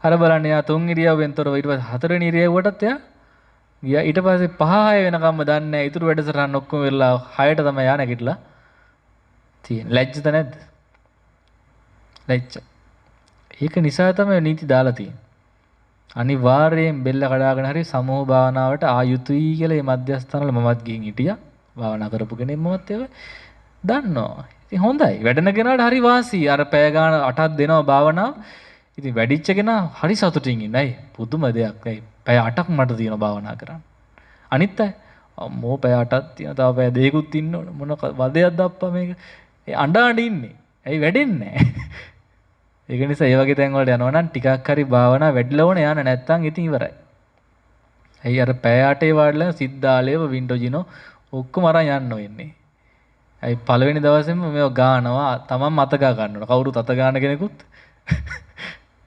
අර බලන්න යා තුන් ඉරියව්වෙන් තොරව ඊට පස්සේ හතරවෙනි ඉරියව්වටත් යා ගියා. ඊට පස්සේ 5-6 වෙනකම්ම දන්නේ නැහැ. ඊටු වැඩසටහන් ඔක්කොම වෙලා 6ට තමයි යා නැගිටලා තියෙන්නේ. ලැජ්ජද නැද්ද? ලැජ්ජ. ඒක නිසා තමයි නීති දාලා තියෙන්නේ. අනිවාර්යයෙන් බෙල්ල කඩාගෙන හරි සමෝහ භාවනාවට ආයුතුයි කියලා මේ මධ්‍යස්ථානවල මමත් ගිහින් හිටියා. භාවනා කරපු කෙනෙක් මමත් ඒක දන්නවා. ඉතින් හොඳයි. වැඩන කෙනාට හරි වාසි. අර පැය ගාන 8ක් දෙනවා භාවනාව. ඉතින් වැඩිච්ච කෙනා හරි සතුටින් ඉන්නයි. පුදුම දෙයක්. ඒ පැය 8ක් මට තියෙනවා භාවනා කරන්න. අනිත් අය අම්මෝ පැය 8ක් තියෙනවා. තව පැය 2කුත් ඉන්න ඕන. මොන වදයක්ද අප්පා මේක? ඒ අඬ ඉන්නේ. ඇයි වැඩෙන්නේ නැහැ? ඒක නිසා ඒ වගේ තැන් වලට යනවා නම් ටිකක් හරි භාවනා වැඩිලා ඕන යන්න නැත්තම් ඉතින් ඉවරයි. ඇයි අර පැය 8 වාඩිලා සිද්ධාලේව වින්ඩෝජිනෝ ඔක්කොම අරන් යන්න වෙන්නේ. ඇයි පළවෙනි දවසේම මේව ගානවා තමන් මත ගා ගන්නවා. කවුරුත් අත ගන්න කෙනෙකුත්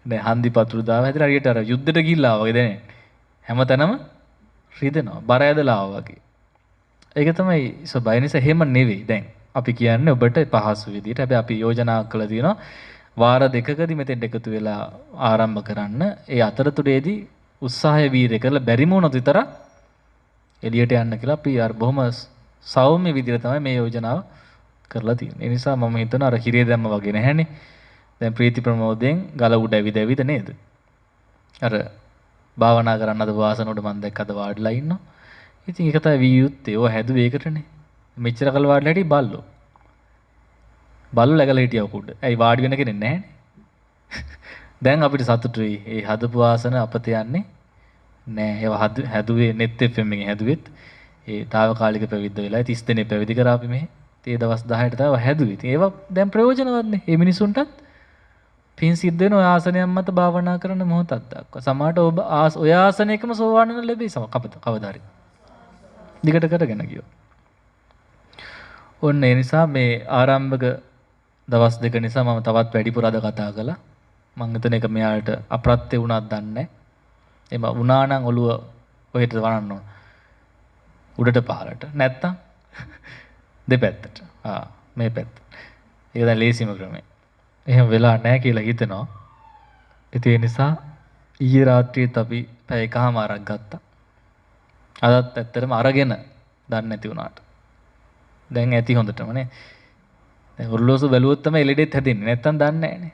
නෑ. හන්දි පතුරු දාව හැදලා හරියට අර යුද්ධෙට ගිහිල්ලා වගේ දැනේ. හැමතැනම රිදෙනවා. බර ඇදලා ආවා වගේ. ඒක තමයි ස්වභාවය. නිසා එහෙම නෙවෙයි. දැන් අපි කියන්නේ ඔබට පහසු විදියට. හැබැයි අපි යෝජනා කළා තියෙනවා වාර දෙකකදී මෙතෙන් එකතු වෙලා ආරම්භ කරන්න. ඒ අතරතුරේදී උත්සාහය වීරය කරලා බැරිම වුණොත් විතරක් එළියට යන්න කියලා අපි අර බොහොම සෞම්‍ය විදිහට තමයි මේ යෝජනාව කරලා තියෙන්නේ. ඒ නිසා මම හිතනවා අර හිරේ දැම්ම වගේ නැහැනේ. දැන් ප්‍රීති ප්‍රමෝදයෙන් ගල උඩ ඇවිද නේද? අර භාවනා කරන්න අද වාසන උඩ මම දැක්ක අද වාඩිලා ඉන්නවා. ඉතින් ඒක තමයි විය යුත්තේ. ඔය හැදුවේ ඒකටනේ. මෙච්චර කල් වාඩිලා හිටියේ බල්ලෝ. බල්ලෝ läගලා හිටියව කුඩ. ඇයි වාඩි වෙන කෙනෙක් නැහැනේ. දැන් අපිට සතුටුයි. ඒ හදපු ආසන අපත යන්නේ නෑ. ඒව හැදුවේ net fm එකෙන් හැදුවෙත් ඒ తాවකාලික පැවිද්ද වෙලා 30 දෙනෙක් පැවිදි කරා අපි මෙහෙ. ඒ දවස් 10ට තමයි හැදුවේ. ඉතින් ඒවා දැන් ප්‍රයෝජනවත්නේ. මේ මිනිසුන්ටත් පින් සිද්ධ වෙන ඔය ආසනයක් මත භාවනා කරන මොහොතක් දක්වා. සමහරට ඔබ ඔය ආසනයකම සෝවාන් වෙන ලැබෙයි කවදා හරි. දිගට කරගෙන ගියෝ. ඔන්න ඒ නිසා මේ ආරම්භක දවස් දෙක නිසා මම තවත් වැඩිපුර අද කතා කළා. මම හිතන එක මෙයාට අප්‍රත්‍ය වුණාද දන්නේ නැහැ. එම වුණා නම් ඔළුව ඔහෙට වරන්න ඕන. උඩට පහළට. නැත්තම් දෙපැත්තට. මේ පැත්ත. ඒක දැන් ලේසිම ක්‍රමය. එහෙම වෙලා නැහැ කියලා හිතෙනවා. ඒ නිසා ඊයේ රාත්‍රියේත් අපි පැය එකමාරක් ගත්තා. අදත් ඇත්තටම අරගෙන දන්නේ නැති වුණාට. දැන් ඇති හොඳටම නේ. දැන් ඔරලෝසු බැලුවොත් තමයි ලෙඩෙත් හැදෙන්නේ. නැත්තම් දන්නේ නැහනේ.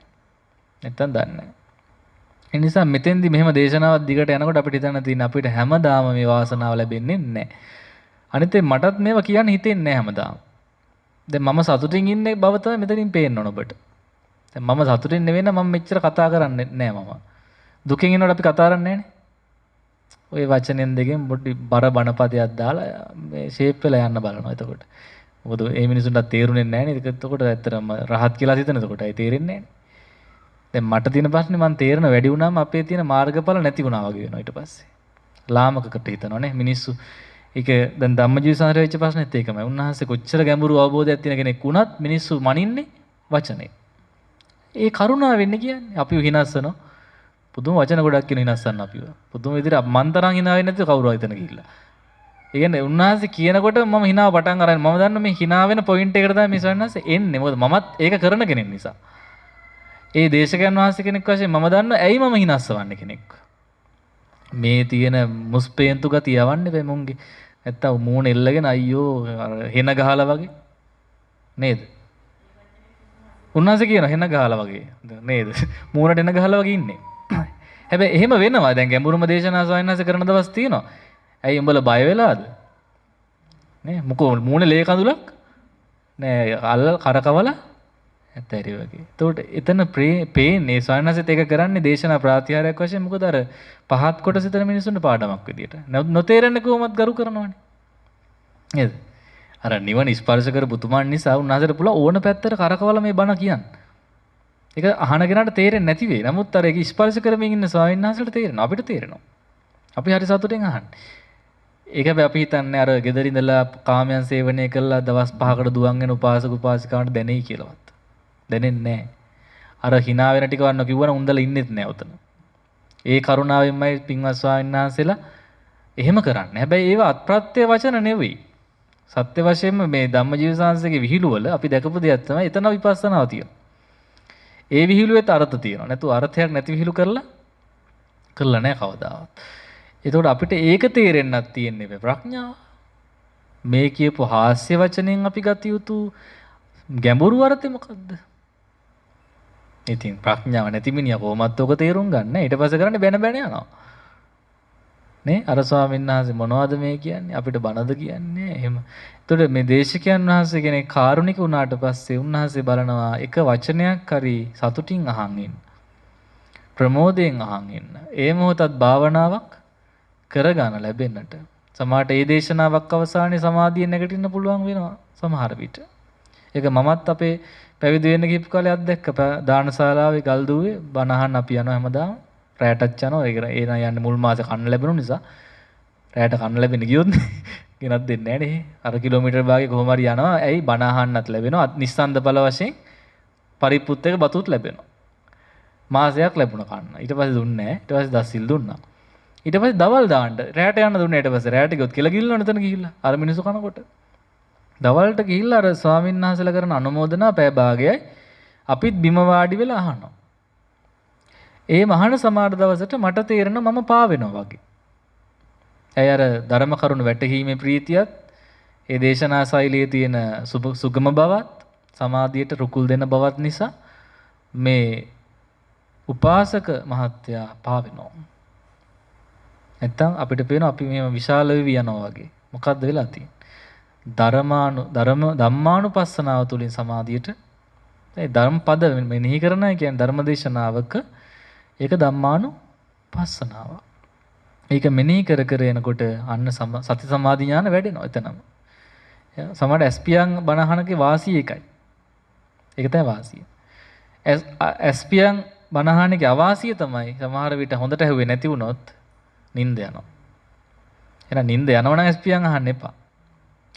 නැත්තම් දන්නේ නැහැ. ඒ නිසා මෙතෙන්දි මෙහෙම දේශනාවක් දිගට යනකොට අපිට හිතන්න තියෙන අපිට හැමදාම මේ වාසනාව ලැබෙන්නේ නැහැ. අනිත් මටත් මේවා කියන්න හිතෙන්නේ නැහැ හැමදාම. දැන් මම සතුටින් ඉන්නේ බව තමයි මෙතනින් පේන්න ඕන ඔබට. දැන් මම සතුටින් නෙවෙයි නම් මම මෙච්චර කතා කරන්නේ නැහැ මම. දුකෙන් ඉන්නකොට අපි කතා කරන්නේ නැහනේ. ওই වචනෙන් දෙකෙන් පොඩි බර බණපදයක් දාලා මේ ෂේප් වෙලා යන්න බලනවා එතකොට. මොකද මේ මිනිසුන්ට තේරුනේ නැහැ නේද? එතකොට ඇත්තටම රහත් කියලා හිතන එතකොට ඒ තේරෙන්නේ නැහැ. දැන් මට තියෙන ප්‍රශ්නේ මම තේරෙන වැඩි වුණාම අපේ තියෙන මාර්ගඵල නැති වුණා වගේ වෙනවා ඊට පස්සේ. ලාමකකට හිතනවානේ මිනිස්සු. ඒක දැන් ධම්මජීව සංහාරය වෙච්ච ප්‍රශ්නෙත් ඒකමයි. උන්වහන්සේ කොච්චර ගැඹුරු අවබෝධයක් තියෙන කෙනෙක් වුණත් මිනිස්සු මනින්නේ වචනේ. ඒ කරුණාව වෙන්නේ කියන්නේ අපිව හිනස්සනවා. පුදුම වචන ගොඩක් කියන හිනස්සන්න අපිව. පුදුම විදිහට මන් තරම් hina වෙන්නේ නැතිව කවුරු හිතන ගිහිල්ලා. ඒ කියන්නේ උන්වහන්සේ කියනකොට මම hinaව පටන් අරන් මම දන්නවා මේ hina වෙන පොයින්ට් එකට තමයි මේ සවන්වහන්සේ එන්නේ. මොකද මමත් ඒක කරන කෙනෙක් නිසා. ඒ දේශකයන් වහන්සේ කෙනෙක් වශයෙන් මම දන්නවා ඇයි මම හිනස්සවන්නේ කෙනෙක්. මේ තියෙන මුස්පේන්තු ගතිය යවන්නේ බෑ මුන්ගේ. නැත්තම් මූණ එල්ලගෙන අයියෝ හෙන ගහලා වගේ නේද? උන්වහන්සේ කියන හෙන ගහලා වගේ නේද? මූණට එන ගහලා වගේ ඉන්නේ. හැබැයි එහෙම වෙනවා. දැන් ගැඹුරුම දේශනා සවන්වහන්සේ කරන දවස් තියෙනවා. ඇයි උඹලා බය වෙලාද? නේ මොකෝ මූණේ ලේ කඳුලක් නෑ අල්ල කරකවලා ඇත්තටි වගේ. එතකොට එතන පේන්නේ සවන්වහන්සේත් ඒක කරන්නේ දේශනා ප්‍රාතිහාරයක් වශයෙන්. මොකද අර පහත් කොටස හිතන මිනිස්සුන්ට පාඩමක් විදියට. නොතේරෙන්නේ කොහොමද ගරු කරනවනේ. නේද? අර නිවන ස්පර්ශ කර බුදුමන් නිසා උන්වහන්සේට පුළුවන් ඕන පැත්තට කරකවලා මේ බණ කියන්න. ඒක අහන කෙනාට තේරෙන්නේ නැති වෙයි. නමුත් අර ඒක ස්පර්ශ කරමින් ඉන්න ස්වාමීන් වහන්සේට තේරෙනවා. අපිට තේරෙනවා. අපි හරි සතුටින් අහන්නේ. ඒක හැබැයි අපි හිතන්නේ අර ගෙදර ඉඳලා කාමයන් සේවනය කළා දවස් 5කට දුවන් වෙන උපාසක උපාසිකාවන්ට දැනෙයි කියලාවත්. දැනෙන්නේ නැහැ. අර hina වෙන ටික වන්න කිව්වනම් උන්දලා ඉන්නෙත් නැහැ උතන. ඒ කරුණාවෙන්මයි පින්වත් ස්වාමීන් වහන්සේලා එහෙම කරන්නේ. හැබැයි ඒව අත්ප්‍රත්‍ය වචන නෙවෙයි. සත්‍ය වශයෙන්ම මේ ධම්මජීව සංසගේ විහිළු වල අපි දැකපු දෙයක් තමයි එතන විපස්සනාව තියෙනවා. ඒ විහිළුවෙත් අර්ථ තියෙනවා. නැතු අර්ථයක් නැති විහිළු කරලා නැහැ කවදාවත්. එතකොට අපිට ඒක තේරෙන්නත් තියෙන්නේ ප්‍රඥාව. මේ කියපු හාස්‍ය වචනෙන් අපි ගත යුතු ගැඹුරු අර්ථය මොකද්ද? ඉතින් ප්‍රඥාව නැති මිනිහා කොහොමත් ඔක තේරුම් ගන්න. ඊට පස්සේ කරන්නේ බැන යනවා. නේ අර ස්වාමීන් වහන්සේ මොනවද මේ කියන්නේ? අපිට බනද කියන්නේ? එහෙම. එතකොට මේ දේශකයන් වහන්සේ කෙනෙක් කාරුණික වුණාට පස්සේ උන්වහන්සේ බලනවා එක වචනයක් හරි සතුටින් අහන් ඉන්න. ප්‍රමෝදයෙන් අහන් ඉන්න. ඒ මොහොතත් භාවනාවක් කරගන්න ලැබෙන්නට. සමහරට ඒ දේශනාවක් අවසානයේ සමාධිය නැගිටින්න පුළුවන් වෙනවා සමහර විට. ඒක මමත් අපේ පැවිදි වෙන්න ගිහපු කාලේ අත්දැක්ක. දානශාලාවේ ගල්දුවේ බණ අහන්න අපි යනවා හැමදාම. රැයටත් යනවා. ඒක යන්නේ මුල් මාසේ කන්න ලැබෙන නිසා. රැයට කන්න ලැබෙන්න ගියොත් ගෙනත් දෙන්නේ නැහැ නේ. අර කිලෝමීටර් භාගේ කොහොම හරි යනවා. ඇයි බණ අහන්නත් ලැබෙනවා. නිස්සන්ද බල වශයෙන් පරිප්පුත් එක බතුත් ලැබෙනවා. මාසයක් ලැබුණා කන්න. ඊට පස්සේ දුන්නේ නැහැ. ඊට පස්සේ දස් සිල් දුන්නා. ඊට පස්සේ දවල් දාන්න රැයට යන්න දුන්නේ. ඊට පස්සේ රැයට ගියොත් කියලා ගිල්ලන එතන ගිහිල්ලා. අර මිනිස්සු කනකොට. දවල්ට ගිහිල්ලා අර ස්වාමීන් වහන්සේලා කරන අනුමෝදනා පැය භාගයයි අපිත් බිම වාඩි වෙලා අහනවා. ඒ මහාන සමාඩ දවසට මට තේරෙනවා මම පා වෙනවා වගේ. ඇයි අර ධර්ම කරුණ වැටහීමේ ප්‍රීතියත් ඒ දේශනා ශෛලියේ තියෙන සුගම බවත් සමාධියට රුකුල් දෙන බවත් නිසා මේ උපාසක මහත්තයා පා වෙනවා. නැත්තම් අපිට පේනවා අපි මෙහෙම විශාල වෙවි යනවා වගේ. මොකද්ද වෙලා තියෙන්නේ? ධම්මානුපස්සනාව තුළින් සමාධියට ඒ ධර්මපද මෙනෙහි කරනවා කියන්නේ ධර්මදේශනාවක ඒක ධම්මානුපස්සනාව. ඒක මෙනෙහි කර එනකොට අන්න සති සමාධි ඥාන වැඩෙනවා එතනම. සමහර ස්පියන් බණහනගේ වාසිය එකයි. ඒක තමයි වාසිය. ස්පියන් බණහනගේ අවාසිය තමයි සමහර විට හොඳට ඇහුවේ නැති වුණොත් නිින්ද යනවා. එහෙනම් නිින්ද යනවනම් ස්පියන් අහන්න එපා.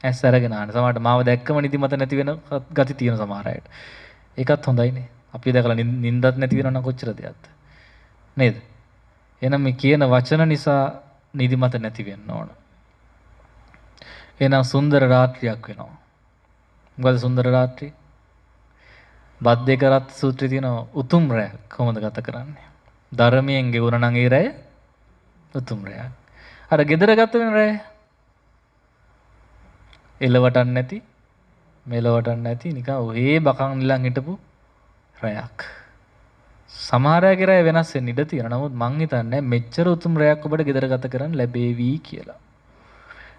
ඇස් අරගෙන අහන්න. සමහරට මාව දැක්කම නිදිමත නැති වෙන ගති තියෙන සමහර අයට. ඒකත් හොඳයිනේ. අපි දැකලා නිින්දත් නැති වෙනවා නම් කොච්චර දෙයක්ද? නේද? එහෙනම් මේ කියන වචන නිසා නිදිමත නැති වෙන්න ඕන. එහෙනම් සුන්දර රාත්‍රියක් වෙනවා. මොකද සුන්දර රාත්‍රිය? බද්දේක රත් සූත්‍රයේ තියෙන උතුම් රැය කොහොමද ගත කරන්නේ? ධර්මයෙන් ගෙවුණ නම් ඒ රැය උතුම් රැයක්. අර gedara ගත වෙන රැය එලවටක් නැති මෙලවටක් නැති නිකන් ඔහේ බකන් නිලන් හිටපු රැයක්. සමහර අයගේ රැය වෙනස් වෙන්න ඉඩ තියෙනවා. නමුත් මං හිතන්නේ මෙච්චර උතුම් රැයක් ඔබට gedara ගත කරන්න ලැබේවි කියලා.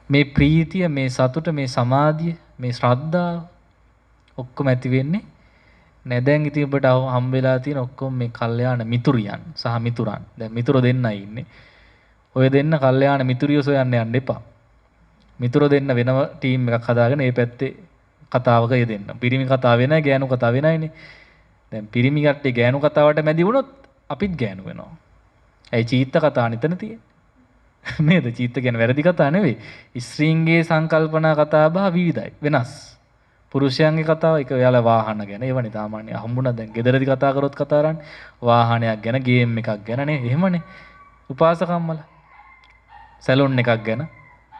මේ ප්‍රීතිය, මේ සතුට, මේ සමාධිය, මේ ශ්‍රද්ධාව ඔක්කොම ඇති වෙන්නේ නෑ දැන් ඉතින් ඔබට හම්බෙලා තියෙන ඔක්කොම මේ කල්යාණ මිතුරියන් සහ මිතුරන්. දැන් මිතුරෝ දෙන්නයි ඉන්නේ. ඔය දෙන්න කල්යාණ මිතුරියෝ සොයන්න යන්න එපා. මිතුරෝ දෙන්න වෙනම ටීම් එකක් හදාගෙන ඒ පැත්තේ කතාවක යෙදෙන්න. පිරිමි කතාව වෙනයි ගෑනු කතාව වෙනයිනේ. දැන් පිරිමි කට්ටිය ගෑනු කතාවට මැදි වුණොත් අපිත් ගෑනු වෙනවා. ඇයි චීත්ත කතා නිතන තියෙන්නේ? නේද? චීත්ත කියන්නේ වැරදි කතා නෙවෙයි. ස්ත්‍රීන්ගේ සංකල්පනා කතා බහ විවිධයි. වෙනස්. පුරුෂයන්ගේ කතාව එක ඔයාලා වාහන ගැන ඒවනේ සාමාන්‍ය හම්බුණා දැන් ගෙදරදී කතා කරොත් කතා කරන්නේ වාහනයක් ගැන ගේම් එකක් ගැන නේ එහෙමනේ උපාසකම්මල සැලොන් එකක් ගැන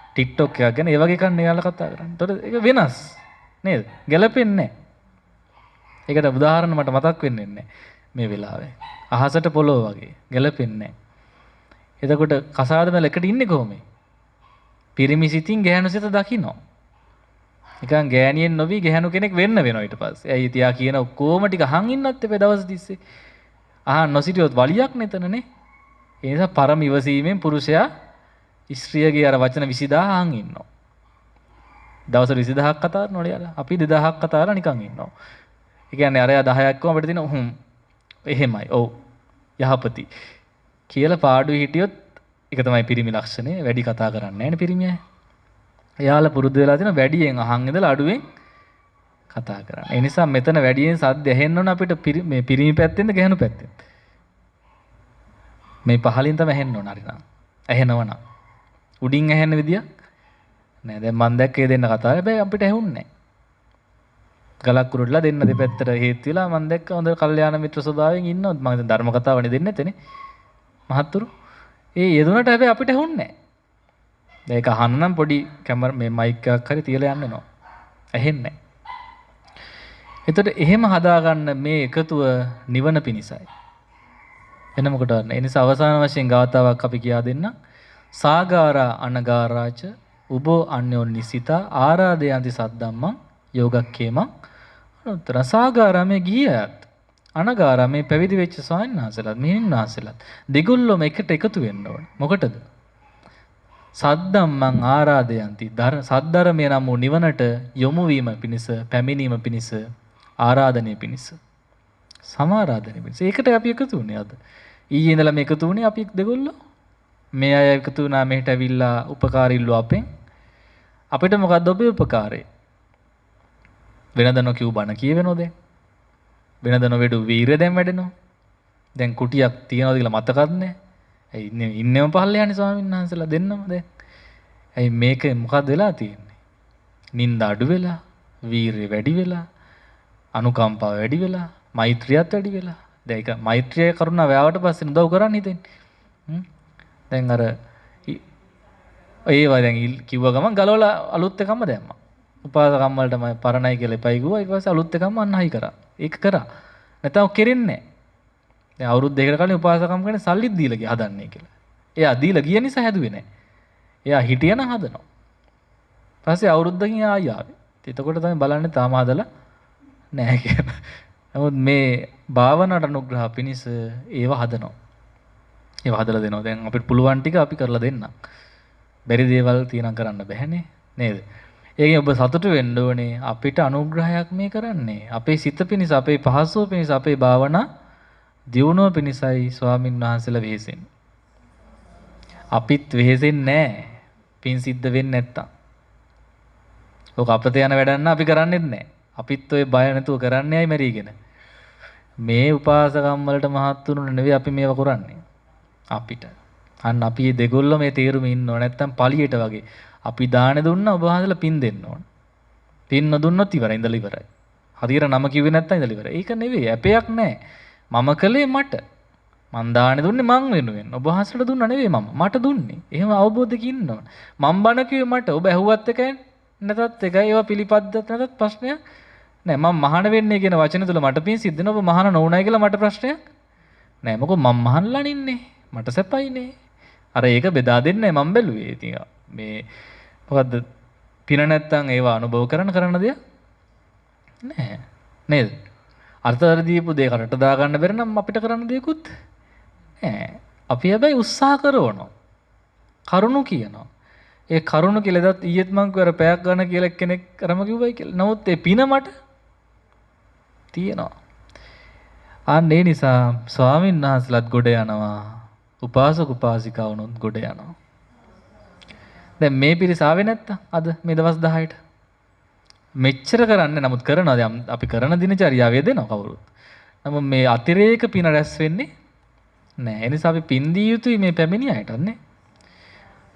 ටික්ටොක් එකක් ගැන ඒ වගේ කන්නේ යාලා කතා කරන්නේ. ඒතකොට ඒක වෙනස් නේද? ගැලපෙන්නේ නැහැ. ඒකට උදාහරණ මට මතක් වෙන්නේ නැහැ මේ වෙලාවේ. අහසට පොළොව වගේ ගැලපෙන්නේ නැහැ. එතකොට කසාද මැල එකට ඉන්නේ කොහොමද? පිරිමි සිතින් ගැහණු සිත දකින්න. නිකන් ගෑණියෙන් නොවි ගැහණු කෙනෙක් වෙන්න වෙනවා ඊට පස්සේ. ඇයි තියා කියන ඔක්කොම ටික අහන් ඉන්නත් එපේ දවස් 30. අහන් නොසිටියොත් වලියක් නෙතනනේ. ඒ නිසා පරම ඉවසීමෙන් පුරුෂයා ස්ත්‍රියගේ අර වචන 20000 අහන් ඉන්නවා. දවසට 20000ක් කතා කරනවලු යාලා. අපි 2000ක් කතා කරලා නිකන් ඉන්නවා. ඒ කියන්නේ අරයා 10ක් කොහම අපිට තියෙන එහෙමයි. ඔව්. යහපති. කියලා පාඩුවේ හිටියොත් ඒක තමයි පිරිමි ලක්ෂණය. වැඩි කතා කරන්නේ නැහැ නේ පිරිමි අය. එයාලා පුරුදු වෙලා තියෙන වැඩියෙන් අහන් ඉඳලා අඩුවෙන් කතා කරන්න. ඒ නිසා මෙතන වැඩියෙන් සද්ද ඇහෙන්න ඕන අපිට මේ පිරිමි පැත්තෙන්ද ගැහණු පැත්තෙන්ද? මේ පහලින් තමයි ඇහෙන්න ඕන හරිනම්. ඇහෙනවනම්. උඩින් ඇහෙන විදියක් නෑ. දැන් මම දැක්කේ දෙන්න කතාව. හැබැයි අපිට ඇහුන්නේ නෑ. ගලක් කුරුල්ලා දෙන්න දෙපැත්තට හේතු වෙලා මම දැක්ක හොඳ කල්යාණ මිත්‍ර ස්වභාවයෙන් ඉන්නවත් මම දැන් ධර්ම කතාවනේ දෙන්නේ නැතනේ. මහත්තුරු. ඒ යෙදුනට හැබැයි අපිට ඇහුන්නේ නෑ. දැන් ඒක අහන්න නම් පොඩි කැමරා මේ මයික් එකක් හරි තියලා යන්න වෙනවා. ඇහෙන්නේ නැහැ. එතකොට එහෙම හදාගන්න මේ එකතුව නිවන පිණිසයි. එන මොකටද? ඒ නිසා අවසාන වශයෙන් ගාතාවක් අපි කියා දෙන්න. සාගාරා අනගාරාච උබෝ අන්‍යෝනිසිතා ආරාදයන්ති සද්දම්මං යෝගක්ඛේමං අනුත්තර සාගාරා මේ ගියයත් අනගාරා මේ පැවිදි වෙච්ච ස්වාමීන් වහන්සේලාත් මෙහින් වහන්සේලාත් දෙගොල්ලොම එකට එකතු වෙන්න ඕනේ. මොකටද? සද්දම්මං ආරාදයන්ති සද්ධර්මය නම් වූ නිවනට යොමු වීම පිණිස පැමිණීම පිණිස ආරාධනය පිණිස සමාරාධනය පිණිස ඒකට අපි එකතු වුණේ අද ඊයේ ඉඳලා මේ එකතු වුණේ අපි දෙගොල්ලෝ මේ අය එකතු වුණා මෙහෙට ඇවිල්ලා උපකාරීල්ලෝ අපෙන් අපිට මොකද්ද ඔබේ උපකාරය වෙනද නොකියු බණ කියවෙනෝ දැන් වෙනද නොවැඩු වීරය දැන් වැඩෙනවා දැන් කුටියක් තියනවාද කියලා මතකත් නැහැ ඇයි ඉන්නේම පහළයන්නේ ස්වාමීන් වහන්සේලා දෙන්නම දැන්. ඇයි මේක මොකක්ද වෙලා තියෙන්නේ? නින්ද අඩු වෙලා, වීරිය වැඩි වෙලා, අනුකම්පාව වැඩි වෙලා, මෛත්‍රියත් වැඩි වෙලා. දැන් ඒක මෛත්‍රිය කරුණාව ආවට පස්සේ උදව් කරන්න හිතෙන්නේ. දැන් අර ඒවා දැන් කිව්ව ගමන් ගලවලා අලුත් එකම දැම්මා. උපාස කම්මලට මම පරණයි කියලා එපයි කිව්වා. ඊට පස්සේ අලුත් එකම අන්නහයි කරා. ඒක කරා. නැත්නම් කෙරෙන්නේ නැහැ. දැන් අවුරුදු දෙකකට කලින් උපාසකම් කරන්නේ සල්ලිත් දීලා ගියා හදන්නේ කියලා. එයා දීලා ගිය නිසා හැදුවේ නැහැ. එයා හිටියනම් හදනවා. ඊපස්සේ අවුරුද්දකින් ආයි ආවේ. එතකොට තමයි බලන්නේ තාම හදලා නැහැ කියලා. නමුත් මේ භාවනාවට අනුග්‍රහ පිණිස ඒව හදනවා. ඒව හදලා දෙනවා. දැන් අපිට පුළුවන් ටික අපි කරලා දෙන්නම්. බැරි දේවල් තියනම් කරන්න බැහැනේ නේද? ඒකෙන් ඔබ සතුටු වෙන්න ඕනේ අපිට අනුග්‍රහයක් මේ කරන්නේ. අපේ සිත පිණිස, අපේ පහසුව පිණිස, අපේ භාවනා දියුණුව පිණිසයි ස්වාමින් වහන්සේලා වෙහෙසෙන්නේ. අපිත් වෙහෙසෙන්නේ නැහැ. පින් සිද්ධ වෙන්නේ නැත්තම්. ඔක අපත යන වැඩක් අපි කරන්නේත් නැහැ. අපිත් ඔය බය නැතුව කරන්නේ අය මැරිගෙන. මේ උපාසකම් වලට මහත් උනුන නෙවෙයි අපි මේව කරන්නේ. අපිට. අන්න අපි මේ දෙගොල්ලෝ මේ තීරුම ඉන්න ඕන නැත්තම් පලියට වගේ. අපි දාන දුන්නා ඔබ වහන්සේලා පින් දෙන්න ඕන. පින් නොදුන්නොත් ඉවරයි ඉඳලා ඉවරයි. හරියට නම කිව්වේ නැත්තම් ඉඳලා ඉවරයි. ඒක නෙවෙයි. අපයක් නැහැ. මම කළේ මට. මං දාන්නේ දුන්නේ මං වෙනුවෙන්. ඔබ වහන්සේට දුන්නා නෙවෙයි මම. මට දුන්නේ. එහෙම අවබෝධයකින් ඉන්න ඕන. මං බණ කිව්වේ මට. ඔබ ඇහුවත් එකයි නැතත් එකයි. ඒවා පිළිපද්දත් නැතත් ප්‍රශ්නයක් නෑ. මං මහාන වෙන්නේ කියන වචන තුල මට පින් සිද්ධ වෙනවා. ඔබ මහාන නොවුණයි කියලා මට ප්‍රශ්නයක් නෑ. මොකද මං මහාන්ලා නින්නේ. මට සැපයිනේ. අර ඒක බෙදා දෙන්නේ මං බැලුවේ. ඉතින් මේ මොකද්ද පින නැත්තම් ඒවා අනුභව කරන්න දෙයක් නෑ. නේද? අර්ථතර දීපු දේ කරට දා ගන්න බැරි නම් අපිට කරන්න දෙයක්වත් නෑ. අපි හැබැයි උත්සාහ කරනවා. කරුණු කියනවා. ඒ කරුණු කියලා දත් ඊයේත් මං කර පැයක් ගන්න කියලා කෙනෙක් කරම කිව්වයි කියලා. නමුත් ඒ පින මට තියෙනවා. අන්න ඒ නිසා ස්වාමීන් වහන්සේලාත් ගොඩ යනවා. උපාසක උපාසිකාවනුත් ගොඩ යනවා. දැන් මේ පිරිස ආවේ නැත්තම් අද මේ දවස් 10ට මෙච්චර කරන්නේ නමුත් කරනවා. දැන් අපි කරන දිනචරියාව යෙදෙනවා කවුරුත්. නමුත් මේ අතිරේක පින රැස් වෙන්නේ නැහැ. ඒ නිසා අපි පින් දිය යුතුයි මේ පැමිණි අයටත් නේ.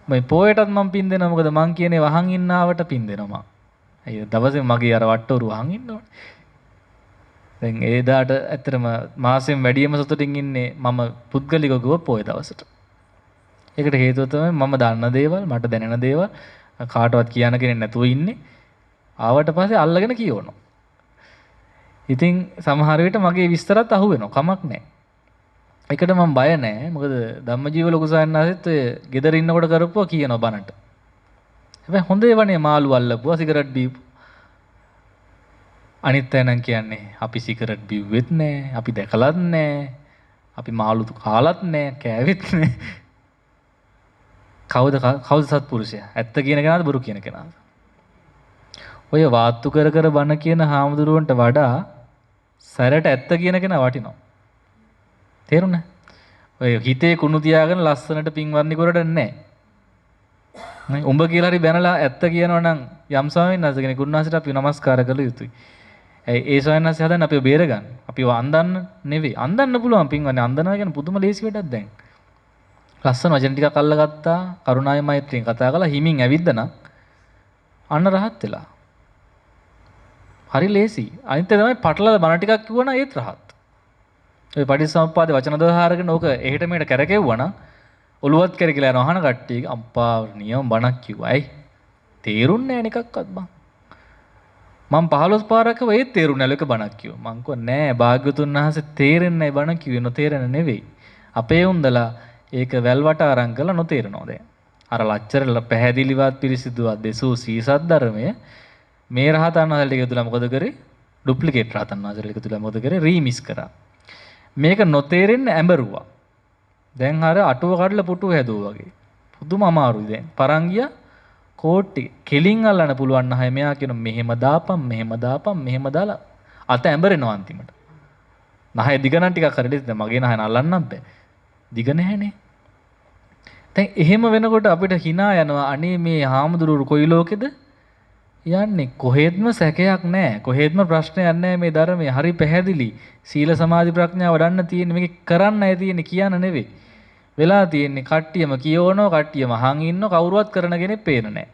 මේ පොයටත් මම පින් දෙනවා. මොකද මං කියන්නේ වහන් ඉන්නවට පින් දෙනවා මං. අයියෝ දවසේ මගේ අර වට්ටෝරු වහන් ඉන්න ඕනේ. දැන් ඒ දාට ඇත්තටම මාසෙන් වැඩියම සතුටින් ඉන්නේ මම පුද්ගලිකව ගිය පොය දවසට. ඒකට හේතුව තමයි මම දන්න දේවල්, මට දැනෙන දේවල් කාටවත් කියන්න කෙනෙක් නැතුව ඉන්නේ. ආවට පස්සේ අල්ලගෙන කියවනවා. ඉතින් සමහර විට මගේ විස්තරත් අහු වෙනවා. කමක් නැහැ. ඒකට මම බය නැහැ. මොකද ධම්මජීව ලොකු සයන්නාසෙත් ඔය ගෙදර ඉන්නකොට කරපුවා කියනවා බනට. හැබැයි හොඳ ඒවනේ මාළු අල්ලපුවා, සිගරට් බීපු. අනිත් අය නම් කියන්නේ අපි සිගරට් බිව්වෙත් නැහැ, අපි දැකලත් නැහැ, අපි මාළු කාලත් නැහැ, කෑවෙත් නැහැ. කවුද සත්පුරුෂයා? ඇත්ත කියන කෙනාද බොරු කියන කෙනාද? ඔය වාත්තු කර කර බන කියන හාමුදුරුවන්ට වඩා සැරට ඇත්ත කියන කෙනා වටිනවා. තේරුණා? ඔය හිතේ කුණු තියාගෙන ලස්සනට පින්වන්දි කරඩ නැහැ. නේ උඹ කියලා හරි බැනලා ඇත්ත කියනවා නම් යම් ස්වාමීන් වහන්සේ කෙනෙක් උන්වහන්සේට අපි නමස්කාර කළ යුතුයි. ඒ ස්වාමීන් වහන්සේ හදන්න අපිව බේරගන්න. අපිව අන්දන්න නෙවෙයි. අන්දන්න පුළුවන් පින්වන්නේ. අන්දනවා කියන්නේ පුදුම ලේසි වැඩක් දැන්. ලස්සන වචන ටිකක් අල්ලගත්තා, කරුණායි මෛත්‍රියෙන් කතා කළා, හිමින් ඇවිද්දනම් අන්න රහත් වෙලා. හරි ලේසි. අනිත් තමයි පටලලා බණ ටිකක් කිව්වනම් ඒත් රහත්. ඔය පටිච්චසමුප්පාදේ වචන දහාරගෙන ඕක එහෙට මෙහෙට කරකෙව්වනම් ඔලුවත් කරකිලා යන අහන කට්ටිය අම්පා නියම බණක් කිව්වා. ඇයි? තේරුන්නේ නැහැ නිකක්වත් බං. මම 15 පාරක් ඒත් තේරුන්නේ නැහැ ලක බණක් කිව්වා. මං කිව්වා නෑ භාග්‍යතුන් වහන්සේ තේරෙන්නේ නැහැ බණ කිව්වේ නොතේරෙන නෙවෙයි. අපේ උන්දලා ඒක වැල්වට අරන් කළා නොතේරෙනවා දැන්. අර ලච්චර පැහැදිලිවත් පිරිසිදුවත් දෙසූ සීසත් ධර්මයේ මේ රහතන් වහන්සේට එකතුලා මොකද කරේ? ඩුප්ලිකේට් රහතන් වහන්සේට එකතුලා මොකද කරේ? රීමික්ස් කරා. මේක නොතේරෙන්න ඇඹරුවා. දැන් අර අටුව කඩලා පුටුව හැදුවා වගේ. පුදුම අමාරුයි දැන්. පරන් ගියා කෝට්ටි කෙලින් අල්ලන්න පුළුවන් නැහැ. මෙයා කියන මෙහෙම දාපම් මෙහෙම දාපම් මෙහෙම දාලා අත ඇඹරෙනවා අන්තිමට. නැහැ දිග නම් ටිකක් හරියට දැන් මගේ නැහැ අල්ලන්නම් බෑ. දිග නැහැනේ. දැන් එහෙම වෙනකොට අපිට hina යනවා අනේ මේ හාමුදුරුවෝ කොයි ලෝකෙද යන්නේ කොහෙත්ම සැකයක් නැහැ. කොහෙත්ම ප්‍රශ්නයක් නැහැ මේ ධර්මයේ. හරි පැහැදිලි. සීල සමාධි ප්‍රඥා වඩන්න තියෙන්නේ මේක කරන්නයි තියෙන්නේ කියන නෙවෙයි. වෙලා තියෙන්නේ කට්ටියම කියවනවා කට්ටියම අහන් ඉන්නව කවුරුවත් කරන කෙනෙක් පේන නැහැ.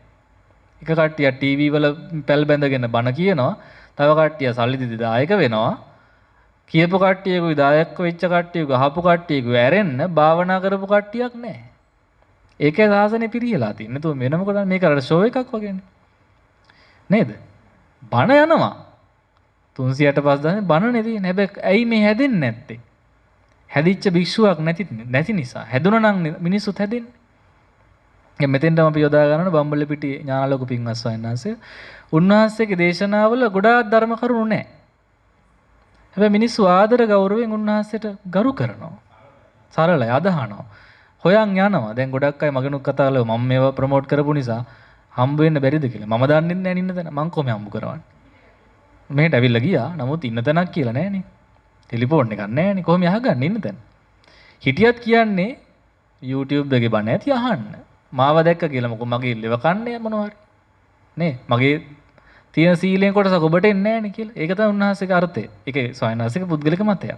එක කට්ටිය ටීවී වල පැල් බැඳගෙන බණ කියනවා. තව කට්ටිය සල්ලි දීලා දායක වෙනවා. කියපු කට්ටියකුයි දායක වෙච්ච කට්ටියකුයි අහපු කට්ටියකුයි ඇරෙන්න භාවනා කරපු කට්ටියක් නැහැ. ඒකේ සාසනේ පිරියලා තියෙන්නේ. නේද? වෙන මොකටද මේක අර ෂෝ එකක් වගේනේ. නේද? බණ යනවා. 385 බණනේ තියෙන්නේ. හැබැයි ඇයි මේ හැදෙන්නේ නැත්තේ? හැදිච්ච භික්ෂුවක් නැති නිසා. හැදුණා නම් මිනිස්සුත් හැදෙන්නේ. දැන් මෙතෙන්ටම අපි යොදා ගන්නවා බම්බලපිටියේ ඥානලෝක පින්වත් ස්වාමීන් වහන්සේ. උන්වහන්සේගේ දේශනාවල ගොඩාක් ධර්ම කරුණු නැහැ. හැබැයි මිනිස්සු ආදර ගෞරවයෙන් උන්වහන්සේට ගරු කරනවා. සරලයි අදහනවා. හොයන් යනවා. දැන් ගොඩක් අය මගෙනුත් කතා කළා මම මේවා ප්‍රොමෝට් කරපු නිසා හම්බ වෙන්න බැරිද කියලා. මම දන්නේ නැහැ ඉන්න තැන. මං කොහොම හම්බ කරවන්නේ? මෙහෙට ඇවිල්ලා ගියා. නමුත් ඉන්න තැනක් කියලා නැහනේ. ටෙලිෆෝන් එකක් නැහනේ. කොහොම අහගන්නේ ඉන්න තැන? හිටියත් කියන්නේ YouTube එකේ බණ ඇති අහන්න. මාව දැක්ක කියලා මොකද මගේ ලෙව කන්නේ මොනවා හරි. නේ? මගේ තියෙන සීලෙන් කොටසක් ඔබට එන්නේ නැහනේ කියලා. ඒක තමයි උන්වහන්සේගේ අර්ථය. ඒකේ ස්වයංනාසික පුද්ගලික මතයක්.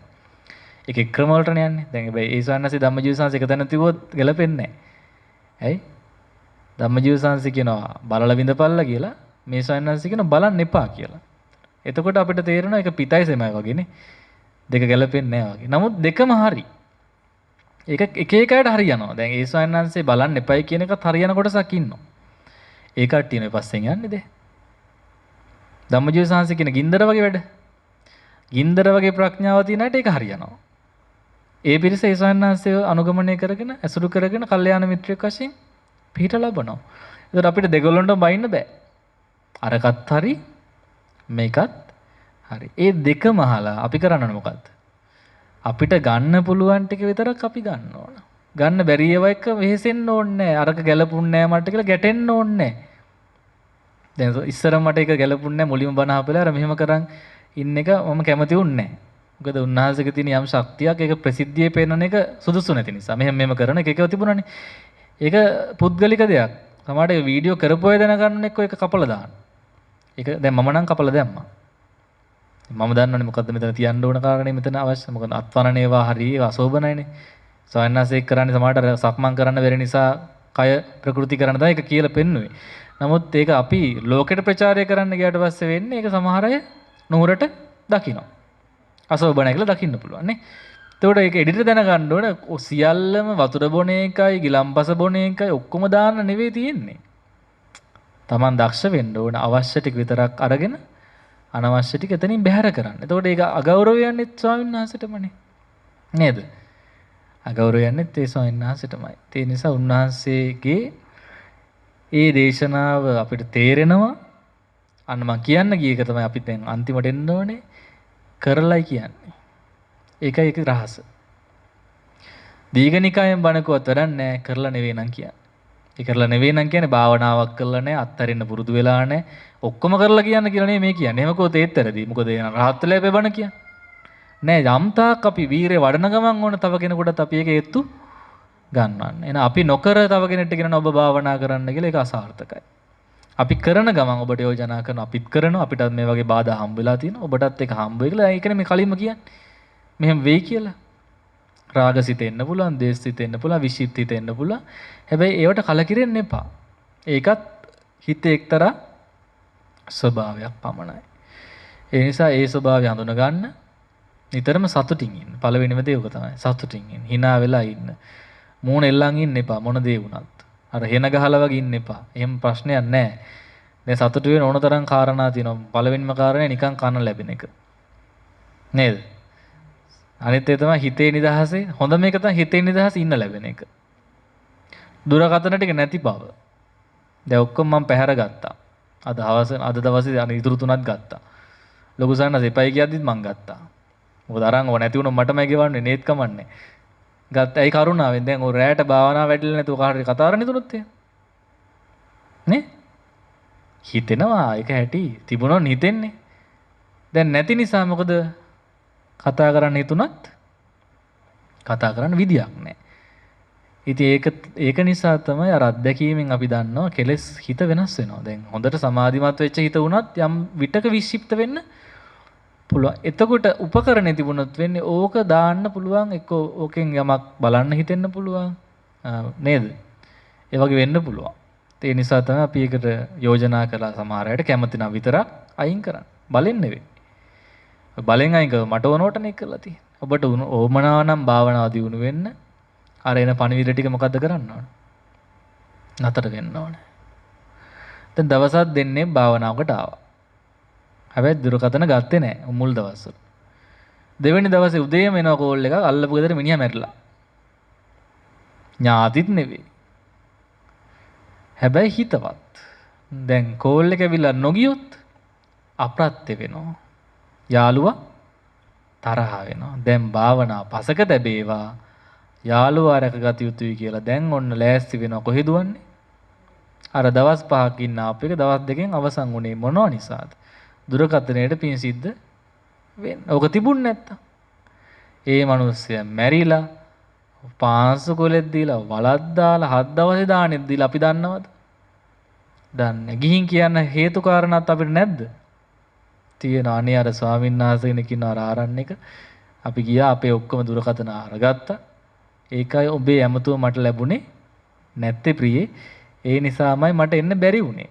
ඒකේ ක්‍රම වලටනේ යන්නේ. දැන් හැබැයි ඒ ස්වයංනාසික ධම්මජීව සංස එක තැන තිබුවොත් ගැලපෙන්නේ නැහැ. ඇයි? ධම්මජීව සංස කියනවා බලලා විඳපල්ලා කියලා. මේ ස්වයංනාසික කියනවා බලන්න එපා කියලා. එතකොට අපිට තේරෙනවා ඒක පිටයි සෙමයි වගේනේ. දෙක ගැලපෙන්නේ නැහැ වගේ. නමුත් දෙකම හරි. ඒක එක එකකට හරියනවා. දැන් ඒ ස්වයංනාංශේ බලන්න එපයි කියන එකත් හරියන කොටසක් ඉන්නවා. ඒ කට්ටියනේ පස්සෙන් යන්නේ දේ. ධම්මජීව සංස කියන ගින්දර වගේ වැඩ. ගින්දර වගේ ප්‍රඥාව තියෙන අයට ඒක හරියනවා. ඒ පිරිස ඒ ස්වයංනාංශය අනුගමනය කරගෙන ඇසුරු කරගෙන කල්යාණ මිත්‍රයෙක් වශයෙන් පිහිට ලබනවා. ඒකට අපිට දෙගොල්ලන්ටම බයින්න බෑ. අරකට හරි මේකත් හරි. ඒ දෙකම අහලා අපි කරන්නේ මොකද්ද? අපිට ගන්න පුළුවන් ටික විතරක් අපි ගන්න ඕන. ගන්න බැරි ඒවා එක වෙහෙසෙන්න ඕනේ නැහැ. අරක ගැලපුන්නේ නැහැ මට කියලා ගැටෙන්න ඕනේ නැහැ. දැන් ඉස්සර මට ඒක ගැලපුන්නේ නැහැ මුලින්ම බණ අහපලා අර මෙහෙම කරන් ඉන්න එක මම කැමති වුන්නේ නැහැ. මොකද උන්වහන්සේගේ තියෙන යම් ශක්තියක් ඒක ප්‍රසිද්ධියේ පෙන්වන එක සුදුසු නැති නිසා. මෙහෙම කරන එකව තිබුණානේ. ඒක පුද්ගලික දෙයක්. සමහරට වීඩියෝ කරපු අය දැනගන්න එක්ක ඒක කපලා දාන්න. ඒක දැන් මම නම් කපලා දැම්මා. මම දන්නවනේ මොකද්ද මෙතන තියන්න ඕන කාරණේ මෙතන අවශ්‍ය. මොකද අත්වනනේවා හරි ඒක අශෝභනයිනේ. සවන්නාසෙක් කරන්නේ සමහරට සක්මන් කරන්න බැරි නිසා කය ප්‍රകൃති කරන දා ඒක කියලා පෙන්නුවේ. නමුත් ඒක අපි ලෝකෙට ප්‍රචාරය කරන්න ගියාට පස්සේ වෙන්නේ ඒක සමහර අය නුහුරට දකිනවා. අශෝභනයි කියලා දකින්න පුළුවන් නේ. එතකොට ඒක එඩිටර් දැනගන්න ඕන සියල්ලම වතුර බොන එකයි ගිලම්පස බොන එකයි ඔක්කොම දාන්න නෙවෙයි තියෙන්නේ. Taman දක්ෂ වෙන්න ඕන අවශ්‍ය ටික විතරක් අරගෙන අනවශ්‍ය ටික එතනින් බැහැර කරන්න. එතකොට ඒක අගෞරවයන්නේ ස්වාමීන් වහන්සේටමනේ. නේද? අගෞරවයන්නේ ඒ ස්වාමීන් වහන්සේටමයි. ඒ නිසා උන්වහන්සේගේ ඒ දේශනාව අපිට තේරෙනවා. අන්න මම කියන්න ගිය එක තමයි අපි දැන් අන්තිමට එන්න ඕනේ. කරලයි කියන්නේ. ඒකයි ඒක රහස. දීඝනිකායෙන් බණකුවත් වැඩක් නැහැ කරලා නෙවෙයි නම් කියන්නේ. ඒ කරලා නෙවෙයි නම් කියන්නේ භාවනාවක් කරලා නැහැ අත්තරින්න පුරුදු වෙලා නැහැ. ඔක්කොම කරලා කියන්න කියලා නෙමෙයි මේ කියන්නේ. එහෙම කොහොත ඒත් ඇරදී. මොකද ඒ රහත් වෙලා බණ කියන්නේ. නෑ යම්තාක් අපි වීරය වඩන ගමන් ඕන තව කෙනෙකුටත් අපි ඒක ඒත්තු ගන්නවන්න. එහෙනම් අපි නොකර තව කෙනෙක්ට කියනවා ඔබ භාවනා කරන්න කියලා ඒක අසාර්ථකයි. අපි කරන ගමන් ඔබට යෝජනා කරන අපිත් කරනවා අපිටත් මේ වගේ බාධා හම්බ වෙලා තියෙනවා ඔබටත් ඒක හම්බ වෙයි කියලා ඒකනේ මේ කලින්ම කියන්නේ. මෙහෙම වෙයි කියලා. රාගසිත එන්න පුළුවන්, දේශසිත එන්න පුළුවන්, විශිප්තිත එන්න පුළුවන්. හැබැයි ඒවට කලකිරෙන්න එපා. ඒකත් හිතේ එක්තරා ස්වභාවයක් පමණයි. ඒ නිසා ඒ ස්වභාවය හඳුන ගන්න නිතරම සතුටින් ඉන්න. පළවෙනිම දේ ඔක තමයි. සතුටින් ඉන්න. hina වෙලා ඉන්න. මූණ එල්ලන් ඉන්න එපා මොන දේ වුණත්. අර හෙන ගහලා වගේ ඉන්න එපා. එහෙම ප්‍රශ්නයක් නැහැ. දැන් සතුටු වෙන ඕන තරම් කාරණා තියෙනවා. පළවෙනිම කාරණේ නිකන් කන ලැබෙන එක. නේද? අනිත් ඒ තමයි හිතේ නිදහසේ හොඳ මේක තමයි හිතේ නිදහස ඉන්න ලැබෙන එක. දුරකථන ටික නැති බව. දැන් ඔක්කොම මම පැහැර ගත්තා. අද දවසේ අර ඉතුරු තුනක් ගත්තා. ලොකු සන්නස එපයි කියද්දිත් මං ගත්තා. මොකද අරන් ඕන නැති වුණොත් මටමයි ගෙවන්නේ නේත් කමන්නේ. ගත්තා ඒ කරුණාවෙන් දැන් ඔය රැයට භාවනා වැඩිලා නැතුව කාට හරි කතා කරන්න හිතුනොත් එහෙම. නේ? හිතෙනවා ඒක ඇති. තිබුණොත් හිතෙන්නේ. දැන් නැති නිසා මොකද කතා කරන්න හිතුණත් කතා කරන්න විදියක් නැහැ. ඉතින් ඒක නිසා තමයි අර අත්දැකීමෙන් අපි දන්නවා කෙලෙස් හිත වෙනස් වෙනවා. දැන් හොඳට සමාධිමත් වෙච්ච හිත වුණත් යම් විටක වික්ෂිප්ත වෙන්න පුළුවන්. එතකොට උපකරණේ තිබුණොත් වෙන්නේ ඕක දාන්න පුළුවන් එක්ක ඕකෙන් යමක් බලන්න හිතෙන්න පුළුවන්. නේද? ඒ වගේ වෙන්න පුළුවන්. ඒ නිසා තමයි අපි ඒකට යෝජනා කළා සමහර අයට කැමති නම් විතරක් අයින් කරන්න. බලෙන් නෙවෙයි. බලෙන් අයින් කව මට ඕනෝටනේ කළා තියෙන්නේ. ඔබට ඕමනාව නම් භාවනාව දියුණු වෙන්න අර එන පණිවිඩ ටික මොකද්ද කරන්න ඕන? නතර වෙන්න ඕනේ. දැන් දවසක් දෙන්නේ භාවනාවකට ආවා. හැබැයි දුරකථන ගත්තේ නැහැ මුල් දවස්වල. දෙවෙනි දවසේ උදේම එනවා කෝල් එකක් අල්ලපු ගෙදර මිනිහා මැරිලා. ඥාතිත් නෙවෙයි. හැබැයි හිතවත්. දැන් කෝල් එක ඇවිල්ලා නොගියොත් අප්‍රත්‍ය වෙනවා. යාළුවා තරහ වෙනවා. දැන් භාවනා පසක තැබේවා. යාළුවා රැකගත යුතුයි කියලා දැන් ඔන්න ලෑස්ති වෙනවා කොහෙද වන්නේ? අර දවස් 5ක් ඉන්න අපේක දවස් දෙකෙන් අවසන් වුණේ මොනවා නිසාද? දුරකථනයේට පින් සිද්ධ වෙන්න. ඕක තිබුණ නැත්තම් ඒ මිනිස්සයා මැරිලා පාංශු කොලෙත් දීලා වලක් දාලා 7 දවසේ දානෙත් දීලා අපි දන්නවද? දන්නේ. ගිහින් කියන්න හේතු කාරණාත් අපිට නැද්ද? තියෙනවා. අනේ අර ස්වාමීන් වහන්සේ කෙනෙක් ඉන්නවා ආරණ්‍යක. අපි ගියා අපේ ඔක්කොම දුරකථන අරගත්තා. ඒකයි ඔබේ ඇමතුම මට ලැබුණේ නැත්තේ ප්‍රියේ. ඒ නිසාමයි මට එන්න බැරි වුණේ.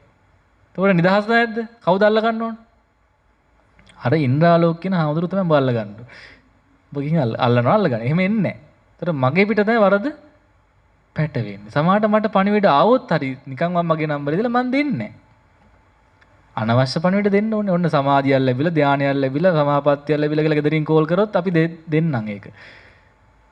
ඒතකොට නිදහස් නැද්ද? කවුද අල්ල ගන්න ඕන? අර ඉන්ද්‍රාලෝක කියන හාමුදුරුවෝ තමයි බල්ල ගන්න. ඔබ ගිහින් අල්ලනවා අල්ල ගන්න. එහෙම එන්නේ නැහැ. ඒතර මගේ පිට තමයි වරද පැටවෙන්නේ. සමහරට මට පණිවිඩ ආවොත් හරි නිකන් මම මගේ නම්බරේ දීලා මන් දෙන්නේ නැහැ. අනවශ්‍ය පණිවිඩ දෙන්න ඕනේ. ඔන්න සමාධියක් ලැබිලා, ධානයක් ලැබිලා, සමාපත්තියක් ලැබිලා කියලා ගෙදරින් කෝල් කරොත් අපි දෙන්නම් ඒක.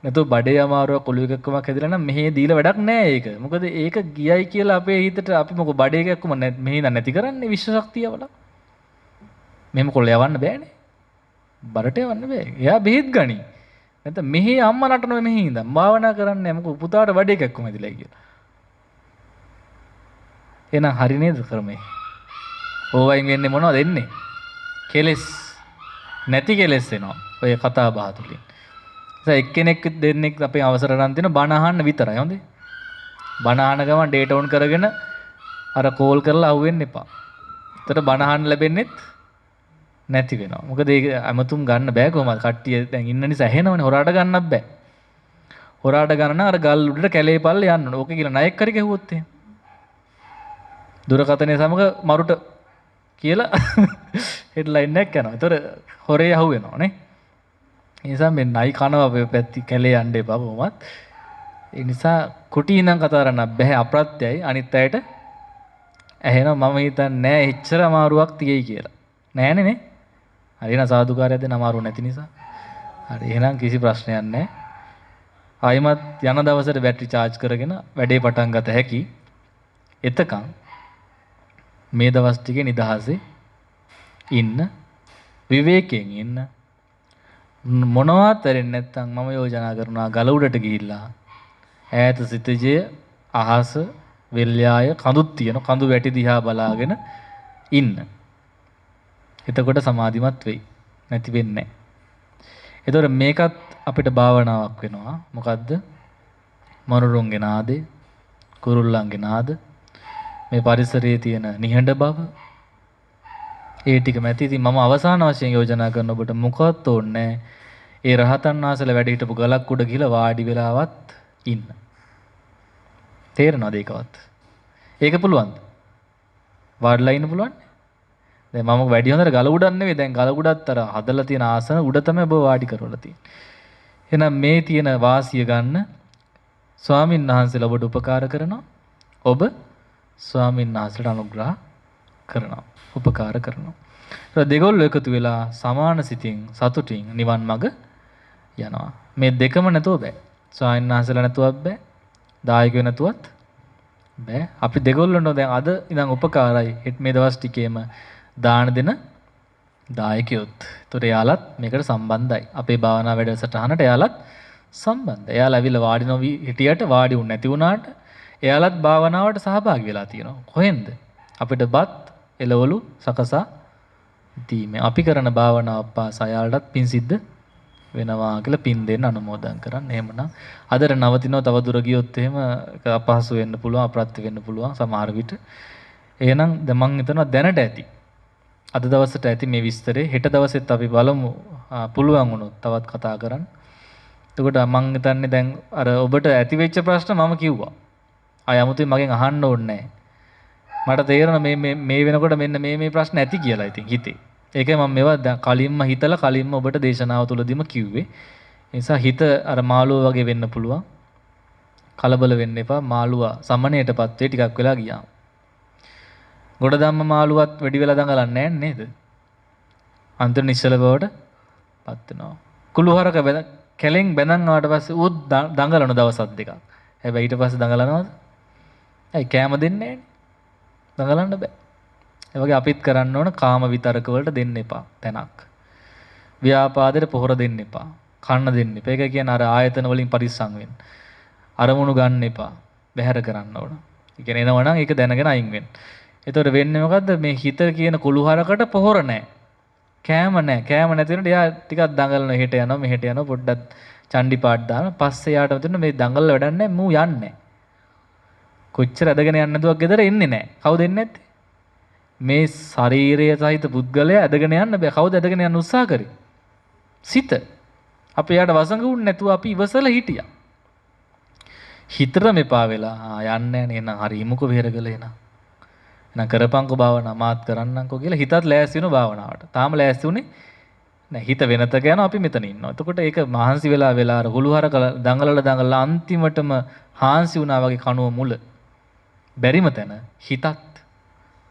නැතෝ බඩේ අමාරුවක් ඔළුව එකක්කමක් හැදිලා නම් මෙහෙ දීලා වැඩක් නැහැ ඒක. මොකද ඒක ගියයි කියලා අපේ හිතට අපි මොකද බඩේ එකක්කම මෙහෙ නැති කරන්නේ විශ්ව ශක්තිය වල. මෙහෙම කොල්ල යවන්න බෑනේ. බඩට යවන්න බෑ. එයා බෙහෙත් ගනි. නැත්නම් මෙහෙ අම්මා නටනවා මෙහෙ ඉඳන් භාවනා කරන්නේ මොකද පුතාට බඩේ එකක්කම හැදිලා කියලා. එහෙනම් හරි නේද ක්‍රමේ? ඕවයින් වෙන්නේ මොනවද එන්නේ? කෙලස්. නැති කෙලෙස් එනවා. ඔය කතා බහ තුලින්. ඒ එක්කෙනෙක් දෙන්නෙක් අපේ අවසර ගන්න තියෙන බණ අහන්න විතරයි. හොඳේ. බණ අහන ගමන් ඩේටා ඔන් කරගෙන අර කෝල් කරලා අහුවෙන්න එපා. ඒතර බණ අහන්න ලැබෙන්නේත් නැති වෙනවා. මොකද ඒක අමතුම් ගන්න බෑ කොහමද? කට්ටිය දැන් ඉන්න නිසා ඇහෙනවනේ. හොරාට ගන්නත් බෑ. හොරාට ගන්න නම් අර ගල් උඩට කැලේ පල්ලේ යන්න ඕන. ඕකේ කියලා ණයෙක් හරි ගැහුවොත් එහෙම. දුරකථනයේ සමග මරුට කියලා හෙඩ්ලයින් එකක් යනවා. ඒතර හොරේ අහුවෙනවා නේ. ඒ නිසා මේ නයි කනවා අපේ පැත්ති කැලේ යන්න එපා කොහොමත්. ඒ නිසා කුටි ඉඳන් කතා කරන්න බෑ අප්‍රත්‍යයි අනිත් අයට ඇහෙනවා මම හිතන්නේ නෑ එච්චර අමාරුවක් තියෙයි කියලා. නෑනේ නේ. හරි නා සාදුකාරයක් දෙන්න අමාරු නැති නිසා. හරි එහෙනම් කිසි ප්‍රශ්නයක් නෑ. ආයිමත් යන දවසට බැටරි charge කරගෙන වැඩේ පටන් ගත හැකි. එතකන් මේ දවස් ටිකේ නිදහසේ ඉන්න විවේකයෙන් ඉන්න මොනවත් වෙන්නේ නැත්නම් මම යෝජනා කරනවා ගල උඩට ගිහිල්ලා ඈත සිතජය අහස වෙල්යාය කඳුත් තියෙන කඳු වැටි දිහා බලාගෙන ඉන්න. එතකොට සමාධිමත් වෙයි. නැති වෙන්නේ නැහැ. ඒතකොට මේකත් අපිට භාවනාවක් වෙනවා. මොකද්ද? මනුරුන්ගේ නාදේ, කුරුල්ලන්ගේ නාද, මේ පරිසරයේ තියෙන නිහඬ බව. ඒ ටික මැති ඉතින් මම අවසාන වශයෙන් යෝජනා කරන ඔබට මොකවත් ඕනේ ඒ රහතන් වහන්සේලා වැඩ හිටපු ගලක් උඩ ගිහලා වාඩි වෙලාවත් ඉන්න. තේරෙනවද ඒකවත්? ඒක පුළුවන්ද? වාඩිලා ඉන්න පුළුවන්? දැන් මම වැඩි හොඳට ගල උඩක් නෙවෙයි දැන් ගල උඩත් අර හදලා තියෙන ආසන උඩ තමයි ඔබ වාඩි කරවලා තියෙන්නේ. එහෙනම් මේ තියෙන වාසිය ගන්න ස්වාමින් වහන්සේලා ඔබට උපකාර කරනවා. ඔබ ස්වාමින් වහන්සේට අනුග්‍රහ කරනවා. උපකාර කරනවා. ඒක දෙගොල්ලෝ එකතු වෙලා සමාන සිතින් සතුටින් නිවන් මඟ යනවා. මේ දෙකම නැතුව බෑ. ස්වාමීන් වහන්සේලා නැතුවත් බෑ. දායකයෝ නැතුවත් බෑ. අපි දෙගොල්ලොන්ට දැන් අද ඉඳන් උපකාරයි. මේ දවස් ටිකේම දාන දෙන දායකයොත්. ඒතොර එයාලත් මේකට සම්බන්ධයි. අපේ භාවනා වැඩසටහනට එයාලත් සම්බන්ධයි. එයාලා ඇවිල්ලා වාඩි නොවි හිටියට වාඩි වුණ නැති වුණාට එයාලත් භාවනාවට සහභාගී වෙලා තියෙනවා. කොහෙන්ද? අපිට බත් එළවලු සකසා දීමේ අපි කරන භාවනාව පාසා යාලටත් පින් සිද්ධ වෙනවා කියලා පින් දෙන්න අනුමෝදන් කරන්න. එහෙමනම් අදට නවතිනවා තව දුර ගියොත් එහෙම අපහසු වෙන්න පුළුවන් අප්‍රත්‍ය වෙන්න පුළුවන් සමහර විට. එහෙනම් දැන් මම හිතනවා දැනට ඇති. අද දවසට ඇති මේ විස්තරේ හෙට දවසෙත් අපි බලමු පුළුවන් වුණොත් තවත් කතා කරන්න. එතකොට මම හිතන්නේ දැන් අර ඔබට ඇති වෙච්ච ප්‍රශ්න මම කිව්වා. ආය 아무තේ මගෙන් අහන්න ඕනේ නැහැ. මට තේරෙනවා මේ වෙනකොට මෙන්න මේ ප්‍රශ්න ඇති කියලා ඉතින් හිතේ. ඒකයි මම මේවා දැන් කලින්ම හිතලා කලින්ම ඔබට දේශනාව තුළදීම කිව්වේ. ඒ නිසා හිත අර මාළුවා වගේ වෙන්න පුළුවන්. කලබල වෙන්න එපා. මාළුවා සමනයටපත් වෙයි ටිකක් වෙලා ගියාම. ගොඩ ධම්ම මාළුවත් වැඩි වෙලා දඟලන්නේ නැහැ නේද? අන්තර නිශ්චල බවට පත් වෙනවා. කුළුහරක කැලෙන් බැඳන් ආවට පස්සේ ඌ දඟලන දවසක් දෙකක්. හැබැයි ඊට පස්සේ දඟලනවද? ඇයි කෑම දෙන්නේ නැහැනේ. දඟලන්න බෑ. ඒ වගේ අපිත් කරන්න ඕන කාම විතරක වලට දෙන්න එපා තැනක්. ව්‍යාපාදයට පොහොර දෙන්න එපා. කන්න දෙන්න එපා. ඒක කියන්නේ අර ආයතන වලින් පරිස්සම් වෙන්න. අරමුණු ගන්න එපා. බැහැර කරන්න ඕන. ඒ කියන්නේ එනවනම් ඒක දැනගෙන අයින් වෙන්න. එතකොට වෙන්නේ මොකද්ද? මේ හිත කියන කුළුහරකට පොහොර නැහැ. කෑම නැහැ. කෑම නැති වෙනකොට එයා ටිකක් දඟලන හෙට යනවා මෙහෙට යනවා පොඩ්ඩක් චණ්ඩි පාට දාන පස්සේ යාට මෙතන මේ දඟල වැඩක් නැහැ මූ යන්නේ. කොච්චර ඇදගෙන යන්න දුවක් ගෙදර එන්නේ නැහැ. කවුද එන්නේ නැත්තේ? මේ ශරීරය සහිත පුද්ගලයා ඇදගෙන යන්න බෑ. කවුද ඇදගෙන යන්න උත්සාහ කරේ? සිත. අපි යාට වසඟුන්නේ නැතුව අපි ඉවසලා හිටියා. හිතර මෙපා වෙලා යන්නේ නැහැ නේද? හරි ඉමුකෝ වෙහෙරගල එන. එහෙනම් කරපංකෝ භාවනා මාත් කරන්නම්කෝ කියලා හිතත් ලෑස්ති වෙන භාවනාවට. තාම ලෑස්ති උනේ නැහැ. හිත වෙනතක යනවා අපි මෙතන ඉන්නවා. එතකොට ඒක මහන්සි වෙලා අර හුළුහරක දඟලලා අන්තිමටම හාන්සි වුණා වගේ කනුව මුල. බැරිම තැන හිතත්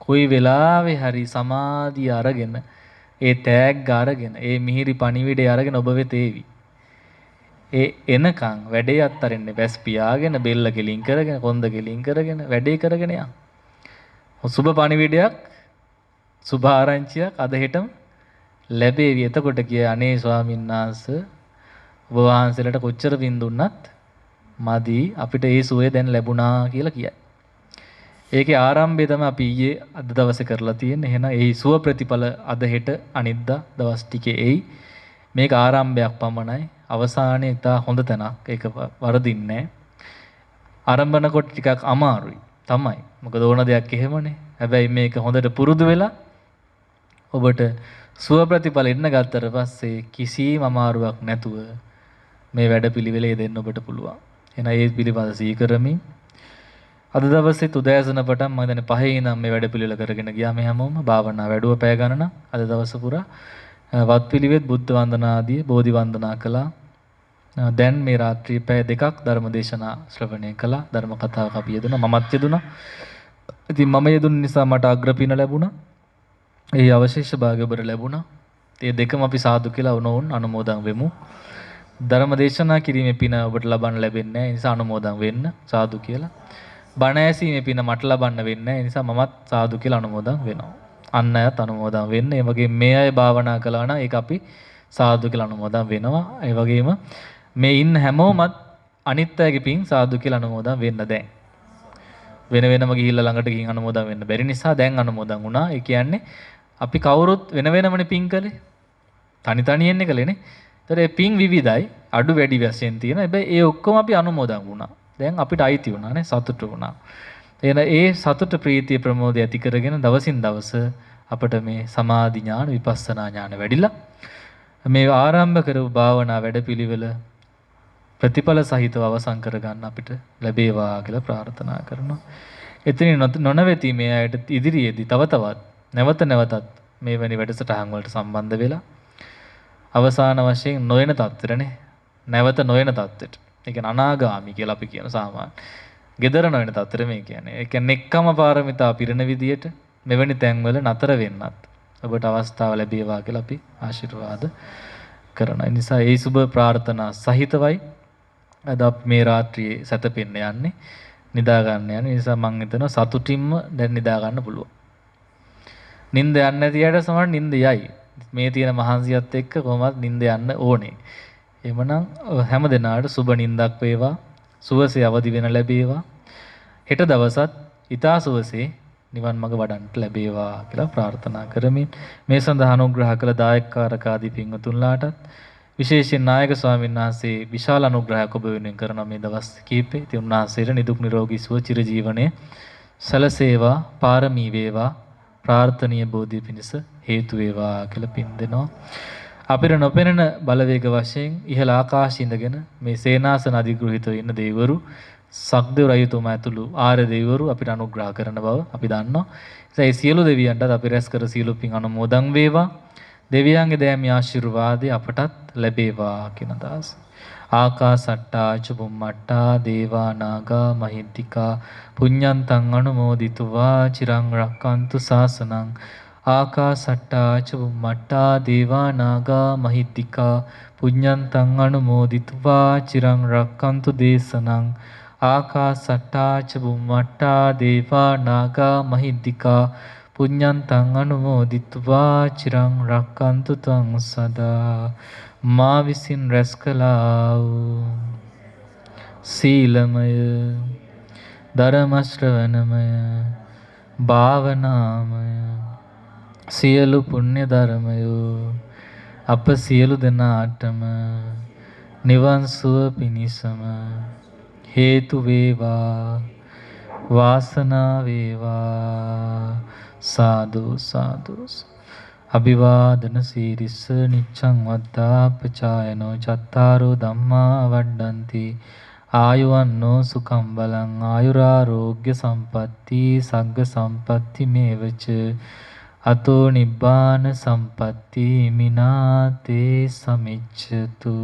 කොයි වෙලාවෙ හරි සමාධිය අරගෙන ඒ තෑග්ග අරගෙන ඒ මිහිරි පණිවිඩය අරගෙන ඔබ වෙත ඒවි. ඒ එනකන් වැඩේ අත්තරින්නේ වැස් පියාගෙන බෙල්ල කෙලින් කරගෙන කොන්ද කෙලින් කරගෙන වැඩේ කරගෙන යන්න. සුබ පණිවිඩයක් සුබ ආරංචියක් අද හෙටම ලැබේවි. එතකොට කිය අනේ ස්වාමීන් වහන්සේ ඔබ වහන්සේලාට කොච්චර පින් දුන්නත් මදි අපිට ඒ සුවය දැන් ලැබුණා කියලා කියයි. ඒකේ ආරම්භය තමයි අපි ඊයේ අද දවසේ කරලා තියෙන්නේ. එහෙනම් ඒ සුව ප්‍රතිඵල අද හෙට අනිද්දා දවස් ටිකේ එයි. මේක ආරම්භයක් පමණයි. අවසානයේ ඉතා හොඳ තැනක්. ඒක වරදින්නේ ආරම්භනකොට ටිකක් අමාරුයි තමයි. මොකද ඕන දෙයක් එහෙමනේ. හැබැයි මේක හොඳට පුරුදු වෙලා ඔබට සුව ප්‍රතිඵල ඉන්න ගත්තට පස්සේ කිසිම අමාරුවක් නැතුව මේ වැඩපිළිවෙලේ දෙන්න ඔබට පුළුවන්. එහෙනම් ඒ පිළිබඳ සීකරමින් අද දවසේ උදෑසන පටන් මම දැන් 5 ඉඳන් මේ වැඩපිළිවෙල කරගෙන ගියා මේ හැමෝම භාවනා වැඩුව පැය ගණන අද දවස පුරා වත්පිළිවෙත් බුද්ධ වන්දනා ආදී බෝධි වන්දනා කළා. දැන් මේ රාත්‍රී පැය දෙකක් ධර්ම දේශනා ශ්‍රවණය කළා. ධර්ම කතාවක අපි යෙදුණා. මමත් යෙදුණා. ඉතින් මම යෙදුණ නිසා මට අග්‍රපින ලැබුණා. ඒ අවශේෂ භාගය ඔබට ලැබුණා. ඒ දෙකම අපි සාදු කියලා වුණොන් අනුමෝදන් වෙමු. ධර්ම දේශනා කිරීමේ පින ඔබට ලබන්න ලැබෙන්නේ නැහැ. ඒ නිසා අනුමෝදන් වෙන්න සාදු කියලා. බණ ඇසීමේ පින මට ලබන්න වෙන්නේ නැහැ. ඒ නිසා මමත් සාදු කියලා අනුමෝදන් වෙනවා. අන් අයත් අනුමෝදන් වෙන්න. ඒ වගේම මේ අය භාවනා කළා නම් ඒක අපි සාදු කියලා අනුමෝදන් වෙනවා. ඒ වගේම මේ ඉන්න හැමෝමත් අනිත් අයගේ පින් සාදු කියලා අනුමෝදන් වෙන්න දැන්. වෙන වෙනම ගිහිල්ලා ළඟට ගිහින් අනුමෝදන් වෙන්න බැරි නිසා දැන් අනුමෝදන් වුණා. ඒ කියන්නේ අපි කවුරුත් වෙන වෙනමනේ පින් කළේ. තනි තනියෙන්නේ කළේනේ. ඒතර ඒ පින් විවිධයි. අඩු වැඩි වශයෙන් තියෙනවා. හැබැයි ඒ ඔක්කොම අපි අනුමෝදන් වුණා. දැන් අපිට අයිති වුණා නේ සතුටු වුණා. එහෙනම් ඒ සතුට ප්‍රීතිය ප්‍රමෝදය ඇති කරගෙන දවසින් දවස අපිට මේ සමාධි ඥාන විපස්සනා ඥාන වැඩිලා මේ ආරම්භ කරපු භාවනා වැඩපිළිවෙල ප්‍රතිඵල සහිතව අවසන් කරගන්න අපිට ලැබේවා කියලා ප්‍රාර්ථනා කරනවා. එතනින් නොනවති මේ අයට ඉදිරියේදී තව තවත් නැවතත් මේ වැනි වැඩසටහන් වලට සම්බන්ධ වෙලා අවසාන වශයෙන් නොයන තත්ත්වෙරනේ නැවත නොයන තත්ත්වෙට. ඒ කියන්නේ අනාගාමි කියලා අපි කියන සාමාන්‍ය. gedara නොයන තත්ත්වෙර මේ කියන්නේ. ඒ කියන්නේ එක්කම පාරමිතා පිරෙන විදියට මෙවැනි තැන්වල නතර වෙන්නත් ඔබට අවස්ථාව ලැබේවා කියලා අපි ආශිර්වාද කරනවා. ඒ නිසා ඒ සුබ ප්‍රාර්ථනා සහිතවයි අද අපි මේ රාත්‍රියේ සැතපෙන්න යන්නේ නිදා ගන්න යන්නේ. ඒ නිසා මම හිතනවා සතුටින්ම දැන් නිදා ගන්න පුළුවන්. නිින්ද යන්නේ නැති අයට සමහර නිින්ද යයි. මේ තියෙන මහන්සියත් එක්ක කොහොමවත් නිින්ද යන්න ඕනේ. එhmenan හැම දිනාට සුබ නිින්දක් වේවා. සුවසේ අවදි වෙන ලැබේවා. හෙට දවසත් ඊතා සුවසේ නිවන් මඟ වඩන්නට ලැබේවා කියලා ප්‍රාර්ථනා කරමින් මේ සඳහා අනුග්‍රහ කළ දායකකාරක ආදී පින්වතුන්ලාටත් විශේෂයෙන් නායක ස්වාමීන් වහන්සේ විශාල අනුග්‍රහයක් ඔබ වෙනුවෙන් කරන මේ දවස් කිහිපේ ඉතින් උන්වහන්සේට නිදුක් නිරෝගී සුව චිරජීවනයේ සැලසේවා පාරමී වේවා ප්‍රාර්ථනීය බෝධිය පිණිස හේතු වේවා කියලා පින් දෙනවා. අපිට නොපෙනෙන බලවේග වශයෙන් ඉහළ ආකාශයේ ඉඳගෙන මේ සේනාසන අධිග්‍රහිතව ඉන්න දෙවිවරු සක්දේව රජතුමා ඇතුළු ආර්ය දෙවිවරු අපිට අනුග්‍රහ කරන බව අපි දන්නවා. ඒ සියලු දෙවියන්ටත් අපි රැස් කර සියලු පින් අනුමෝදන් වේවා. දෙවියන්ගේ දෑමි ආශිර්වාදය අපටත් ලැබේවා කියන අදහස. ආකාසට්ටා චුම්මට්ටා දේවා නාග මහිද්దికා පුඤ්ඤන්තං අනුමෝදිත्वा චිරං රක්칸තු ශාසනං. ආකාසට්ටා චුම්මට්ටා දේවා නාග මහිද්దికා පුඤ්ඤන්තං අනුමෝදිත्वा චිරං රක්칸තු දේශනං. ආකාසට්ටා චුම්මට්ටා දේවා නාග මහිද්దికා පුඤ්ඤන්තං අනුමෝදිත्वा චිරං රක්칸තු ත්වං සදා. මා විසින් රැස් කළා වූ සීලමය ධර්ම ශ්‍රවණමය භාවනාමය සියලු පුණ්‍ය ධර්මයෝ අප සියලු දෙනාටම නිවන් සුව පිණිසම හේතු වේවා වාසනාව වේවා. සාදු සාදු. අභිවාදන සීරිස නිච්ඡං වද්දා පචායනෝ චත්තාරෝ ධම්මා වඩ්ඩಂತಿ ආයුවන්නෝ සුඛං බලං ආයුරාෝග්‍ය සම්පatti සග්ග සම්පatti මේවච අතෝ නිබ්බාන සම්පatti මිනාතේ සමිච්ඡතු.